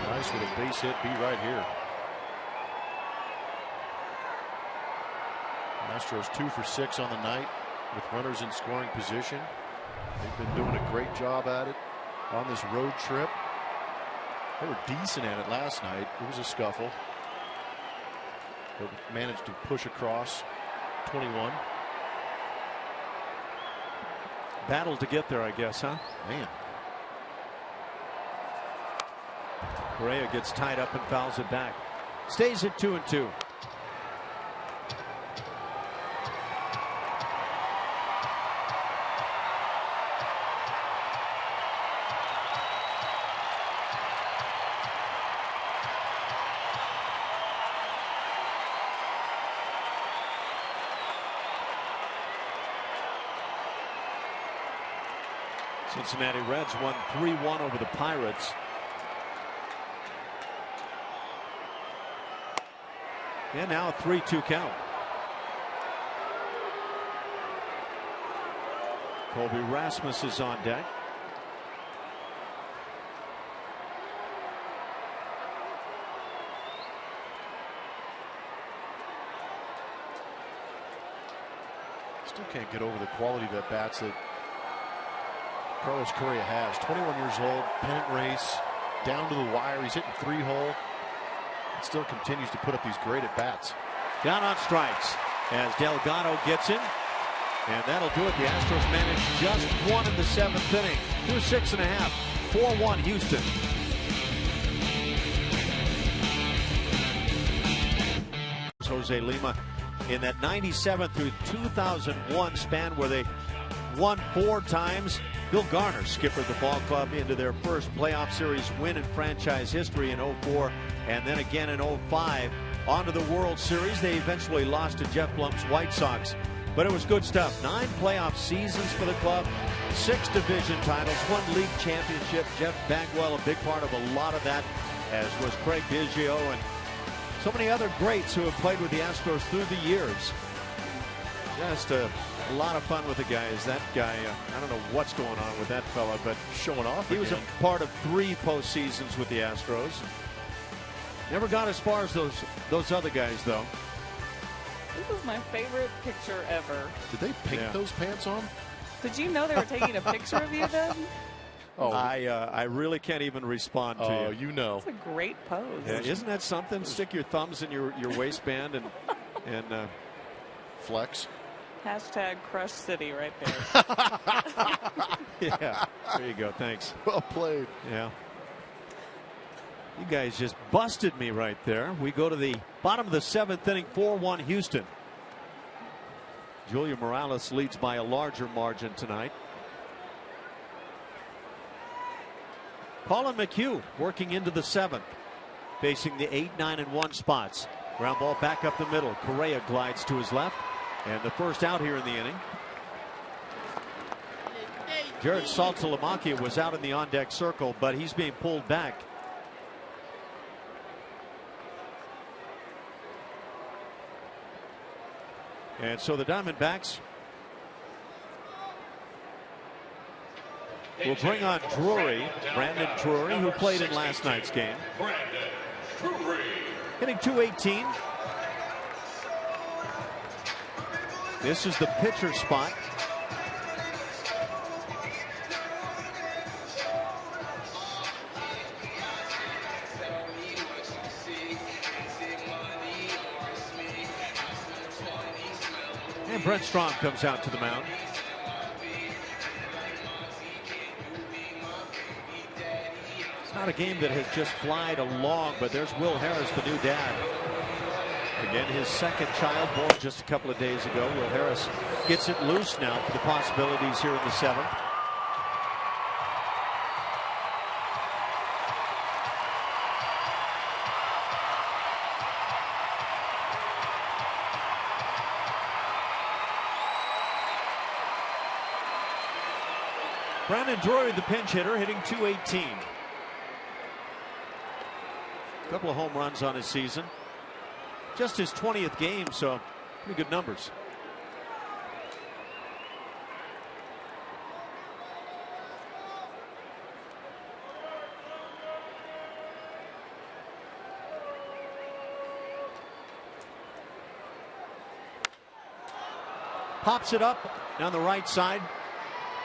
Nice with a base hit. Be right here. Astros 2 for 6 on the night with runners in scoring position. They've been doing a great job at it on this road trip. They were decent at it last night. It was a scuffle, but managed to push across 21. Battle to get there, I guess, huh? Man. Correa gets tied up and fouls it back. Stays at 2-2. Cincinnati Reds won 3-1 over the Pirates. And now a 3-2 count. Colby Rasmus is on deck. Still can't get over the quality of that bats that Carlos Correa has. 21 years old, pennant race, down to the wire. He's hitting 3-hole. And still continues to put up these great at bats. Down on strikes as Delgado gets in. And that'll do it. The Astros managed just one in the 7th inning. Through 6.5. 4-1 Houston. Jose Lima in that 97 through 2001 span where they won 4 times. Bill Garner skippered the ball club into their first playoff series win in franchise history in 04 and then again in 05. On to the World Series. They eventually lost to Jeff Blum's White Sox. But it was good stuff. 9 playoff seasons for the club, 6 division titles, 1 league championship. Jeff Bagwell a big part of a lot of that, as was Craig Biggio and so many other greats who have played with the Astros through the years. Just a lot of fun with the guys. That guy, I don't know what's going on with that fella, but showing off. He was a part of 3 postseasons with the Astros. Never got as far as those other guys, though. This is my favorite picture ever. Did they paint those pants on? Did you know they were taking a picture of you then? Oh, I really can't even respond to you. Oh, you know. It's a great pose. Yeah, isn't that something? Stick your thumbs in your waistband and flex. Hashtag Crush City right there. Yeah, there you go. Thanks. Well played. Yeah. You guys just busted me right there. We go to the bottom of the 7th inning, 4-1 Houston. Julia Morales leads by a larger margin tonight. Paul and McHugh working into the 7th, facing the 8, 9, and 1 spots. Ground ball back up the middle. Correa glides to his left, and the first out here in the inning. Jared Saltalamacchia was out in the on-deck circle, but he's being pulled back. And so the Diamondbacks will bring on Drury, Brandon Drury, who played in last night's game. Hitting .218. This is the pitcher spot. And Brent Strom comes out to the mound. It's not a game that has just flied along, but there's Will Harris, the new dad. Again, his second child, born just a couple of days ago. Will Harris gets it loose now for the possibilities here in the seventh. Brandon Drury, the pinch hitter, hitting .218. A couple of home runs on his season. Just his 20th game, so pretty good numbers. Pops it up down the right side.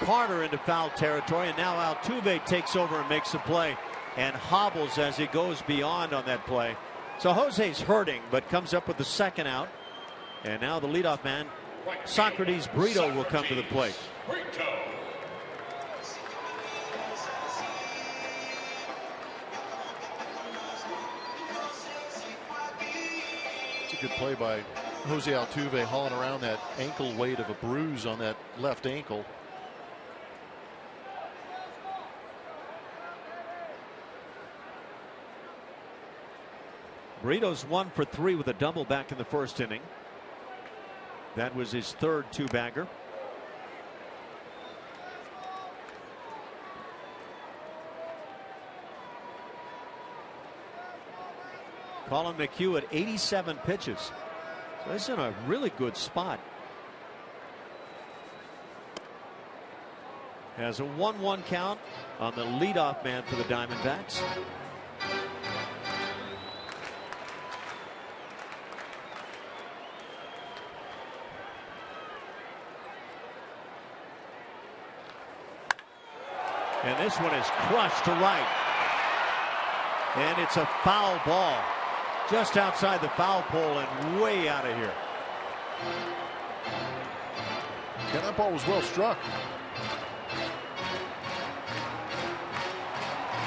Carter into foul territory, and now Altuve takes over and makes the play and hobbles as he goes beyond on that play. So Jose's hurting, but comes up with the second out. And now the leadoff man, Socrates Brito, will come to the plate. It's a good play by Jose Altuve, hauling around that ankle weight of a bruise on that left ankle. Brito's 1 for 3 with a double back in the first inning. That was his third two-bagger. Colin McHugh at 87 pitches. So he's in a really good spot. Has a 1-1 count on the leadoff man for the Diamondbacks. And this one is crushed to right. And it's a foul ball. Just outside the foul pole and way out of here. Yeah, that ball was well struck.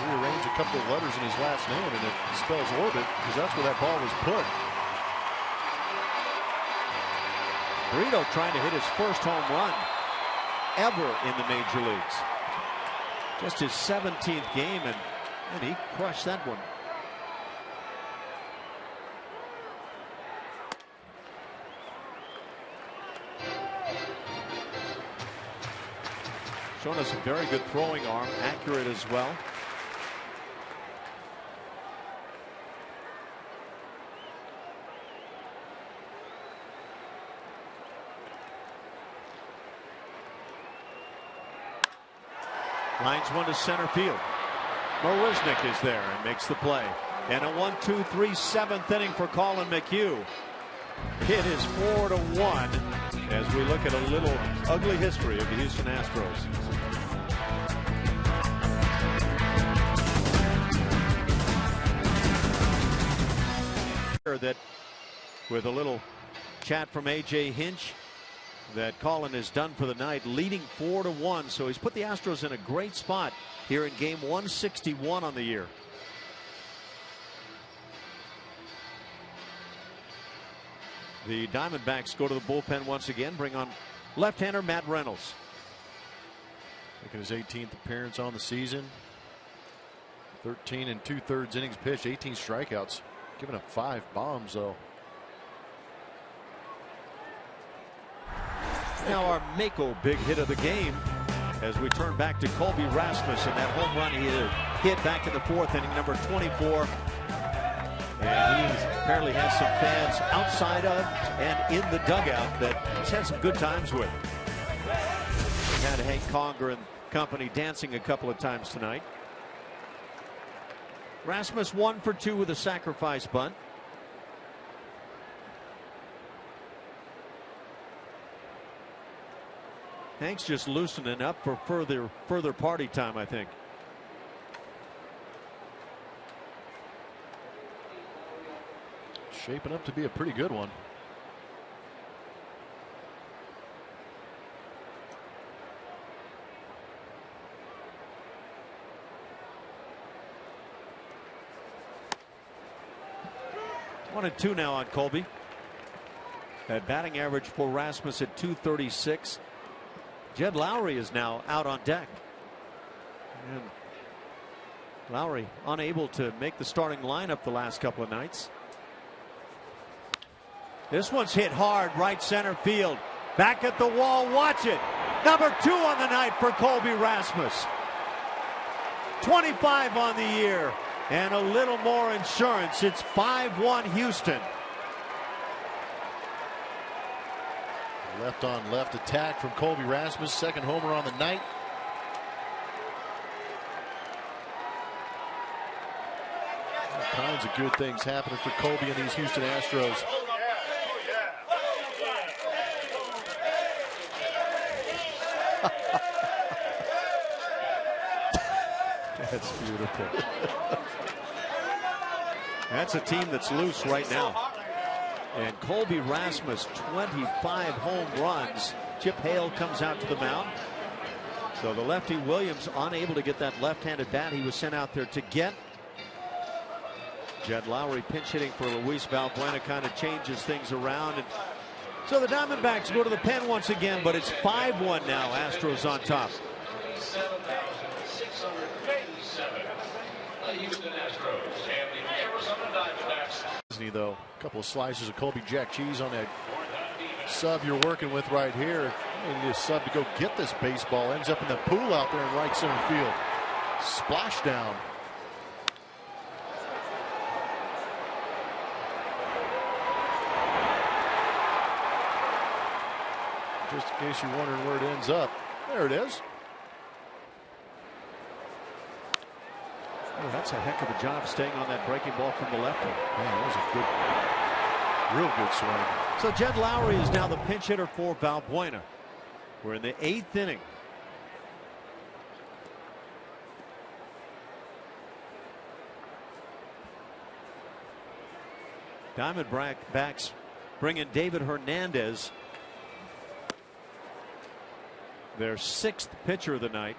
Rearranged a couple of letters in his last name, and it spells orbit because that's where that ball was put. Brito trying to hit his first home run ever in the major leagues. Just his 17th game, and he crushed that one. Showing us a very good throwing arm, accurate as well. Lines one to center field. Marisnick is there and makes the play. And a 1-2-3 seventh inning for Colin McHugh. It is 4-1 as we look at a little ugly history of the Houston Astros. That with a little chat from A.J. Hinch, that Colin is done for the night, leading 4-1. So he's put the Astros in a great spot here in game 161 on the year. The Diamondbacks go to the bullpen once again, bring on left-hander Matt Reynolds. Making his 18th appearance on the season. 13 2/3 innings pitched, 18 strikeouts, giving up 5 bombs though. Now our Mako big hit of the game as we turn back to Colby Rasmus and that home run he hit back in the 4th inning, number 24. And he apparently has some fans outside of and in the dugout that he's had some good times with. He had Hank Conger and company dancing a couple of times tonight. Rasmus 1 for 2 with a sacrifice bunt. Hank's just loosening up for further party time, I think. Shaping up to be a pretty good one. One and 2 now on Colby. That batting average for Rasmus at .236. Jed Lowry is now out on deck. And Lowry unable to make the starting lineup the last couple of nights. This one's hit hard right center field. Back at the wall. Watch it. Number 2 on the night for Colby Rasmus. 25 on the year. And a little more insurance. It's 5-1 Houston. Left on left attack from Colby Rasmus. Second homer on the night. All kinds of good things happening for Colby and these Houston Astros. That's beautiful. That's a team that's loose right now. And Colby Rasmus, 25 home runs. Chip Hale comes out to the mound. So the lefty Williams unable to get that left-handed bat he was sent out there to get. Jed Lowry pinch hitting for Luis Valbuena kind of changes things around. And so the Diamondbacks go to the pen once again, but it's 5-1 now. Astros on top. 7,687. The Houston Astros and the Arizona Diamondbacks. Though, a couple of slices of Colby Jack cheese on that sub you're working with right here. You need a sub to go get this baseball. Ends up in the pool out there in right center field. Splash down. Just in case you're wondering where it ends up, there it is. Oh, that's a heck of a job staying on that breaking ball from the lefty. Man, that was a real good swing. So Jed Lowry is now the pinch hitter for Valbuena. We're in the 8th inning. Diamondbacks bring in David Hernandez, their 6th pitcher of the night.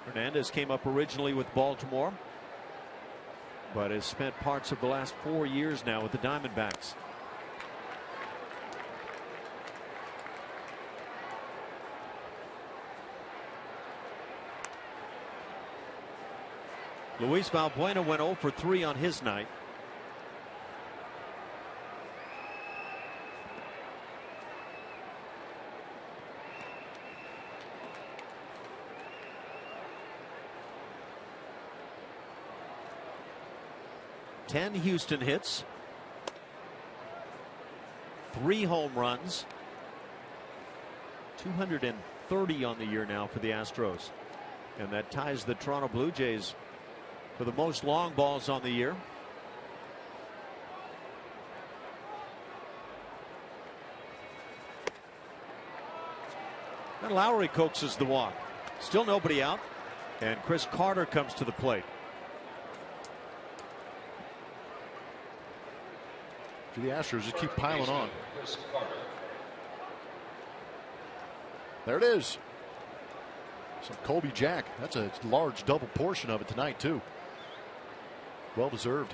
Hernandez came up originally with Baltimore, but has spent parts of the last 4 years now with the Diamondbacks. Luis Valbuena went 0 for 3 on his night. Ten Houston hits, 3 home runs, 230 on the year now for the Astros, and that ties the Toronto Blue Jays for the most long balls on the year. And Lowry coaxes the walk. Still nobody out, and Chris Carter comes to the plate. For the Astros, just keep piling on. There it is. Some Colby Jack. That's a large double portion of it tonight, too. Well deserved.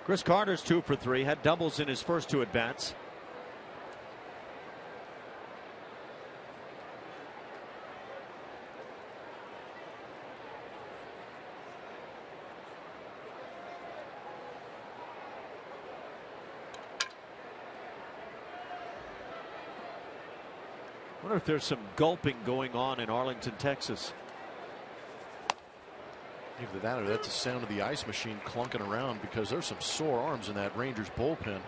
Chris Carter's 2 for 3, had doubles in his first 2 at bats. I wonder if there's some gulping going on in Arlington, Texas. Either that or that's the sound of the ice machine clunking around, because there's some sore arms in that Rangers bullpen.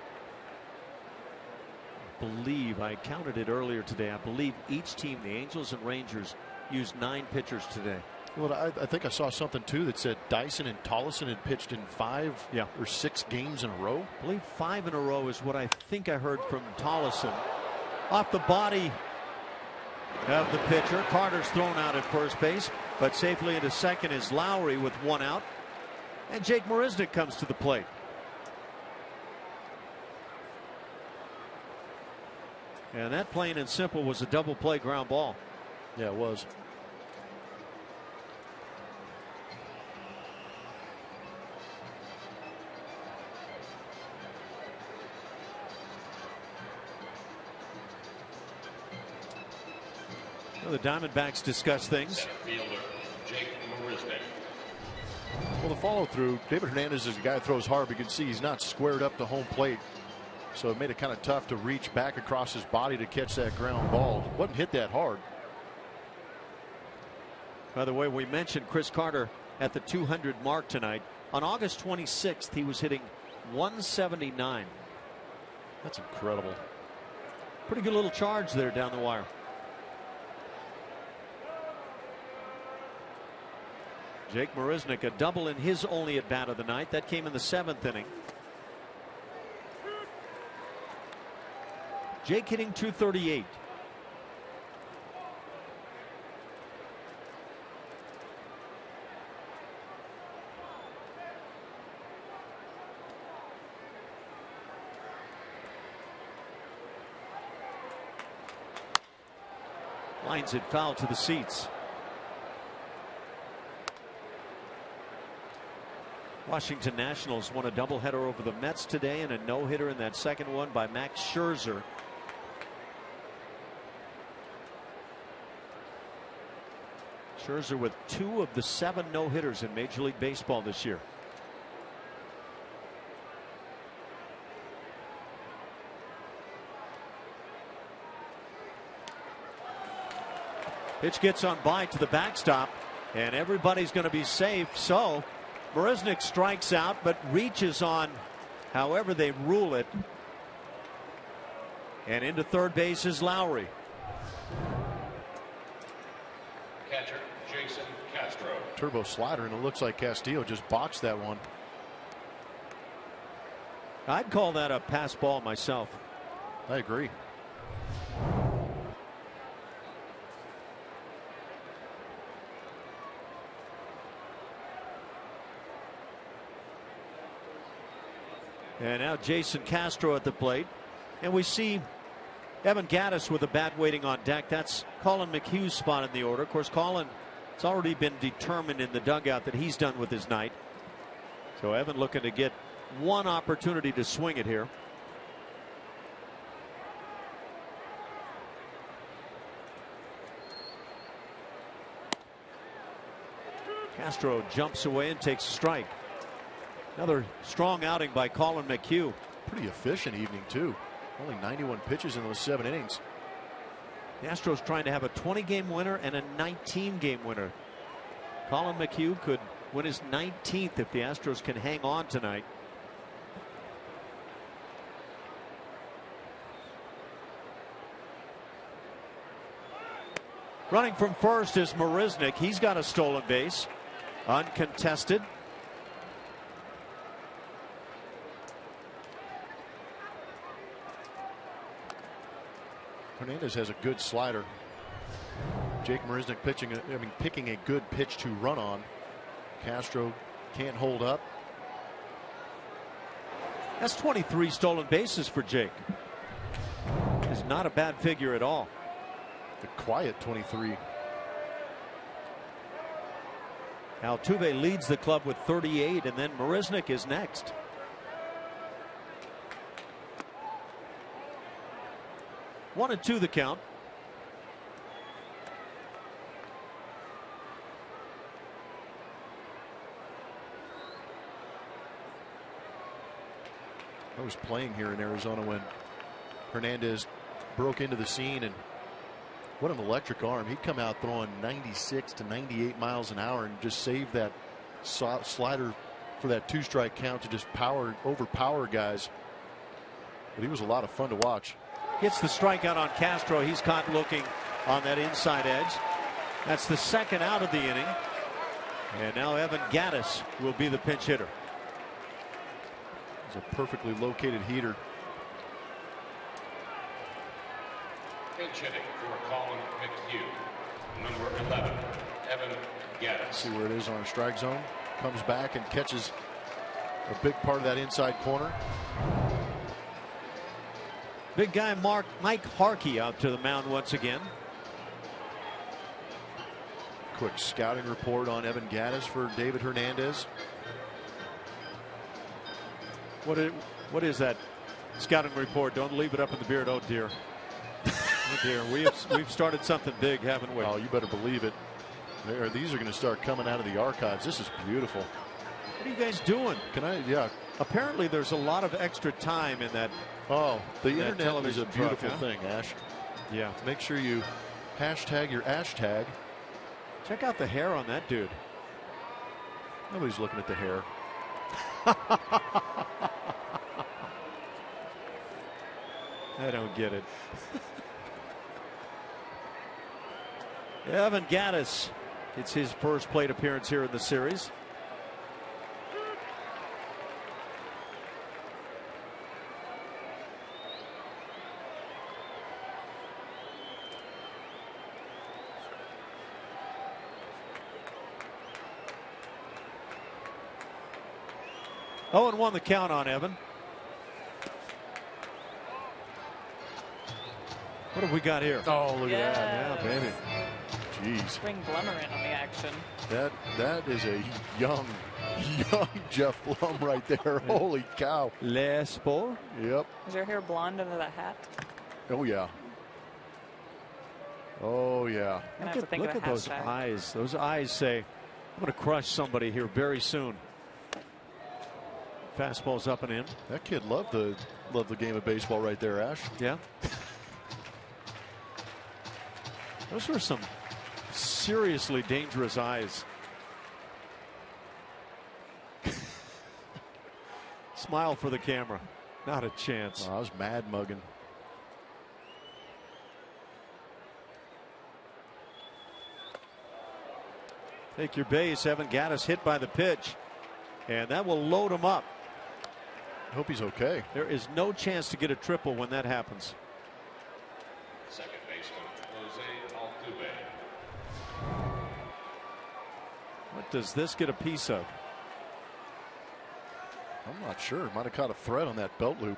I counted it earlier today. I believe each team, the Angels and Rangers, used 9 pitchers today. Well, I think I saw something too that said Dyson and Tollison had pitched in 5 or 6 games in a row. I believe 5 in a row is what I think I heard from Tollison. Off the body of the pitcher. Carter's thrown out at first base, but safely into second is Lowry with 1 out. And Jake Marisnick comes to the plate. And that, plain and simple, was a double play ground ball. Yeah, it was. Well, the Diamondbacks discuss things. Well, the follow through, David Hernandez is a guy who throws hard, but you can see he's not squared up to home plate. So it made it kind of tough to reach back across his body to catch that ground ball. Wasn't hit that hard. By the way, we mentioned Chris Carter at the 200 mark tonight. On August 26th, he was hitting 179. That's incredible. Pretty good little charge there down the wire. Jake Marisnick, a double in his only at bat of the night. That came in the 7th inning. Jake hitting .238. Lines it foul to the seats. Washington Nationals won a doubleheader over the Mets today, and a no-hitter in that second one by Max Scherzer. Scherzer with 2 of the 7 no-hitters in Major League Baseball this year. Pitch gets on by to the backstop, and everybody's going to be safe. So Marisnick strikes out, but reaches on, however they rule it. And into third base is Lowry. Catcher, Jason Castro. Turbo slider, and it looks like Castillo just boxed that one. I'd call that a pass ball myself. I agree. And now Jason Castro at the plate. And we see Evan Gattis with a bat waiting on deck. That's Colin McHugh's spot in the order. Of course, Colin, it's already been determined in the dugout that he's done with his night. So Evan looking to get one opportunity to swing it here. Castro jumps away and takes a strike. Another strong outing by Colin McHugh. Pretty efficient evening too. Only 91 pitches in those 7 innings. The Astros trying to have a 20-game winner and a 19-game winner. Colin McHugh could win his 19th if the Astros can hang on tonight. Running from first is Marisnick. He's got a stolen base, uncontested. Hernandez has a good slider. Jake Marisnick picking a good pitch to run on. Castro can't hold up. That's 23 stolen bases for Jake. It's not a bad figure at all. The quiet 23. Altuve leads the club with 38, and then Marisnick is next. One and two the count. I was playing here in Arizona when Hernandez broke into the scene and What an electric arm. He'd come out throwing 96 to 98 miles an hour and just save that slider for that 2-strike count to just overpower guys. But he was a lot of fun to watch. Gets the strikeout on Castro. He's caught looking on that inside edge. That's the second out of the inning. And now Evan Gattis will be the pinch hitter. It's a perfectly located heater. Pinch hitting for Colin McHugh. Number 11, Evan Gattis. See where it is on our strike zone. Comes back and catches a big part of that inside corner. Big guy Mike Harkey out to the mound once again. Quick scouting report on Evan Gattis for David Hernandez. What is that scouting report? Don't leave it up in the beard. Oh dear. Oh dear. We've started something big, haven't we? Oh, you better believe it. These are going to start coming out of the archives. This is beautiful. What are you guys doing? Yeah. Apparently there's a lot of extra time in that. Oh, the internet is a television beautiful truck, huh? thing, Ash. Yeah. Make sure you hashtag your hashtag. Check out the hair on that dude. Nobody's looking at the hair. I don't get it. Evan Gattis. It's his first plate appearance here in the series. Oh, and 1 the count on Evan. What have we got here? Oh, look Yes. at that. Yeah, baby. Jeez. Bring Blummer in on the action. That is a young Jeff Blum right there. Holy cow. Les Paul. Yep. Is your hair blonde under that hat? Oh yeah. Oh yeah. Gonna have to think Look of at a those hashtag. eyes. Those eyes say, I'm going to crush somebody here very soon. Fastball's up and in. That kid loved the game of baseball right there, Ash. Yeah. Those were some seriously dangerous eyes. Smile for the camera. Not a chance. Oh, I was mad mugging. Take your base. Evan Gattis hit by the pitch. And that will load him up. I hope he's okay. There is no chance to get a triple when that happens. Second baseman, Jose Altuve. What does this get a piece of? I'm not sure. Might have caught a thread on that belt loop.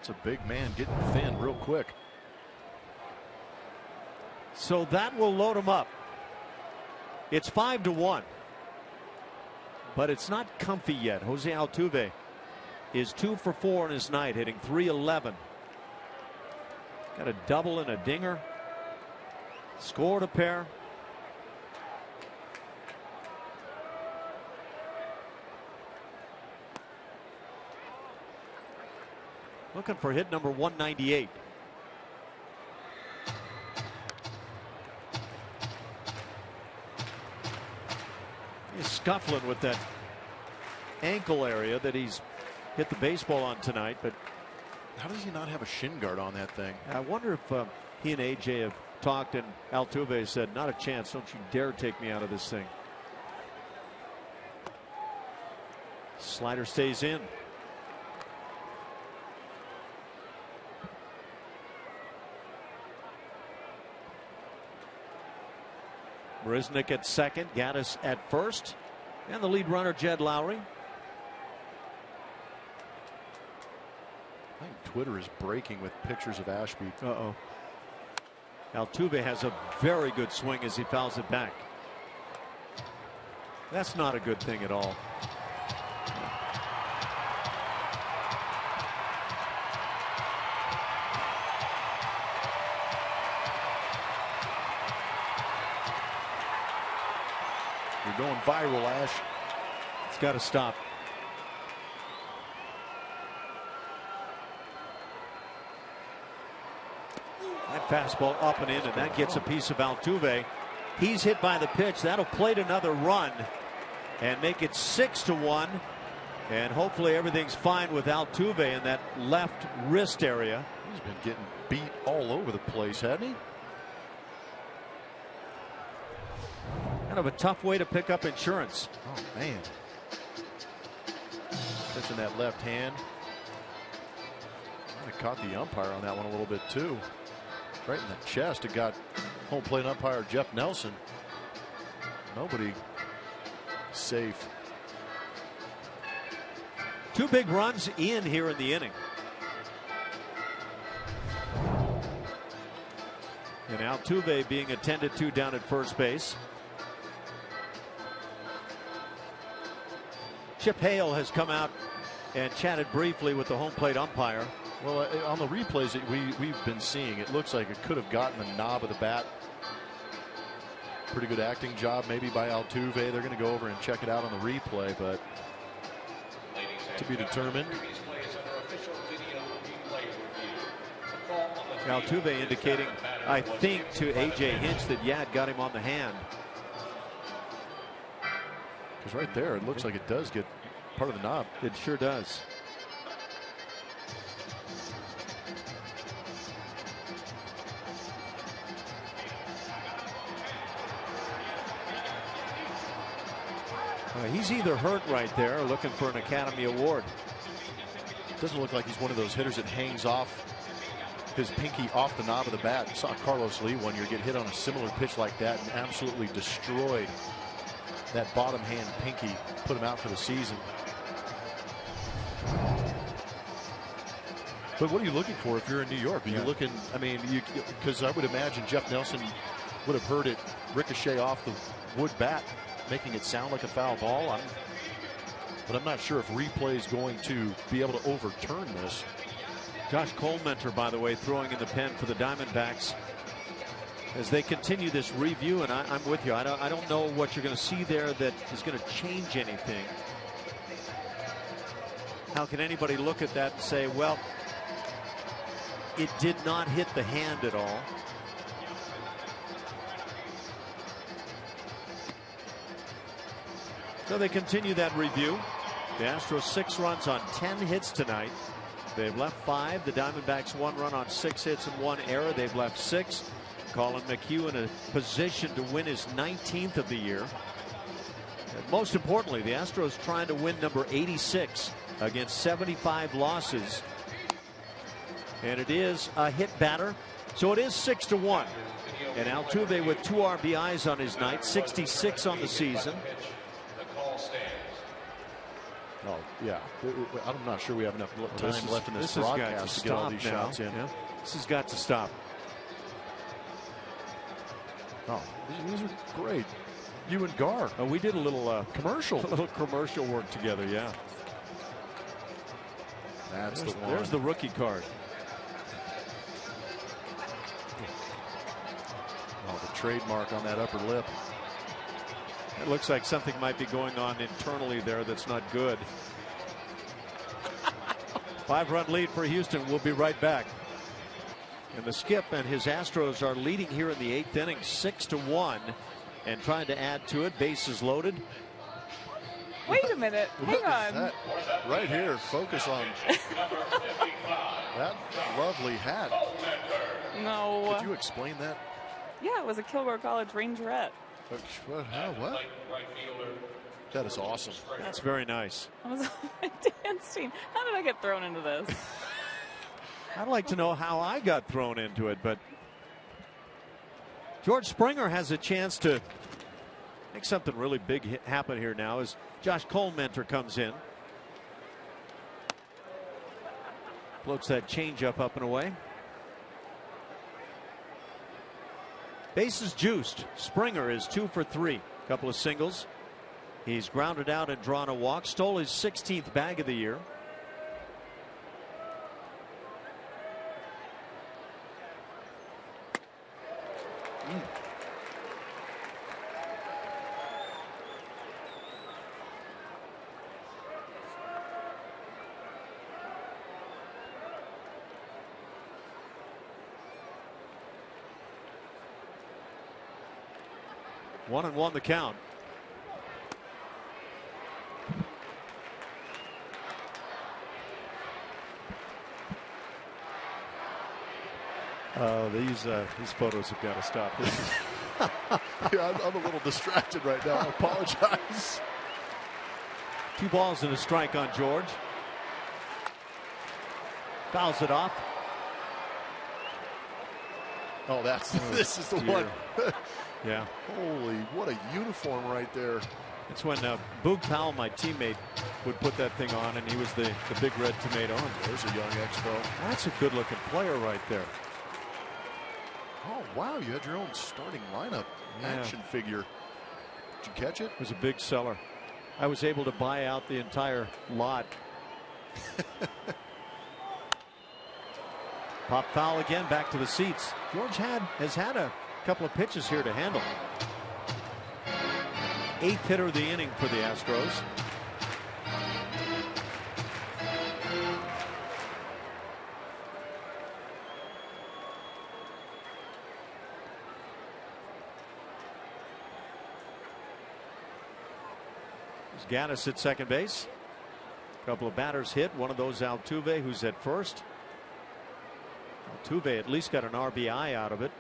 It's a big man getting thin real quick. So that will load him up. It's 5-1. But it's not comfy yet. Jose Altuve is 2 for 4 in his night, hitting .311. Got a double and a dinger. Scored a pair. Looking for hit number 198. He's scuffling with that ankle area that he's hit the baseball on tonight, but How does he not have a shin guard on that thing? I wonder if he and AJ have talked, and Altuve said, not a chance. Don't you dare take me out of this thing. Slider stays in. Marisnick at second, Gattis at first, and the lead runner Jed Lowry. I think Twitter is breaking with pictures of Ashby. Uh-oh. Altuve has a very good swing as he fouls it back. That's not a good thing at all. You're going viral, Ash. It's got to stop. Fastball up and in, and that gets a piece of Altuve. He's hit by the pitch. That'll plate another run and make it 6-1. And hopefully everything's fine with Altuve in that left wrist area. He's been getting beat all over the place, hasn't he? Kind of a tough way to pick up insurance. Oh, man. Pitching that left hand. Might have caught the umpire on that one a little bit, too. Right in the chest. It got home plate umpire Jeff Nelson. Nobody safe. 2 big runs in here in the inning. And Altuve being attended to down at first base. Chip Hale has come out and chatted briefly with the home plate umpire. Well, on the replays that we've been seeing, it looks like it could have gotten the knob of the bat. Pretty good acting job maybe by Altuve. They're going to go over and check it out on the replay, but to be determined. Altuve indicating, I think, to A.J. Hinch that Yad got him on the hand. Because right there, it looks like it does get part of the knob. It sure does. He's either hurt right there or looking for an Academy Award. Doesn't look like he's one of those hitters that hangs off his pinky off the knob of the bat. Saw Carlos Lee one year get hit on a similar pitch like that and absolutely destroyed that bottom hand pinky, put him out for the season. But what are you looking for if you're in New York? Are you looking, I mean, because I would imagine Jeff Nelson would have heard it ricochet off the wood bat, making it sound like a foul ball. But I'm not sure if replay is going to be able to overturn this. Josh Colementer, by the way, throwing in the pen for the Diamondbacks as they continue this review. And I'm with you. I don't know what you're going to see there that is going to change anything. How can anybody look at that and say, well, it did not hit the hand at all? So they continue that review. The Astros 6 runs on 10 hits tonight. They've left 5. The Diamondbacks 1 run on 6 hits and 1 error. They've left 6. Colin McHugh in a position to win his 19th of the year. And most importantly, the Astros trying to win number 86 against 75 losses. And it is a hit batter. So it is 6-1. And Altuve with 2 RBIs on his night, 66 on the season. Oh, yeah. I'm not sure we have enough time left in this broadcast to get all these shots in. Yeah. This has got to stop. Oh, these are great. You and Gar. Oh, we did a little commercial. A little commercial work together, yeah. That's the one. There's the rookie card. Oh, the trademark on that upper lip. It looks like something might be going on internally there that's not good. 5-run lead for Houston. We'll be right back. And the Skip and his Astros are leading here in the 8th inning 6-1 and trying to add to it. Bases loaded. Wait a minute. Hang on. That right here. Focus on that lovely hat. No. Could you explain that? Yeah, it was a Kilgore College Rangerette. What? That is awesome. That's very nice. I was on my dance team. How did I get thrown into this? I'd like to know how I got thrown into it, but George Springer has a chance to make something really big happen here now as Josh Colementer comes in. Floats that changeup up and away. Bases juiced. Springer is 2 for 3. Couple of singles. He's grounded out and drawn a walk. Stole his 16th bag of the year. 1-1 the count. These photos have got to stop. This is yeah, I'm a little distracted right now. I apologize. 2 balls and a strike on George. Fouls it off. Oh, this is the one. Yeah. Holy, what a uniform right there. It's when Boog Powell, my teammate, would put that thing on, and he was the big red tomato. There's a young Expo. That's a good-looking player right there. Oh, wow, you had your own starting lineup action figure. Did you catch it? It was a big seller. I was able to buy out the entire lot. Pop foul again, back to the seats. George has had a couple of pitches here to handle. 8th hitter of the inning for the Astros. Gaddis at second base. A couple of batters hit. One of those Altuve, who's at first. Altuve at least got an RBI out of it.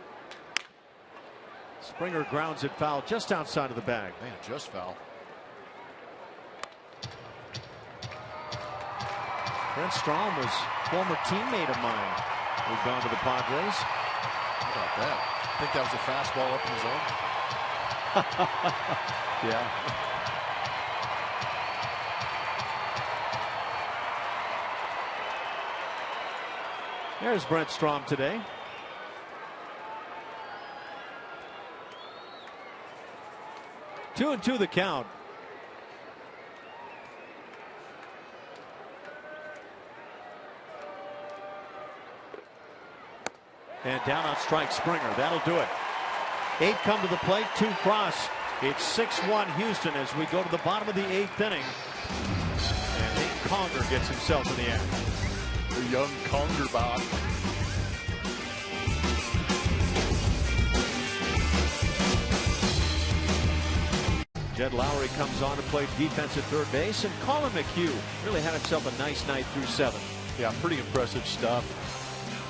Springer grounds it foul just outside of the bag. Man, just foul. Brent Strom was former teammate of mine. We've gone to the Padres. How about that? I think that was a fastball up in his own. Yeah. There's Brent Strom today. Two and two the count. And down on strike Springer. That'll do it. 8 come to the plate, 2 cross. It's 6-1 Houston as we go to the bottom of the 8th inning. And Nate Conger gets himself in the act. The young Conger Bob. Jed Lowry comes on to play defense at third base, and Colin McHugh really had himself a nice night through 7. Yeah, pretty impressive stuff.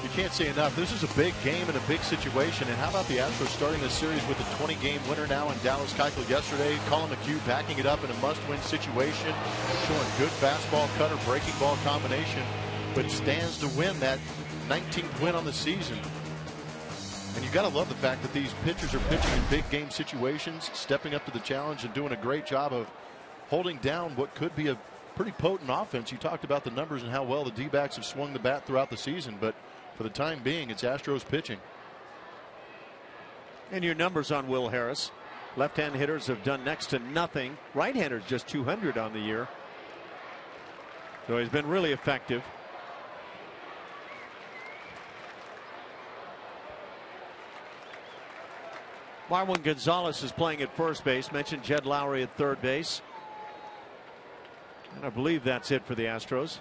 You can't say enough. This is a big game and a big situation. And how about the Astros starting this series with a 20-game winner now in Dallas Keuchel yesterday? Colin McHugh backing it up in a must-win situation, showing good fastball cutter, breaking ball combination, but stands to win that 19th win on the season. And you got to love the fact that these pitchers are pitching in big game situations, stepping up to the challenge and doing a great job of holding down what could be a pretty potent offense. You talked about the numbers and how well the D-backs have swung the bat throughout the season, but for the time being, it's Astros pitching. And your numbers on Will Harris. Left-hand hitters have done next to nothing. Right-handers just 200 on the year. So he's been really effective. Marwin Gonzalez is playing at first base. Mentioned Jed Lowry at third base. And I believe that's it for the Astros.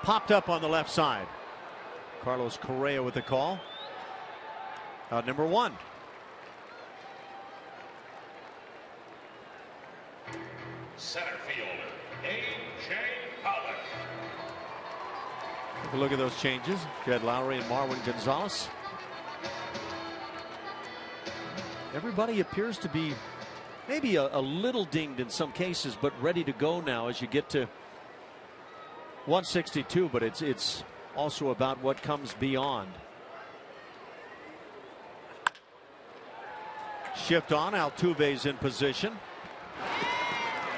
Popped up on the left side. Carlos Correa with the call. Out number 1. Center fielder, A.J. Pollock. Take a look at those changes. Jed Lowry and Marwin Gonzalez. Everybody appears to be maybe a little dinged in some cases, but ready to go now as you get to 162, but it's also about what comes beyond. Shift on. Altuve's in position.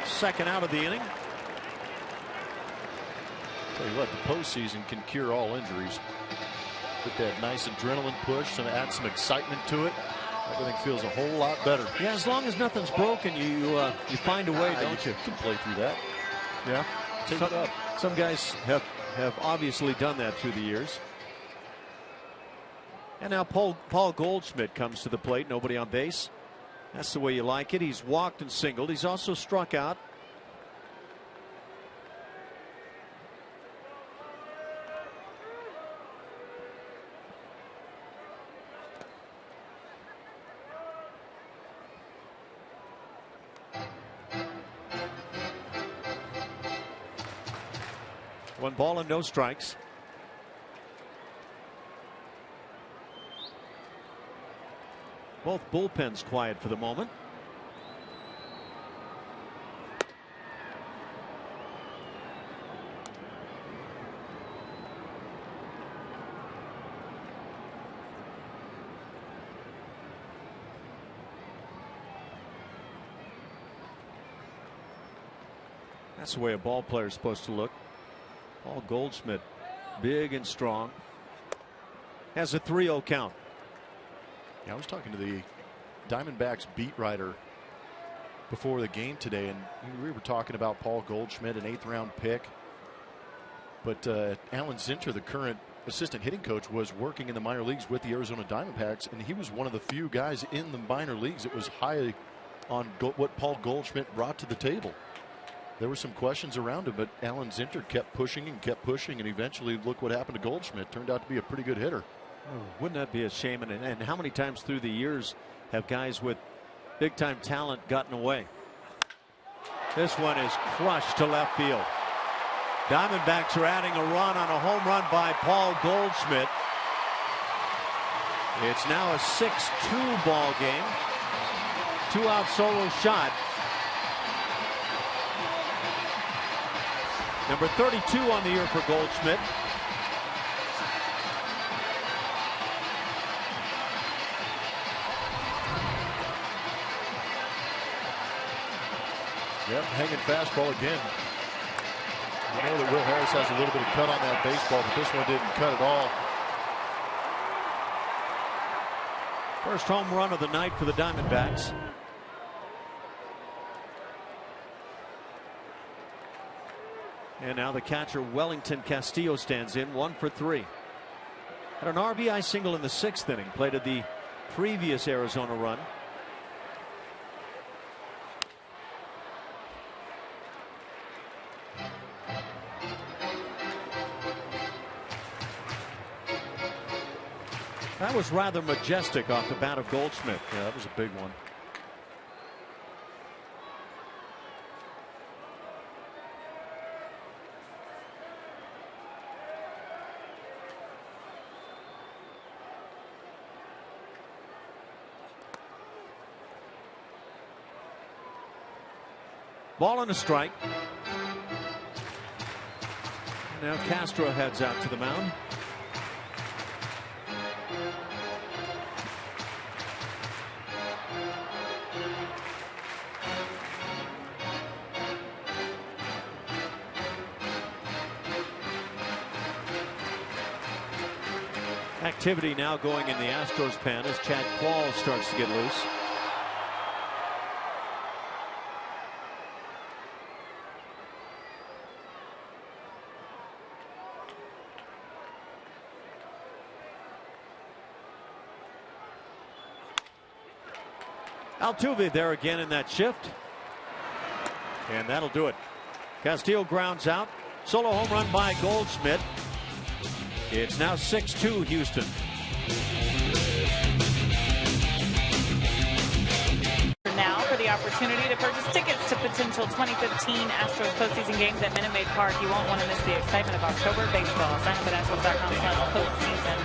Second out of the inning. Tell you what, the postseason can cure all injuries. Get that nice adrenaline push and add some excitement to it. Everything feels a whole lot better. Yeah, as long as nothing's broken, you find a way, don't you? You can play through that. Yeah, take it up. Some guys have obviously done that through the years. And now Paul Goldschmidt comes to the plate. Nobody on base. That's the way you like it. He's walked and singled. He's also struck out. 1 ball and no strikes. Both bullpens quiet for the moment. That's the way a ball player is supposed to look. Paul Goldschmidt, big and strong, has a 3-0 count. Yeah, I was talking to the Diamondbacks beat writer before the game today, and we were talking about Paul Goldschmidt, an 8th-round pick. But Alan Zinter, the current assistant hitting coach, was working in the minor leagues with the Arizona Diamondbacks, and he was one of the few guys in the minor leagues that was high on what Paul Goldschmidt brought to the table. There were some questions around him, but Alan Zinter kept pushing, and eventually look what happened to Goldschmidt. Turned out to be a pretty good hitter. Oh, wouldn't that be a shame? And how many times through the years have guys with big time talent gotten away? This one is crushed to left field. Diamondbacks are adding a run on a home run by Paul Goldschmidt. It's now a 6-2 ball game. 2-out solo shot. Number 32 on the year for Goldschmidt. Yep, hanging fastball again. I know that Will Harris has a little bit of cut on that baseball, but this one didn't cut at all. First home run of the night for the Diamondbacks. And now the catcher Wellington Castillo stands in, 1 for 3. Had an RBI single in the 6th inning, plated the previous Arizona run. That was rather majestic off the bat of Goldschmidt. Yeah, that was a big one. Ball and a strike. Now Castro heads out to the mound. Activity now going in the Astros pen as Chad Qualls starts to get loose. Altuve there again in that shift. And that'll do it. Castillo grounds out. Solo home run by Goldschmidt. It's now 6-2 Houston. Now for the opportunity to purchase tickets to potential 2015 Astros postseason games at Minute Maid Park. You won't want to miss the excitement of October baseball. Sign up at Astros.com/postseason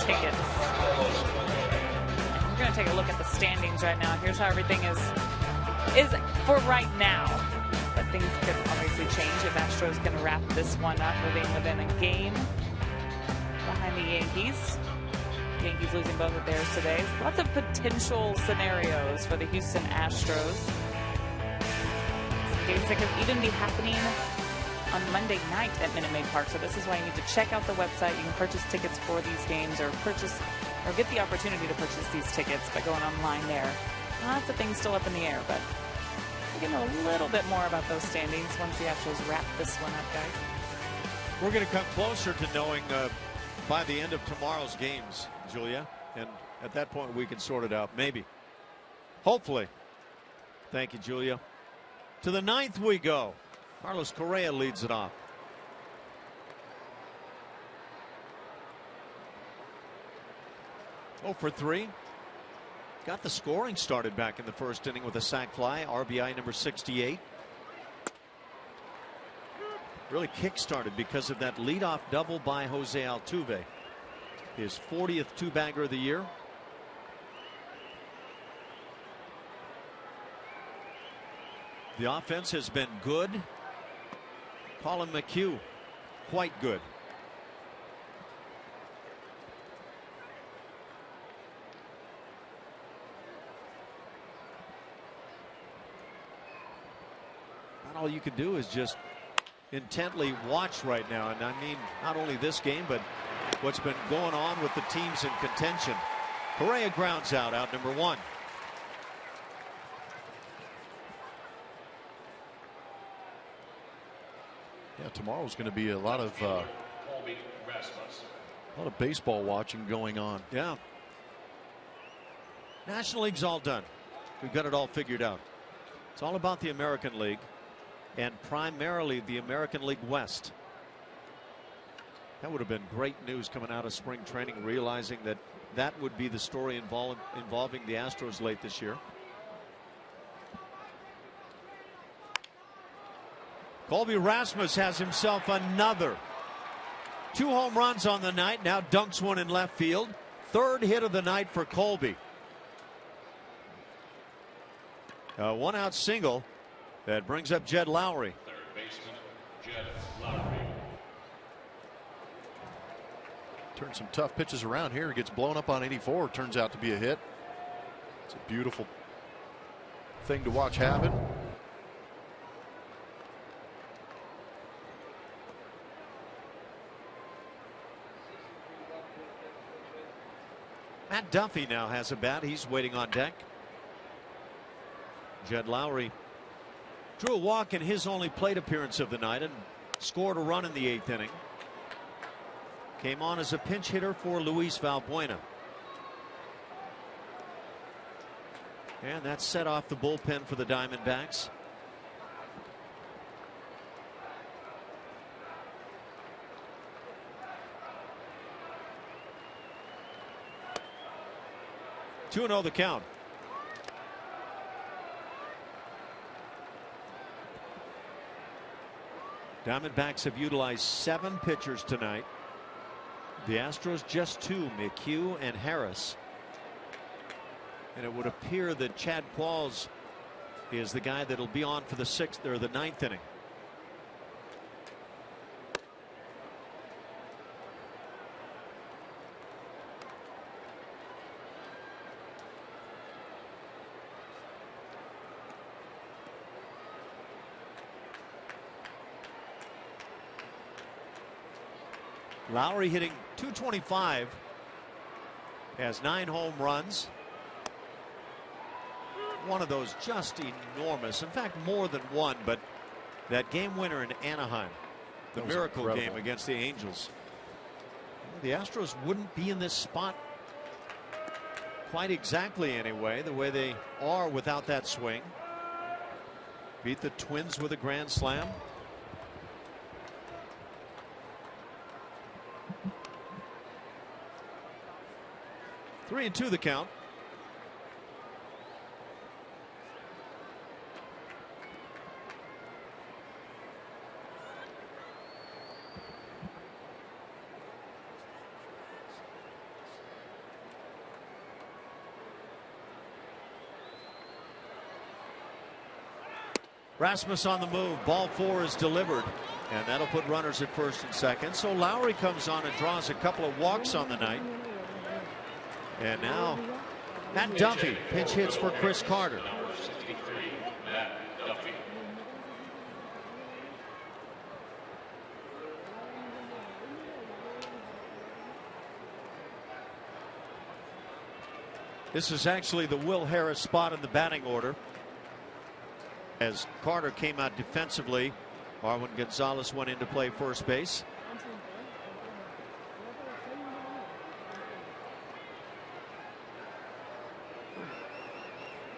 tickets. We're going to take a look at the standings right now. Here's how everything is for right now. But things could obviously change if Astros can wrap this one up, moving within a game behind the Yankees. Yankees losing both of theirs today. Lots of potential scenarios for the Houston Astros. Some games that could even be happening on Monday night at Minute Maid Park. So this is why you need to check out the website. You can purchase tickets for these games or get the opportunity to purchase these tickets by going online there. Lots of things still up in the air, but we're getting a little bit more about those standings once the Astros wrap this one up, guys. We're going to come closer to knowing by the end of tomorrow's games, Julia, and at that point we can sort it out, maybe, hopefully. Thank you, Julia. To the 9th we go. Carlos Correa leads it off. Oh for 3. Got the scoring started back in the first inning with a sac fly, RBI number 68. really kick-started because of that leadoff double by Jose Altuve. His 40th two-bagger of the year. The offense has been good. Colin McHugh, quite good. Not all you can do is just intently watch right now. And I mean, not only this game, but what's been going on with the teams in contention. Correa grounds out number 1. Yeah, tomorrow's going to be a lot of baseball watching going on. Yeah. National League's all done. We've got it all figured out. It's all about the American League, and primarily the American League West. That would have been great news coming out of spring training, realizing that that would be the story involving the Astros late this year. Colby Rasmus has himself another 2 home runs on the night. Now dunks one in left field. 3rd hit of the night for Colby. A 1-out single that brings up Jed Lowry. Third baseman, Jed Lowry. Turned some tough pitches around here. He gets blown up on 84. Turns out to be a hit. It's a beautiful thing to watch happen. Matt Duffy now has a bat. He's waiting on deck. Jed Lowry drew a walk in his only plate appearance of the night and scored a run in the 8th inning. Came on as a pinch hitter for Luis Valbuena. And that set off the bullpen for the Diamondbacks. Two 2-0 the count. Diamondbacks have utilized 7 pitchers tonight. The Astros just 2, McHugh and Harris. And it would appear that Chad Qualls is the guy that'll be on for the 6th or the 9th inning. Lowry hitting .225, has 9 home runs. One of those just enormous. In fact, more than one, but that game winner in Anaheim, the miracle game against the Angels. The Astros wouldn't be in this spot quite exactly anyway, the way they are without that swing. Beat the Twins with a grand slam. Three and 2 the count. Rasmus on the move. Ball 4 is delivered, and that'll put runners at first and second. So Lowry comes on and draws a couple of walks on the night. And now Matt Duffy pinch hits for Chris Carter. Number 63, Matt Duffy. This is actually the Will Harris spot in the batting order. As Carter came out defensively, Arwin Gonzalez went into play first base.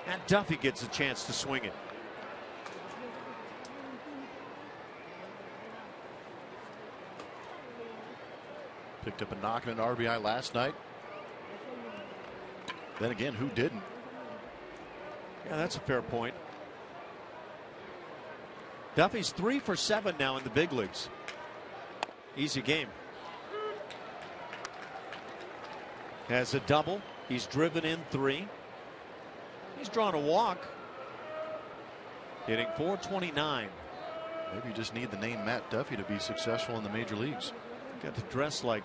And Duffy gets a chance to swing it. Picked up a knock and an RBI last night. Then again, who didn't? Yeah, that's a fair point. Duffy's 3 for 7 now in the big leagues. Easy game. Has a double. He's driven in 3. He's drawn a walk. Hitting .429. Maybe you just need the name Matt Duffy to be successful in the major leagues. Got to dress like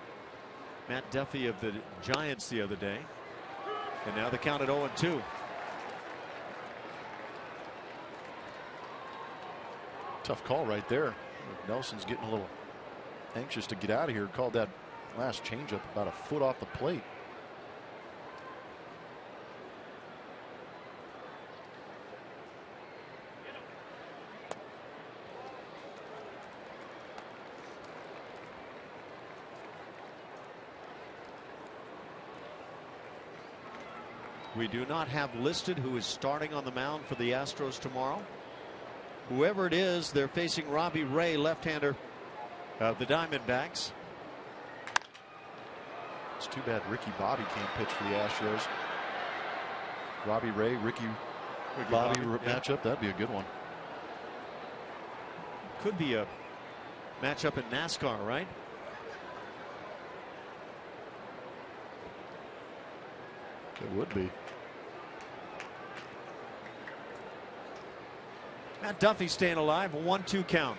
Matt Duffy of the Giants the other day. And now the count at 0-2. Tough call right there. Nelson's getting a little anxious to get out of here. Called that last changeup about a foot off the plate. We do not have listed who is starting on the mound for the Astros tomorrow. Whoever it is, they're facing Robbie Ray, left-hander of the Diamondbacks. It's too bad Ricky Bobby can't pitch for the Astros. Robbie Ray, Ricky Bobby matchup, that'd be a good one. Could be a matchup in NASCAR, right? It would be. Matt Duffy staying alive, a 1-2 count.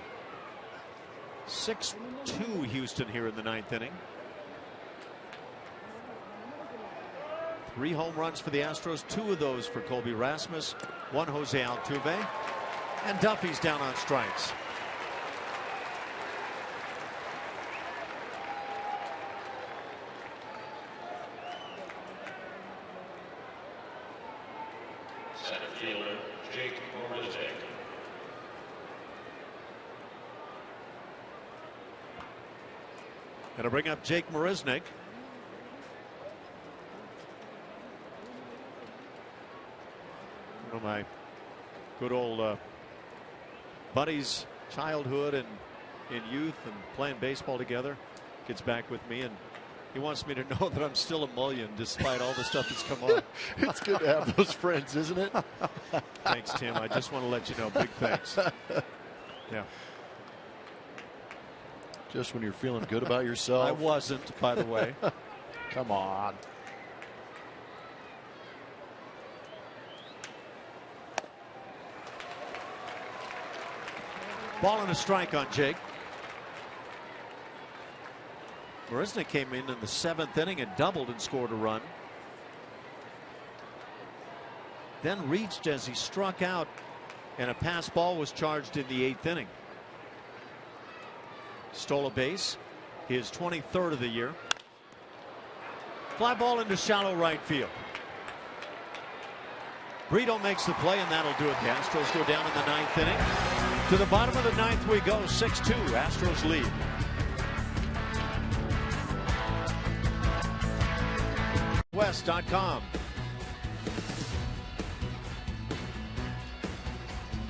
6-2 Houston here in the 9th inning. 3 home runs for the Astros, 2 of those for Colby Rasmus, 1 Jose Altuve, and Duffy's down on strikes. Center fielder Jake Marisnick. Going to bring up Jake Marisnick. One of my good old buddies, childhood and in youth, and playing baseball together. Gets back with me, and he wants me to know that I'm still a mullion despite all the stuff that's come on. It's good to have those friends, isn't it? Thanks, Tim. I just want to let you know, big thanks. Yeah. Just when you're feeling good about yourself. I wasn't, by the way. Come on. Ball and a strike on Jake. Marisnick came in the 7th inning and doubled and scored a run. Then reached as he struck out, and a pass ball was charged in the 8th inning. Stole a base, his 23rd of the year. Fly ball into shallow right field. Brito makes the play, and that'll do it. The Astros go down in the 9th inning. To the bottom of the 9th we go. 6-2. Astros lead. West.com.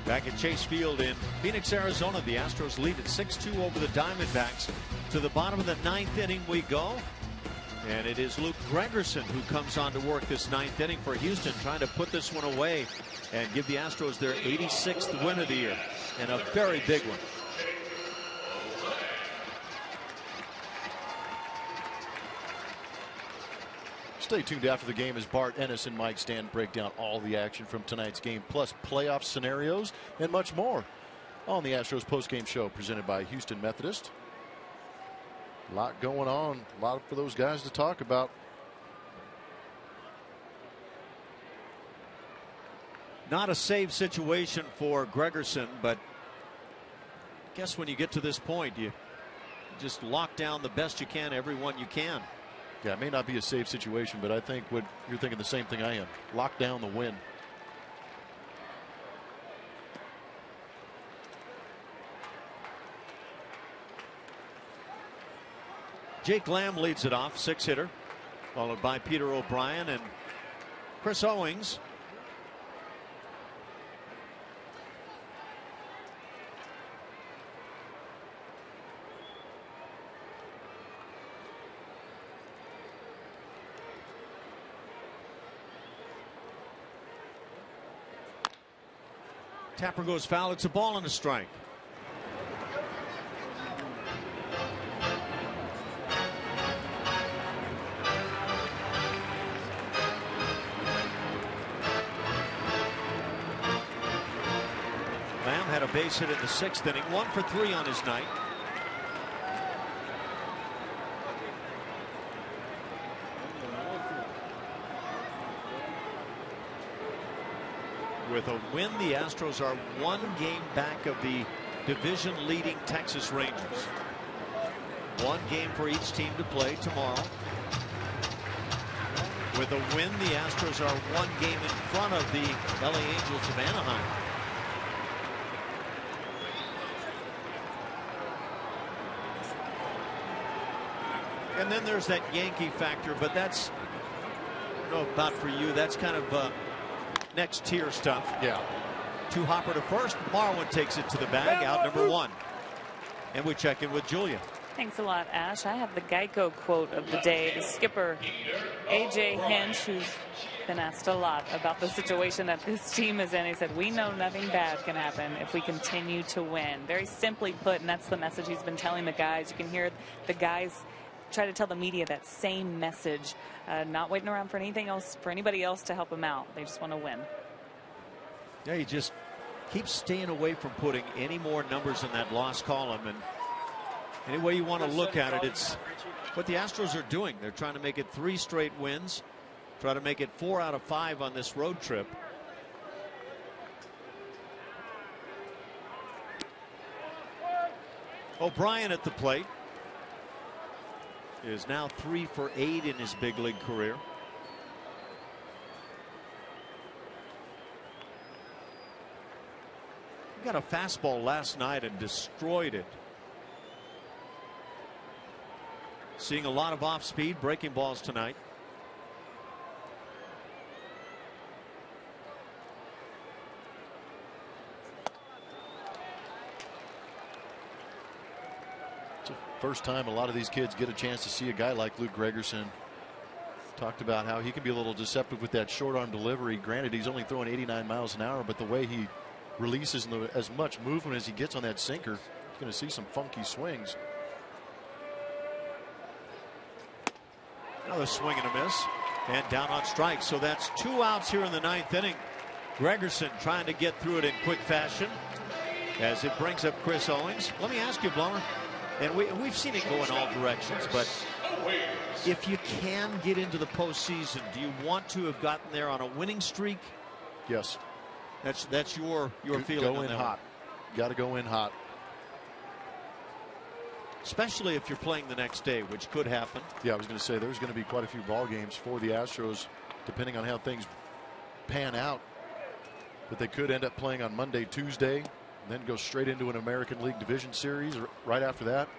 Back at Chase Field in Phoenix, Arizona, the Astros lead at 6-2 over the Diamondbacks. To the bottom of the 9th inning we go. And it is Luke Gregerson who comes on to work this 9th inning for Houston, trying to put this one away and give the Astros their 86th win of the year, and a very big one. Stay tuned after the game as Bart Ennis and Mike Stan break down all the action from tonight's game, plus playoff scenarios and much more on the Astros postgame show presented by Houston Methodist. A lot going on, a lot for those guys to talk about. Not a save situation for Gregerson, but I guess when you get to this point, you just lock down the best you can, everyone you can. Yeah, it may not be a safe situation, but I think what you're thinking the same thing I am. Lock down the win. Jake Lamb leads it off, 6-hitter, followed by Peter O'Brien and Chris Owings. Tapper goes foul. It's a ball and a strike. a base hit in the 6th inning. 1 for 3 on his night. With a win, the Astros are 1 game back of the division-leading Texas Rangers. 1 game for each team to play tomorrow. With a win, the Astros are 1 game in front of the LA Angels of Anaheim. And then there's that Yankee factor, but that's, I don't know about for you, that's kind of next tier stuff. Yeah. 2 hopper to first. Marwin takes it to the bag, out number 1. And we check in with Julia. Thanks a lot, Ash. I have the Geico quote of the day. The skipper, A.J. Hinch, who's been asked a lot about the situation that this team is in. He said, we know nothing bad can happen if we continue to win. Very simply put, and that's the message he's been telling the guys. You can hear the guys try to tell the media that same message, not waiting around for anything else, for anybody else to help them out. They just want to win. Yeah, he just keeps staying away from putting any more numbers in that loss column. And any way you want to look at it, it's what the Astros are doing. They're trying to make it 3 straight wins, try to make it 4 out of 5 on this road trip. O'Brien at the plate is now 3 for 8 in his big league career. He got a fastball last night and destroyed it. Seeing a lot of off-speed breaking balls tonight. It's the first time a lot of these kids get a chance to see a guy like Luke Gregerson. Talked about how he can be a little deceptive with that short arm delivery. Granted, he's only throwing 89 miles an hour, but the way he releases as much movement as he gets on that sinker, he's going to see some funky swings. Another swing and a miss, and down on strikes. So that's 2 outs here in the 9th inning. Gregerson trying to get through it in quick fashion as it brings up Chris Owings. Let me ask you, Blummer, and we've seen it go in all directions, but if you can get into the postseason, do you want to have gotten there on a winning streak? Yes. That's your feeling. Go in hot. Got to go in hot. Especially if you're playing the next day, which could happen. Yeah, I was going to say there's going to be quite a few ball games for the Astros, depending on how things pan out. But they could end up playing on Monday, Tuesday, and then go straight into an American League Division Series right after that.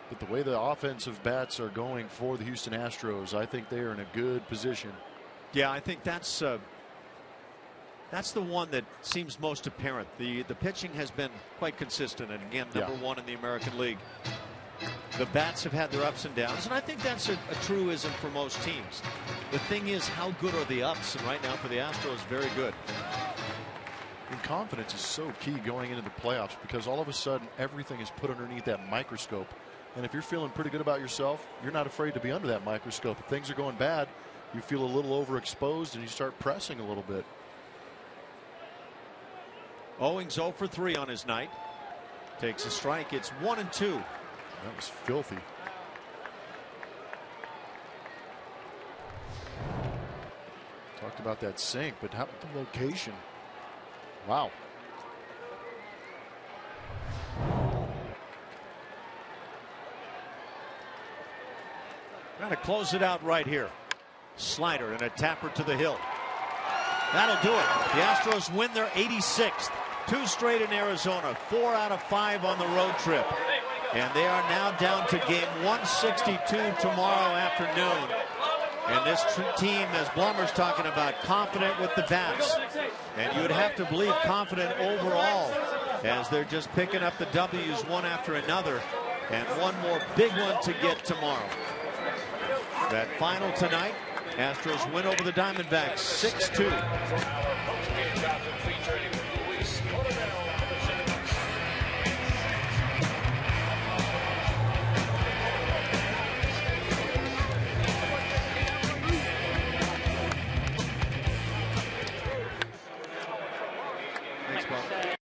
But the way the offensive bats are going for the Houston Astros, I think they are in a good position. Yeah, I think that's the one that seems most apparent. The pitching has been quite consistent, and again, number 1 in the American League. The bats have had their ups and downs, and I think that's a truism for most teams. The thing is, how good are the ups? And right now for the Astros, very good. And confidence is so key going into the playoffs, because all of a sudden everything is put underneath that microscope. And if you're feeling pretty good about yourself, you're not afraid to be under that microscope. If things are going bad, you feel a little overexposed and you start pressing a little bit. Owings 0 for 3 on his night. Takes a strike. It's 1-2. That was filthy. Talked about that sink, but how about the location? Wow. Trying to close it out right here. Slider and a tapper to the hill. That'll do it. The Astros win their 86th. 2 straight in Arizona. 4 out of 5 on the road trip. And they are now down to game 162 tomorrow afternoon. And this team, as Blummer's talking about, confident with the bats. And you would have to believe confident overall, as they're just picking up the W's one after another. And one more big one to get tomorrow. That final tonight, Astros win over the Diamondbacks 6-2.